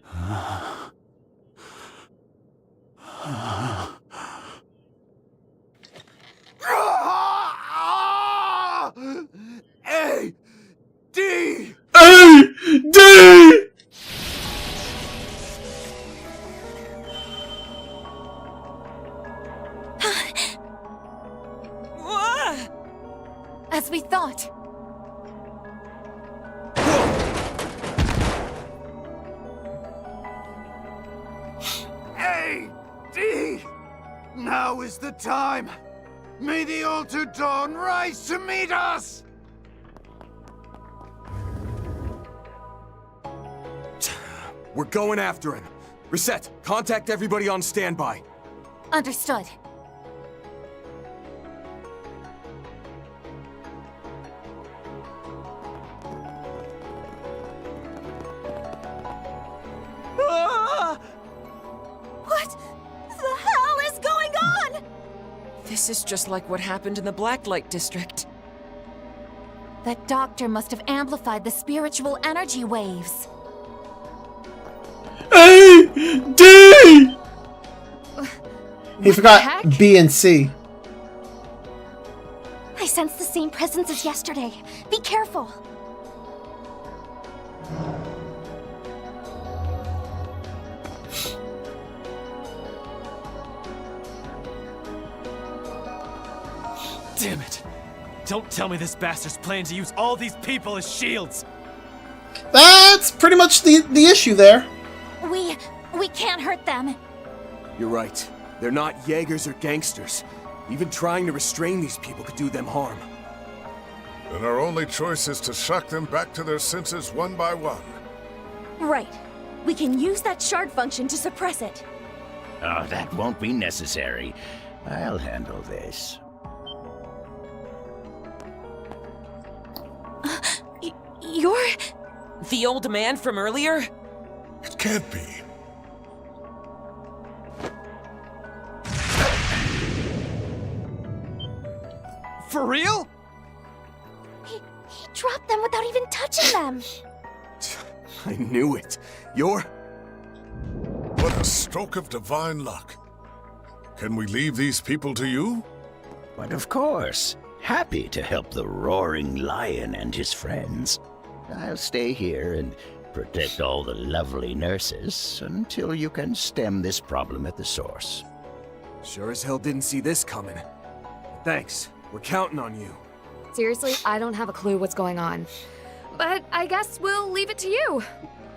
A-D! A-D! As we thought. A-D! Now is the time! May the altered dawn rise to meet us! We're going after him. Reset, contact everybody on standby. Understood. What the hell is going on? This is just like what happened in the Blacklight District. That doctor must have amplified the spiritual energy waves. A-D! He forgot heck? B and C. I sense the same presence as yesterday. Be careful. Damn it! Don't tell me this bastard's planning to use all these people as shields! That's pretty much the issue there. We can't hurt them. You're right. They're not Jaegers or gangsters. Even trying to restrain these people could do them harm. Then our only choice is to shock them back to their senses one by one. Right. We can use that shard function to suppress it. Oh, that won't be necessary. I'll handle this. You're... The old man from earlier? It can't be. For real? He dropped them without even touching them. I knew it. You're... What a stroke of divine luck. Can we leave these people to you? But of course. Happy to help the roaring lion and his friends. I'll stay here and protect all the lovely nurses until you can stem this problem at the source. Sure as hell didn't see this coming. Thanks. We're counting on you. Seriously, I don't have a clue what's going on. But I guess we'll leave it to you.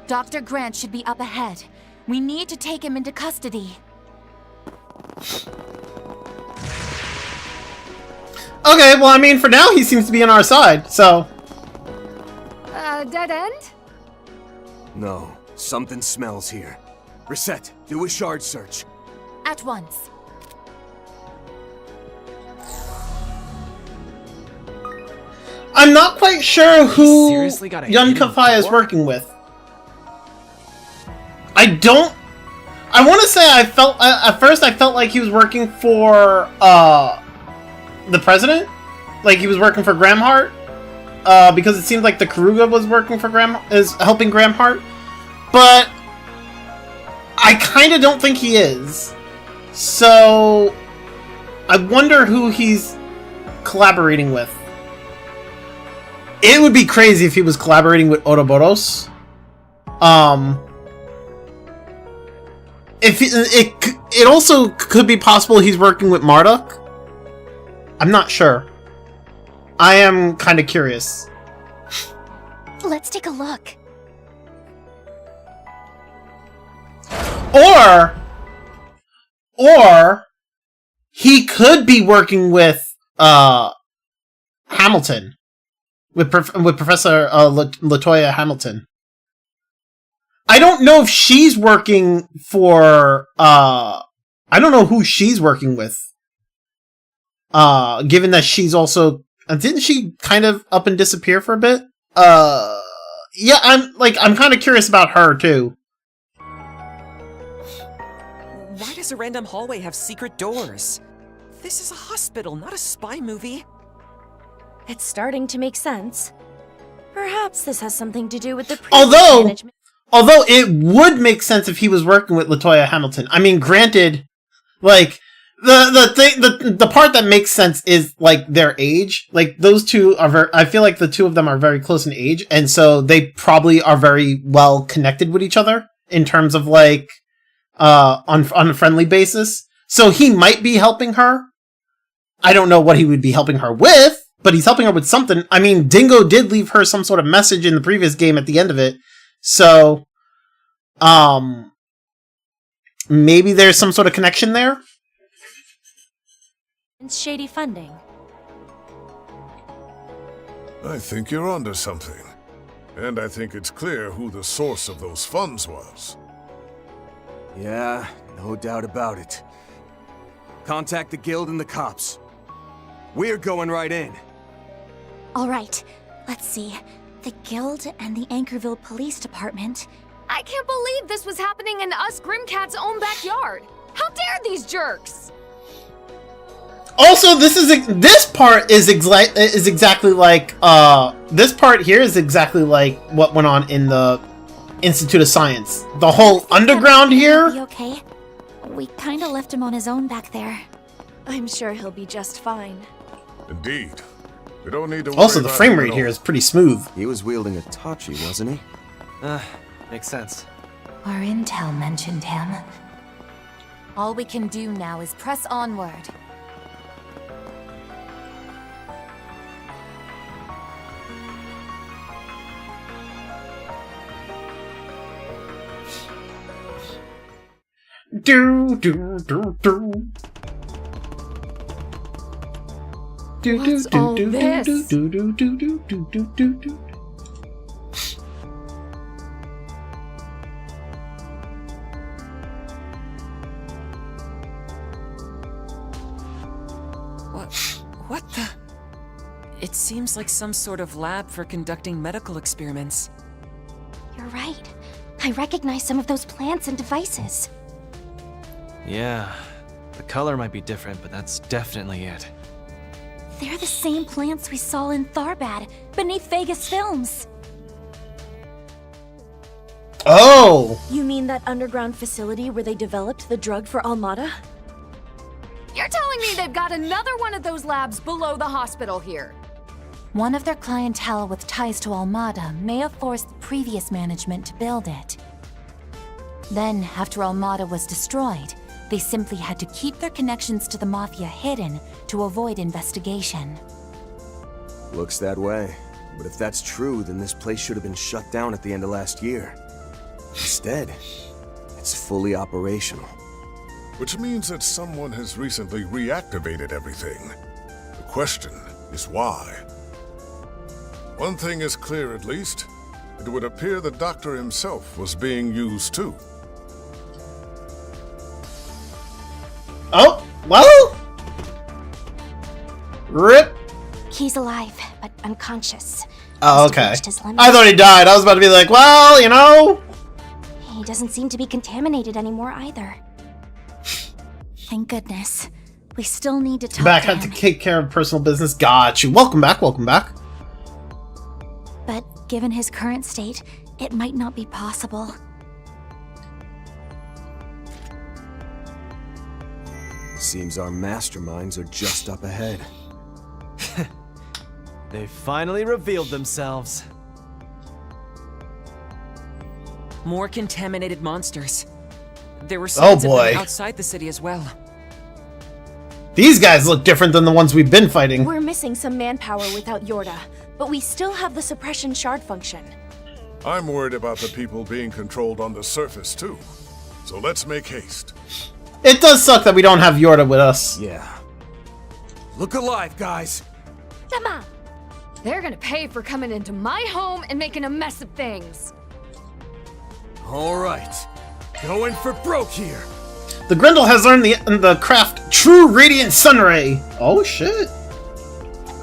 Dr. Grant should be up ahead. We need to take him into custody. Okay, well, I mean, for now, he seems to be on our side, so... Dead end? No, something smells here. Reset, do a shard search. At once. I'm not quite sure who seriously got a Yun hidden Kafai is door? working with. I want to say at first I felt like he was working for, the president? Like he was working for Graham Hart? Because it seemed like the Karuga was working for helping Graham Hart. But I kind of don't think he is. So I wonder who he's collaborating with. It would be crazy if he was collaborating with Ouroboros. If it also could be possible he's working with Marduk. I'm not sure. I am kind of curious. Let's take a look. or he could be working with Hamilton, with Professor Latoya Hamilton. I don't know if she's working for I don't know who she's working with. Given that she's also didn't she kind of up and disappear for a bit? Yeah, I'm kind of curious about her too. Why does a random hallway have secret doors? This is a hospital, not a spy movie. It's starting to make sense. Perhaps this has something to do with the Although it would make sense if he was working with Latoya Hamilton. I mean, granted, like the part that makes sense is like their age. Like those two are I feel like the two of them are very close in age, and so they probably are very well connected with each other in terms of like on a friendly basis. So he might be helping her. I don't know what he would be helping her with, but he's helping her with something. I mean, Dingo did leave her some sort of message in the previous game at the end of it. So, maybe there's some sort of connection there? It's shady funding. I think you're onto something. And I think it's clear who the source of those funds was. Yeah, no doubt about it. Contact the guild and the cops. We're going right in. All right, let's see. The guild and the Anchorville Police Department. I can't believe this was happening in us Grimcat's own backyard. How dare these jerks? Also, this part is exactly like this part here is exactly like what went on in the Institute of Science. The whole underground here. Be okay. We kind of left him on his own back there. I'm sure he'll be just fine. Indeed. We don't need to worry Also, the about frame him rate at here all. is pretty smooth. He was wielding a Tachi, wasn't he? Makes sense. Our intel mentioned him. All we can do now is press onward. Do do do do. What's all this? What the? It seems like some sort of lab for conducting medical experiments. You're right. I recognize some of those plants and devices. Yeah, the color might be different, but that's definitely it. They're the same plants we saw in Tharbad, beneath Vegas Films. Oh! You mean that underground facility where they developed the drug for Almada? You're telling me they've got another one of those labs below the hospital here? One of their clientele with ties to Almada may have forced the previous management to build it. Then, after Almada was destroyed, they simply had to keep their connections to the Mafia hidden to avoid investigation. Looks that way. But if that's true, then this place should have been shut down at the end of last year. Instead, it's fully operational. Which means that someone has recently reactivated everything. The question is why. One thing is clear at least. It would appear the doctor himself was being used too. Oh, well? RIP. He's alive, but unconscious. Oh, okay. Reached his limits. I thought he died. I was about to be like, well, you know. He doesn't seem to be contaminated anymore either. Thank goodness. We still need to talk Back to had to him. take care of personal business. Got you. Welcome back. Welcome back. But given his current state, it might not be possible. Seems our masterminds are just up ahead. They finally revealed themselves. More contaminated monsters. There were signs of boy. them outside the city as well. These guys look different than the ones we've been fighting. We're missing some manpower without Yorda, but we still have the suppression shard function. I'm worried about the people being controlled on the surface too. So let's make haste. It does suck that we don't have Yorda with us. Yeah. Look alive, guys. Come on. They're gonna pay for coming into my home and making a mess of things. All right. Going for broke here. The Grendel has learned the craft True Radiant Sunray. Oh shit.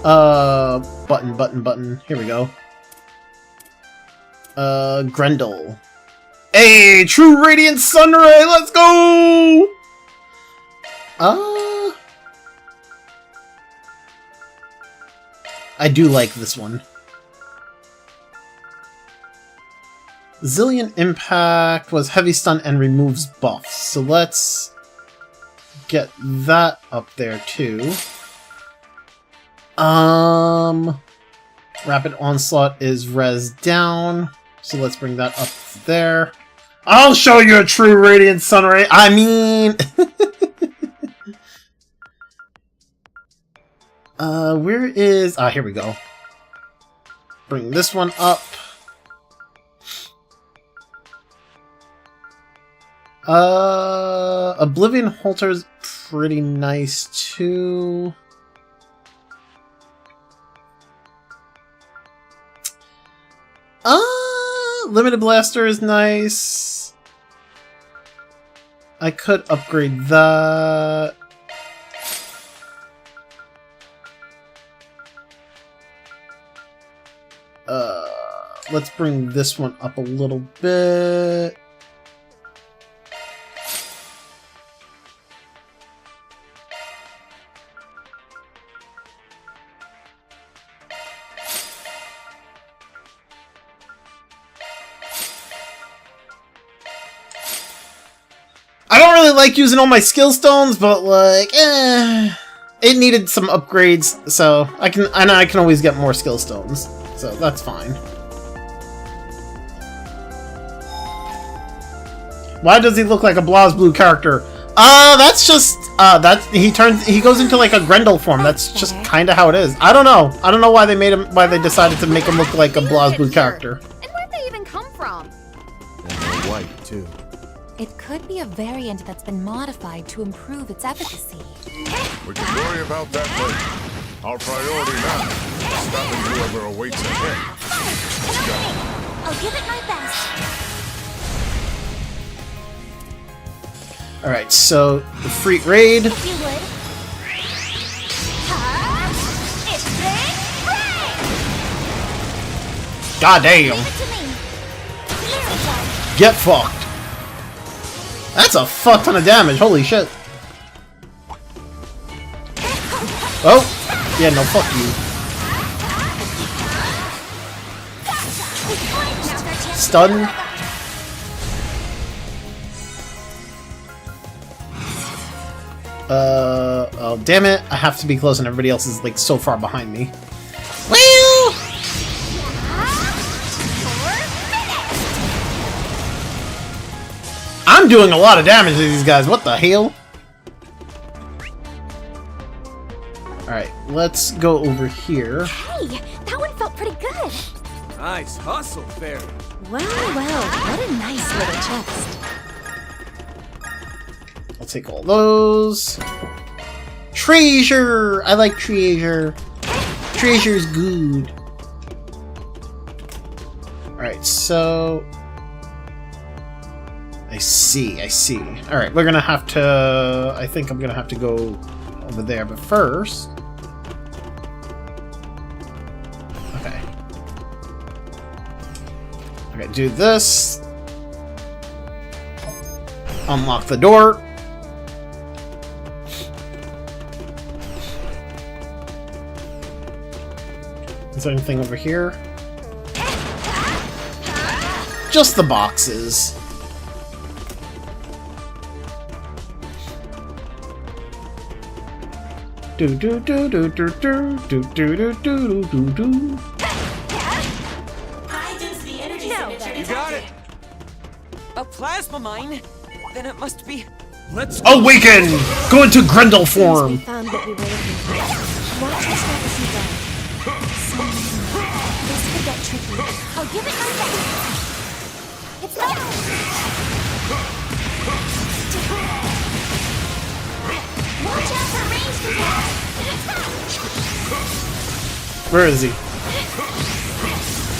Button. Here we go. Grendel. Hey, True Radiant Sunray, let's go! I do like this one. Zillion Impact was heavy stun and removes buffs. So let's get that up there too. Rapid Onslaught is res down. So let's bring that up there. I'll show you a true Radiant Sunray. I mean... where is... Ah, here we go. Bring this one up. Oblivion Halter's pretty nice too. Limited Blaster is nice. I could upgrade that. Let's bring this one up a little bit. I don't really like using all my skill stones, but like, it needed some upgrades, so I can always get more skill stones, so that's fine. Why does he look like a BlazBlue character? That's just he goes into like a Grendel form. That's just kind of how it is. I don't know why they decided to make him look like a BlazBlue character. And where'd they even come from? And they're white too. It could be a variant that's been modified to improve its efficacy. We can worry about that later. Our priority now is stopping whoever awaits ahead. Let's go. I'll give it my best. Alright, so the Freet Raid. If you would. It's big. God damn. Leave it to me. There we go. Get fucked. That's a fuck ton of damage. Holy shit. Oh. Yeah, no, fuck you. Stun. Oh, damn it. I have to be close and everybody else is, like, so far behind me. Well! I'm doing a lot of damage to these guys. What the hell? Alright, let's go over here. Hey, that one felt pretty good. Nice hustle, Fairy. Well, what a nice little chest. I'll take all those. Treasure! I like treasure. Treasure's good. Alright, so... I see. Alright, we're gonna have to... I think I'm gonna have to go over there, but first... Okay. Okay, do this. Unlock the door. Is there anything over here? Just the boxes. Do do do do do do do do do do do do. High density energy signature You got it. A plasma mine? Then it must be. Let's awaken! Go into Grendel form. Found what we were looking for. Watch us start to see them. This could get tricky. I'll give it my best. It's not. Where is he?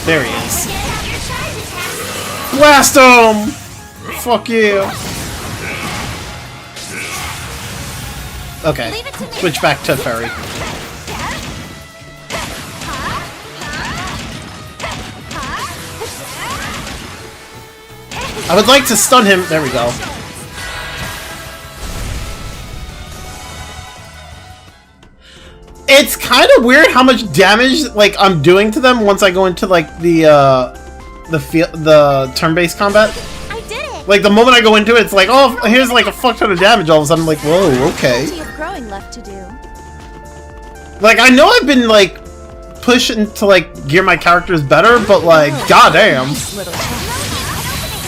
There he is. Blast him! Fuck you. Okay, switch back to Fairy. I would like to stun him. There we go. It's kind of weird how much damage like I'm doing to them once I go into like the turn-based combat. I did it. Like the moment I go into it, it's like, oh, here's like a fuck ton of damage. All of a sudden, I'm like, whoa, okay. Plenty of growing left to do. Like I know I've been like pushing to like gear my characters better, but like, goddamn,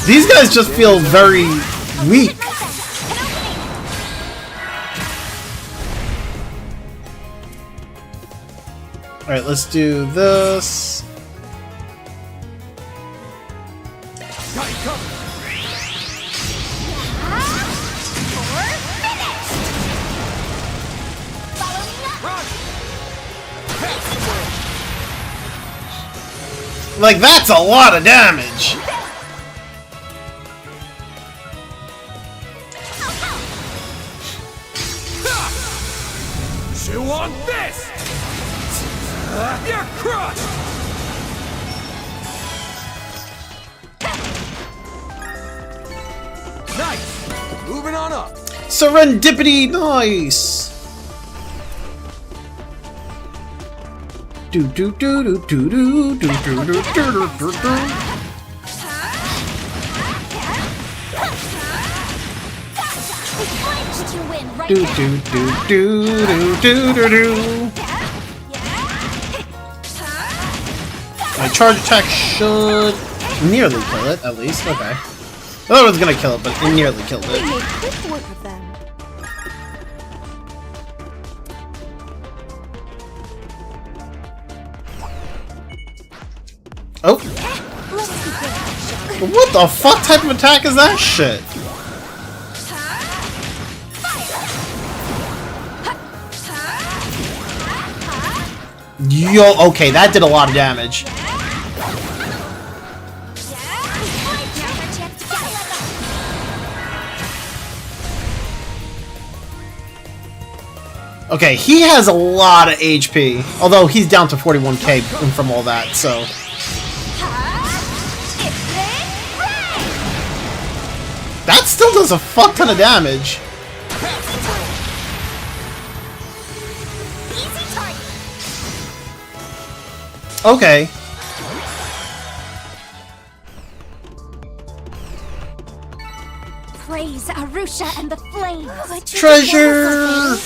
these guys just feel very weak. Alright, let's do this. Like, that's a lot of damage! Chew on this! You're crushed! Nice! Moving on up! Serendipity, nice! Do do do do do do do do do do do do. Do do do do do do do do. My charge attack should nearly kill it, at least. Okay. I thought it was gonna kill it, but it nearly killed We it. made quick work of them. Oh! What the fuck type of attack is that shit? Yo, okay, that did a lot of damage. Okay, he has a lot of HP, although he's down to 41k from all that, so... That still does a fuck ton of damage. Okay. Praise Arusha and the flames. Treasure!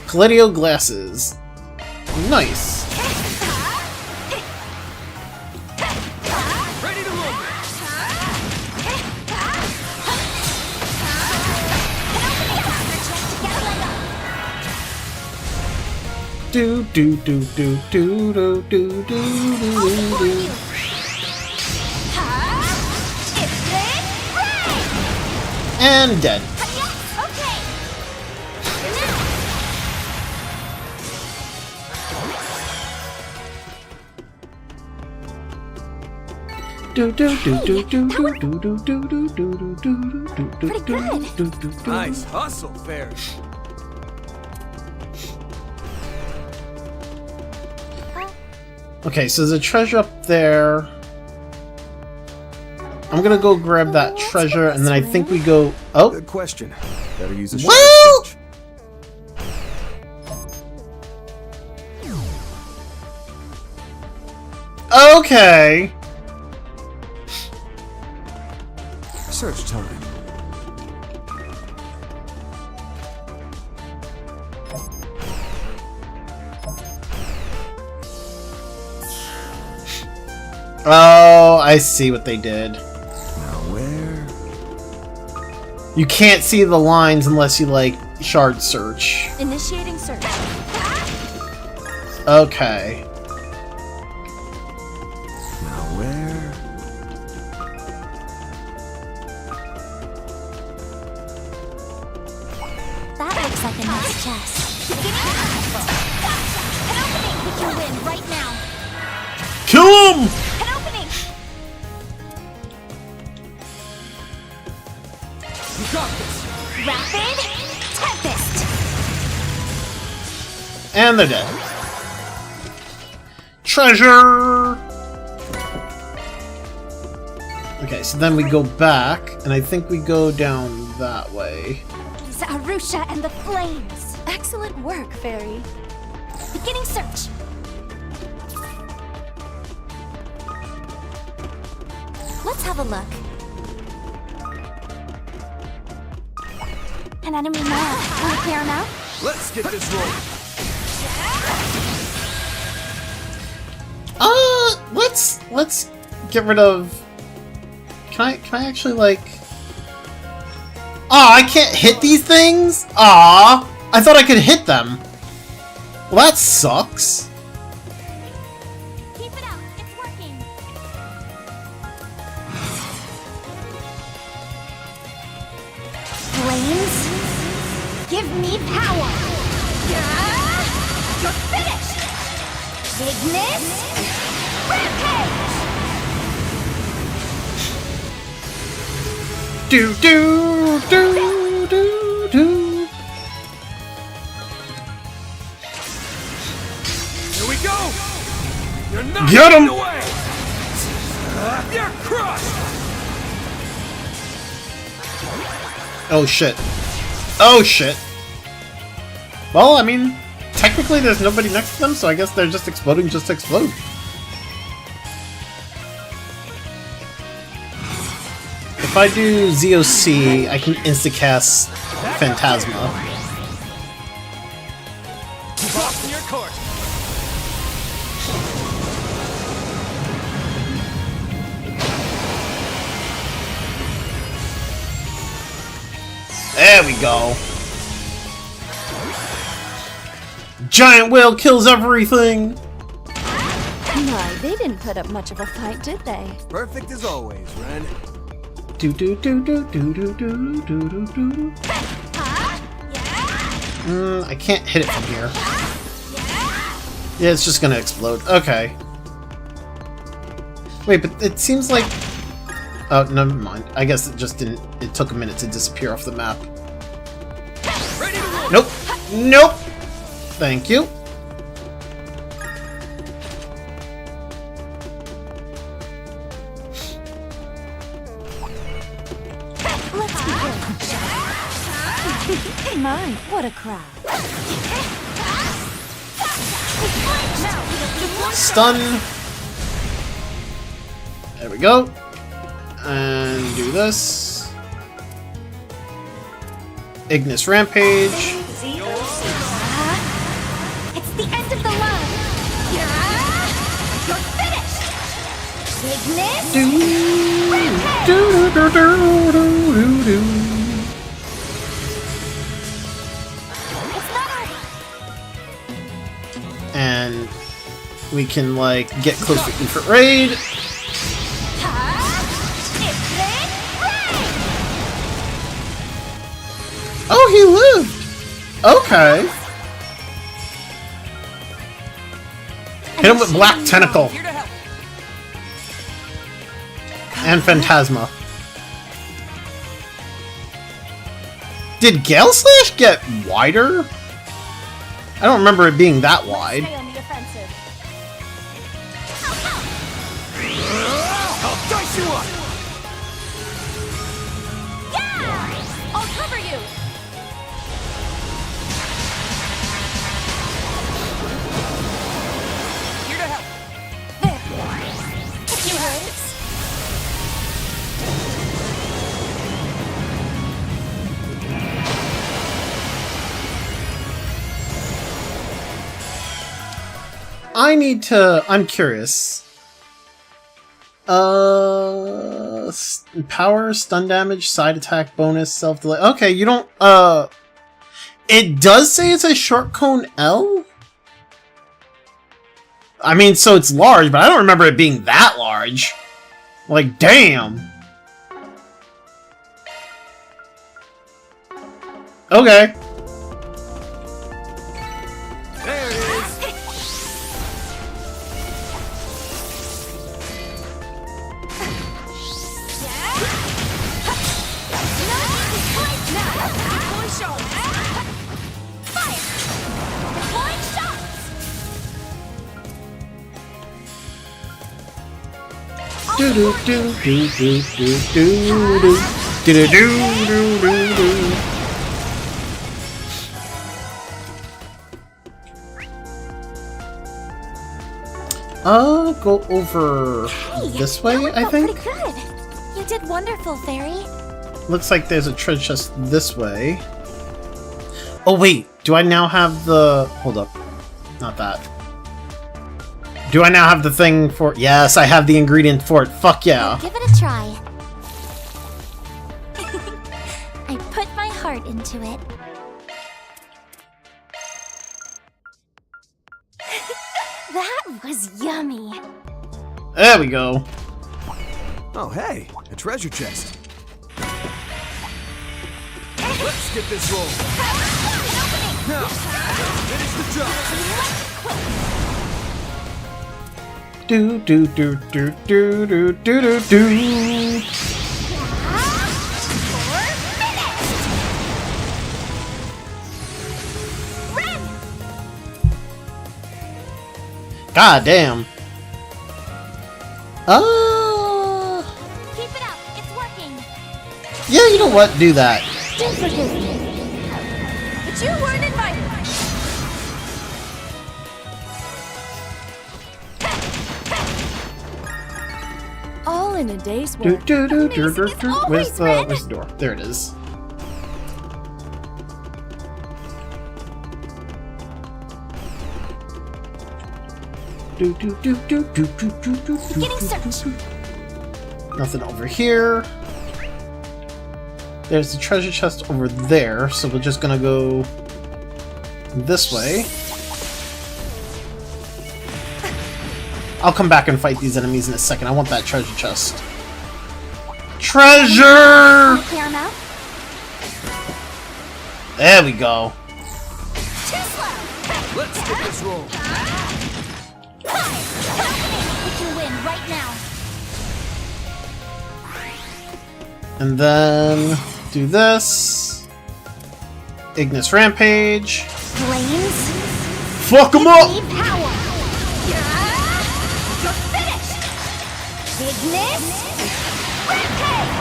Colladio glasses. Nice. Ready to move! Do do do do do do do do do do. And dead. Do do do do do do do do do do do do do do. Nice hustle, Fairy. Okay, so there's a treasure up there. I'm gonna go grab that treasure, and then I think we go. Oh, good question. Better use a well. search. Okay. Search time. Oh, I see what they did. Now where? You can't see the lines unless you, like, shard search. Initiating search. Okay. Now where? That looks like a nice chest. take your win right now. Kill him! An opening! You got this! Rapid Tempest! And they're dead. Treasure! Okay, so then we go back, and I think we go down that way. Zarusha and the Flames! Excellent work, Fairy. Beginning search. Let's have a look. An enemy map. Can we clear him out? Let's get this rolling! Let's get rid of... Can I actually, like... Aw, I can't hit these things? Aw, I thought I could hit them. Well, that sucks. Keep it up. It's working. Flames? Give me power. Yeah! You're finished! Bigness? Rampage! Do do do do do. Here we go! You're not Get him! getting away! You're crushed! Oh shit. Oh shit. Well, I mean, technically there's nobody next to them, so I guess they're just exploding just to explode. If I do ZOC, I can insta-cast Phantasma. Keep off your court! There we go. Giant whale kills everything! My, they didn't put up much of a fight, did they? Perfect as always, Ren. Do do do do do do do do do do. I can't hit it from here. Yeah, it's just gonna explode. Okay. Wait, but it seems like... Oh, never mind. I guess it just didn't... It took a minute to disappear off the map. Nope. Nope. Thank you. Let's begin. My, what a crowd. Stun. There we go. And do this. Ignis Rampage. It's the end of the line. You're finished. Ignis. And we can, like, get close to Infant Raid. Oh, he lived! Okay. Hit him with Black Tentacle. And Phantasma. Did Gale Slash get wider? I don't remember it being that wide. Stay on the offensive. I'll dice you up! Yeah! I'll cover you! Here to help. There. You hurts. I'm curious. Power, stun damage, side attack, bonus, self-delay. Okay, you don't, it does say it's a short cone L? I mean, so it's large, but I don't remember it being that large. Like, damn. Okay. There it is! Go over this way, I think? Pretty good. You did wonderful, Fairy. Looks like there's a treasure chest this way. Oh wait, do I now have the... Hold up. Not that. Do I now have the thing for... Yes, I have the ingredient for it. Fuck yeah. I'll give it a try. I put my heart into it. That was yummy. There we go. Oh, hey, a treasure chest. Let's get this roll. Now, finish the job. Do do do do do do do do do. God damn. Keep it up. It's working. Yeah, you know what? Do that. Do forgive me. But you weren't invited. All in a day's work. Where's the door? There it is. Beginning search. Nothing over here. There's the treasure chest over there, so we're just gonna go this way. I'll come back and fight these enemies in a second. I want that treasure chest. Treasure! Clear 'em out. There we go. Too slow. Let's get this roll. We can win right now. And then do this. Ignis Rampage. Flames. Fuck them up! Need power. You're finished. Ignis. Rampage.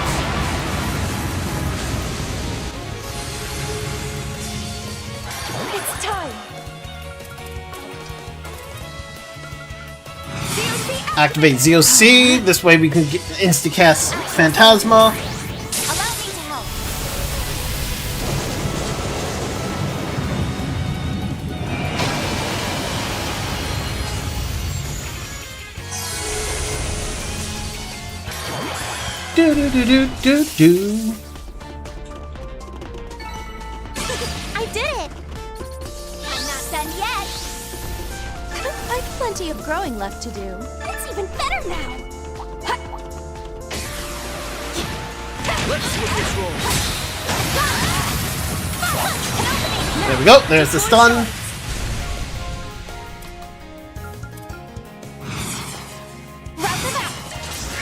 It's time. Activate ZOC. This way we can get insta-cast Phantasma. Allow me to help. Do do do do do do. I did it. I'm not done yet. I've plenty of growing left to do. It's even better now. Let's get this roll. There we go. There's the stun.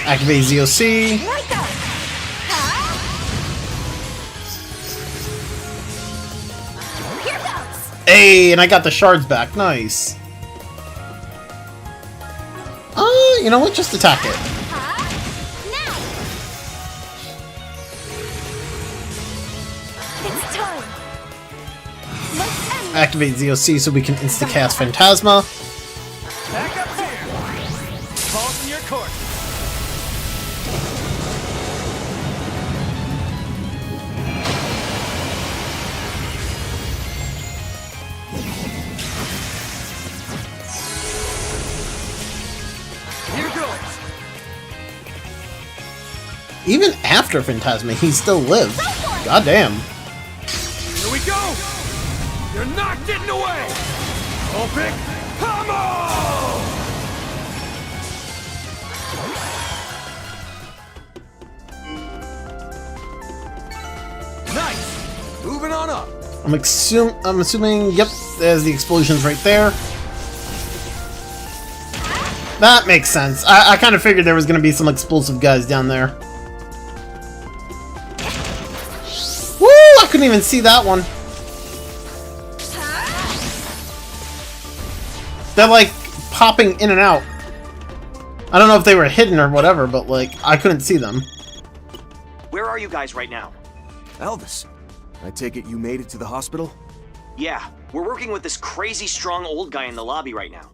Activate ZOC. Right go. Here goes. Hey, and I got the shards back. Nice. You know what? Just attack it. Now. It's time. Let's end. Activate ZOC so we can insta-cast Phantasma. Back up here. Ball's in your court. Even after Phantasma, he still lived. God damn. Here we go. You're not getting away. Open. Pummel! Nice. Moving on up. I'm assuming, yep, there's the explosions right there. That makes sense. I kind of figured there was going to be some explosive guys down there. Woo! I couldn't even see that one. They're like popping in and out. I don't know if they were hidden or whatever, but, like, I couldn't see them. Where are you guys right now? Elvis, I take it you made it to the hospital? Yeah, we're working with this crazy strong old guy in the lobby right now.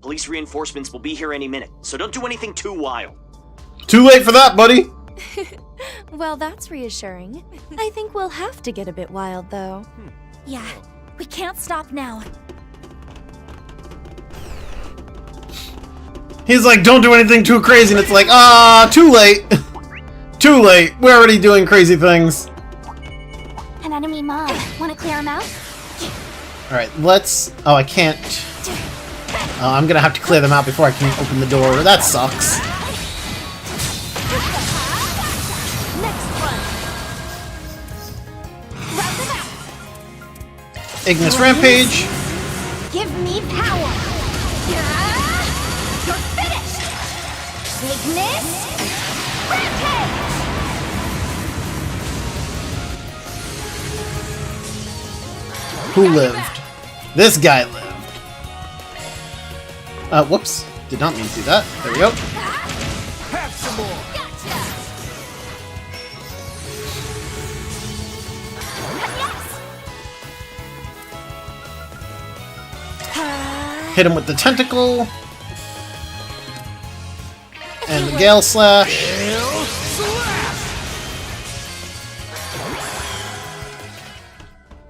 Police reinforcements will be here any minute, so don't do anything too wild. Too late for that, buddy! Well, that's reassuring. I think we'll have to get a bit wild, though. Yeah, we can't stop now. He's like, don't do anything too crazy, and it's like, too late! Too late, we're already doing crazy things. An enemy mob. Want to clear him out? Alright, let's... Oh, I can't... I'm gonna have to clear them out before I can open the door. That sucks. Ignis Rampage. Give me power. You're finished. Ignis Rampage. Who lived? This guy lived. Whoops. Did not mean to do that. There we go. Have some more. Hit him with the tentacle. And the Gale Slash.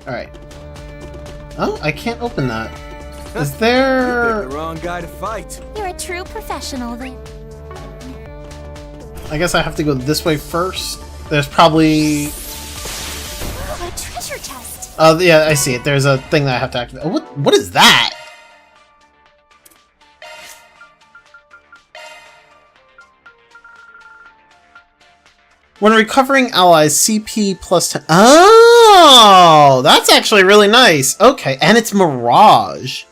Alright. Oh, I can't open that. Is You there... picked the wrong guy to fight. You're a true professional then. I guess I have to go this way first. There's probably... A treasure chest. Oh, yeah, I see it. There's a thing that I have to activate. Oh, what is that? When recovering allies, CP plus 10. Oh, that's actually really nice. Okay, and it's Mirage.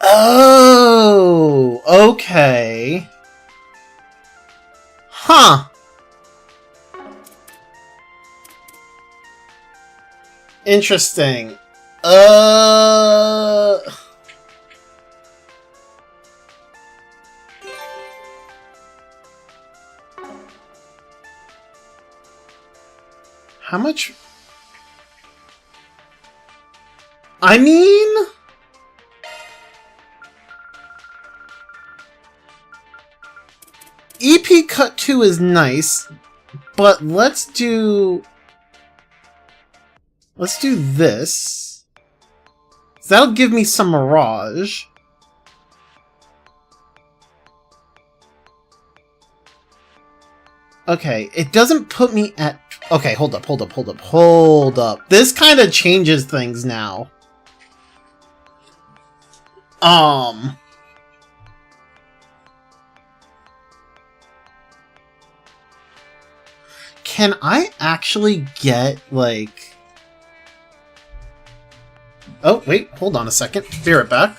Oh, okay. Huh. Interesting. How much? I mean... EP Cut 2 is nice, but let's do this. So that'll give me some Mirage. Okay, it doesn't put me at... Okay, hold up. This kind of changes things now. Can I actually get, like... Oh, wait, hold on a second. Be right back.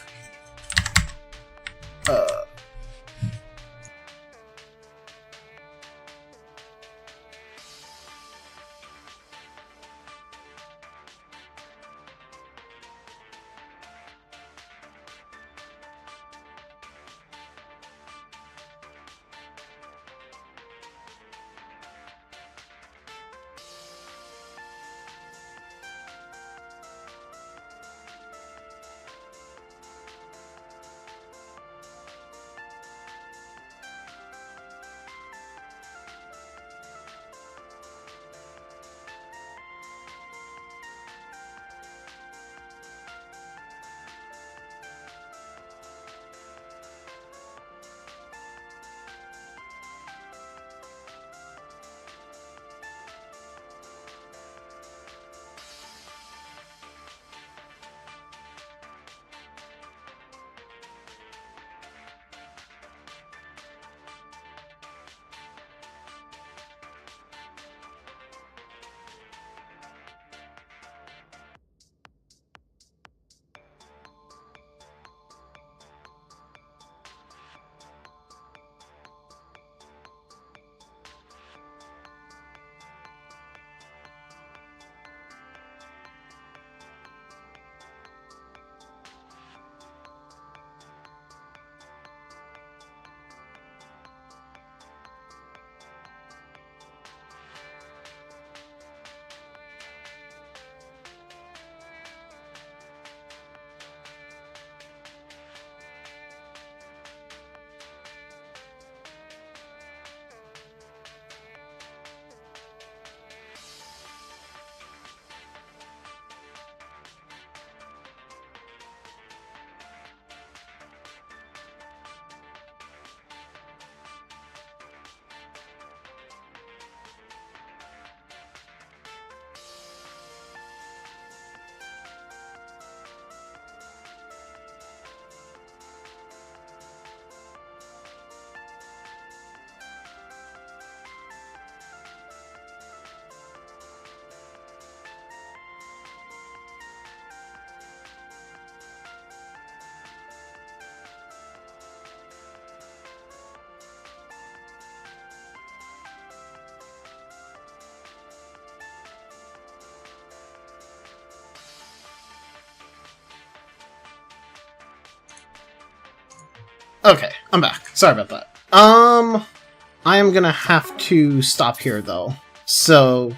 Okay, I'm back. Sorry about that. I am gonna have to stop here though. So,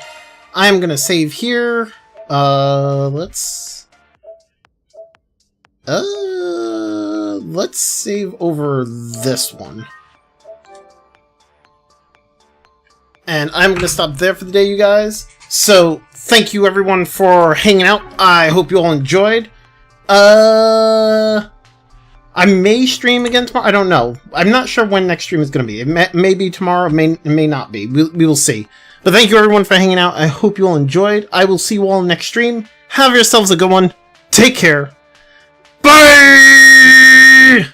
I am gonna save here. Let's save over this one. And I'm gonna stop there for the day, you guys. So, thank you everyone for hanging out. I hope you all enjoyed. I may stream again tomorrow. I don't know. I'm not sure when next stream is going to be. It may be tomorrow. It may not be. We will see. But thank you everyone for hanging out. I hope you all enjoyed. I will see you all next stream. Have yourselves a good one. Take care. Bye!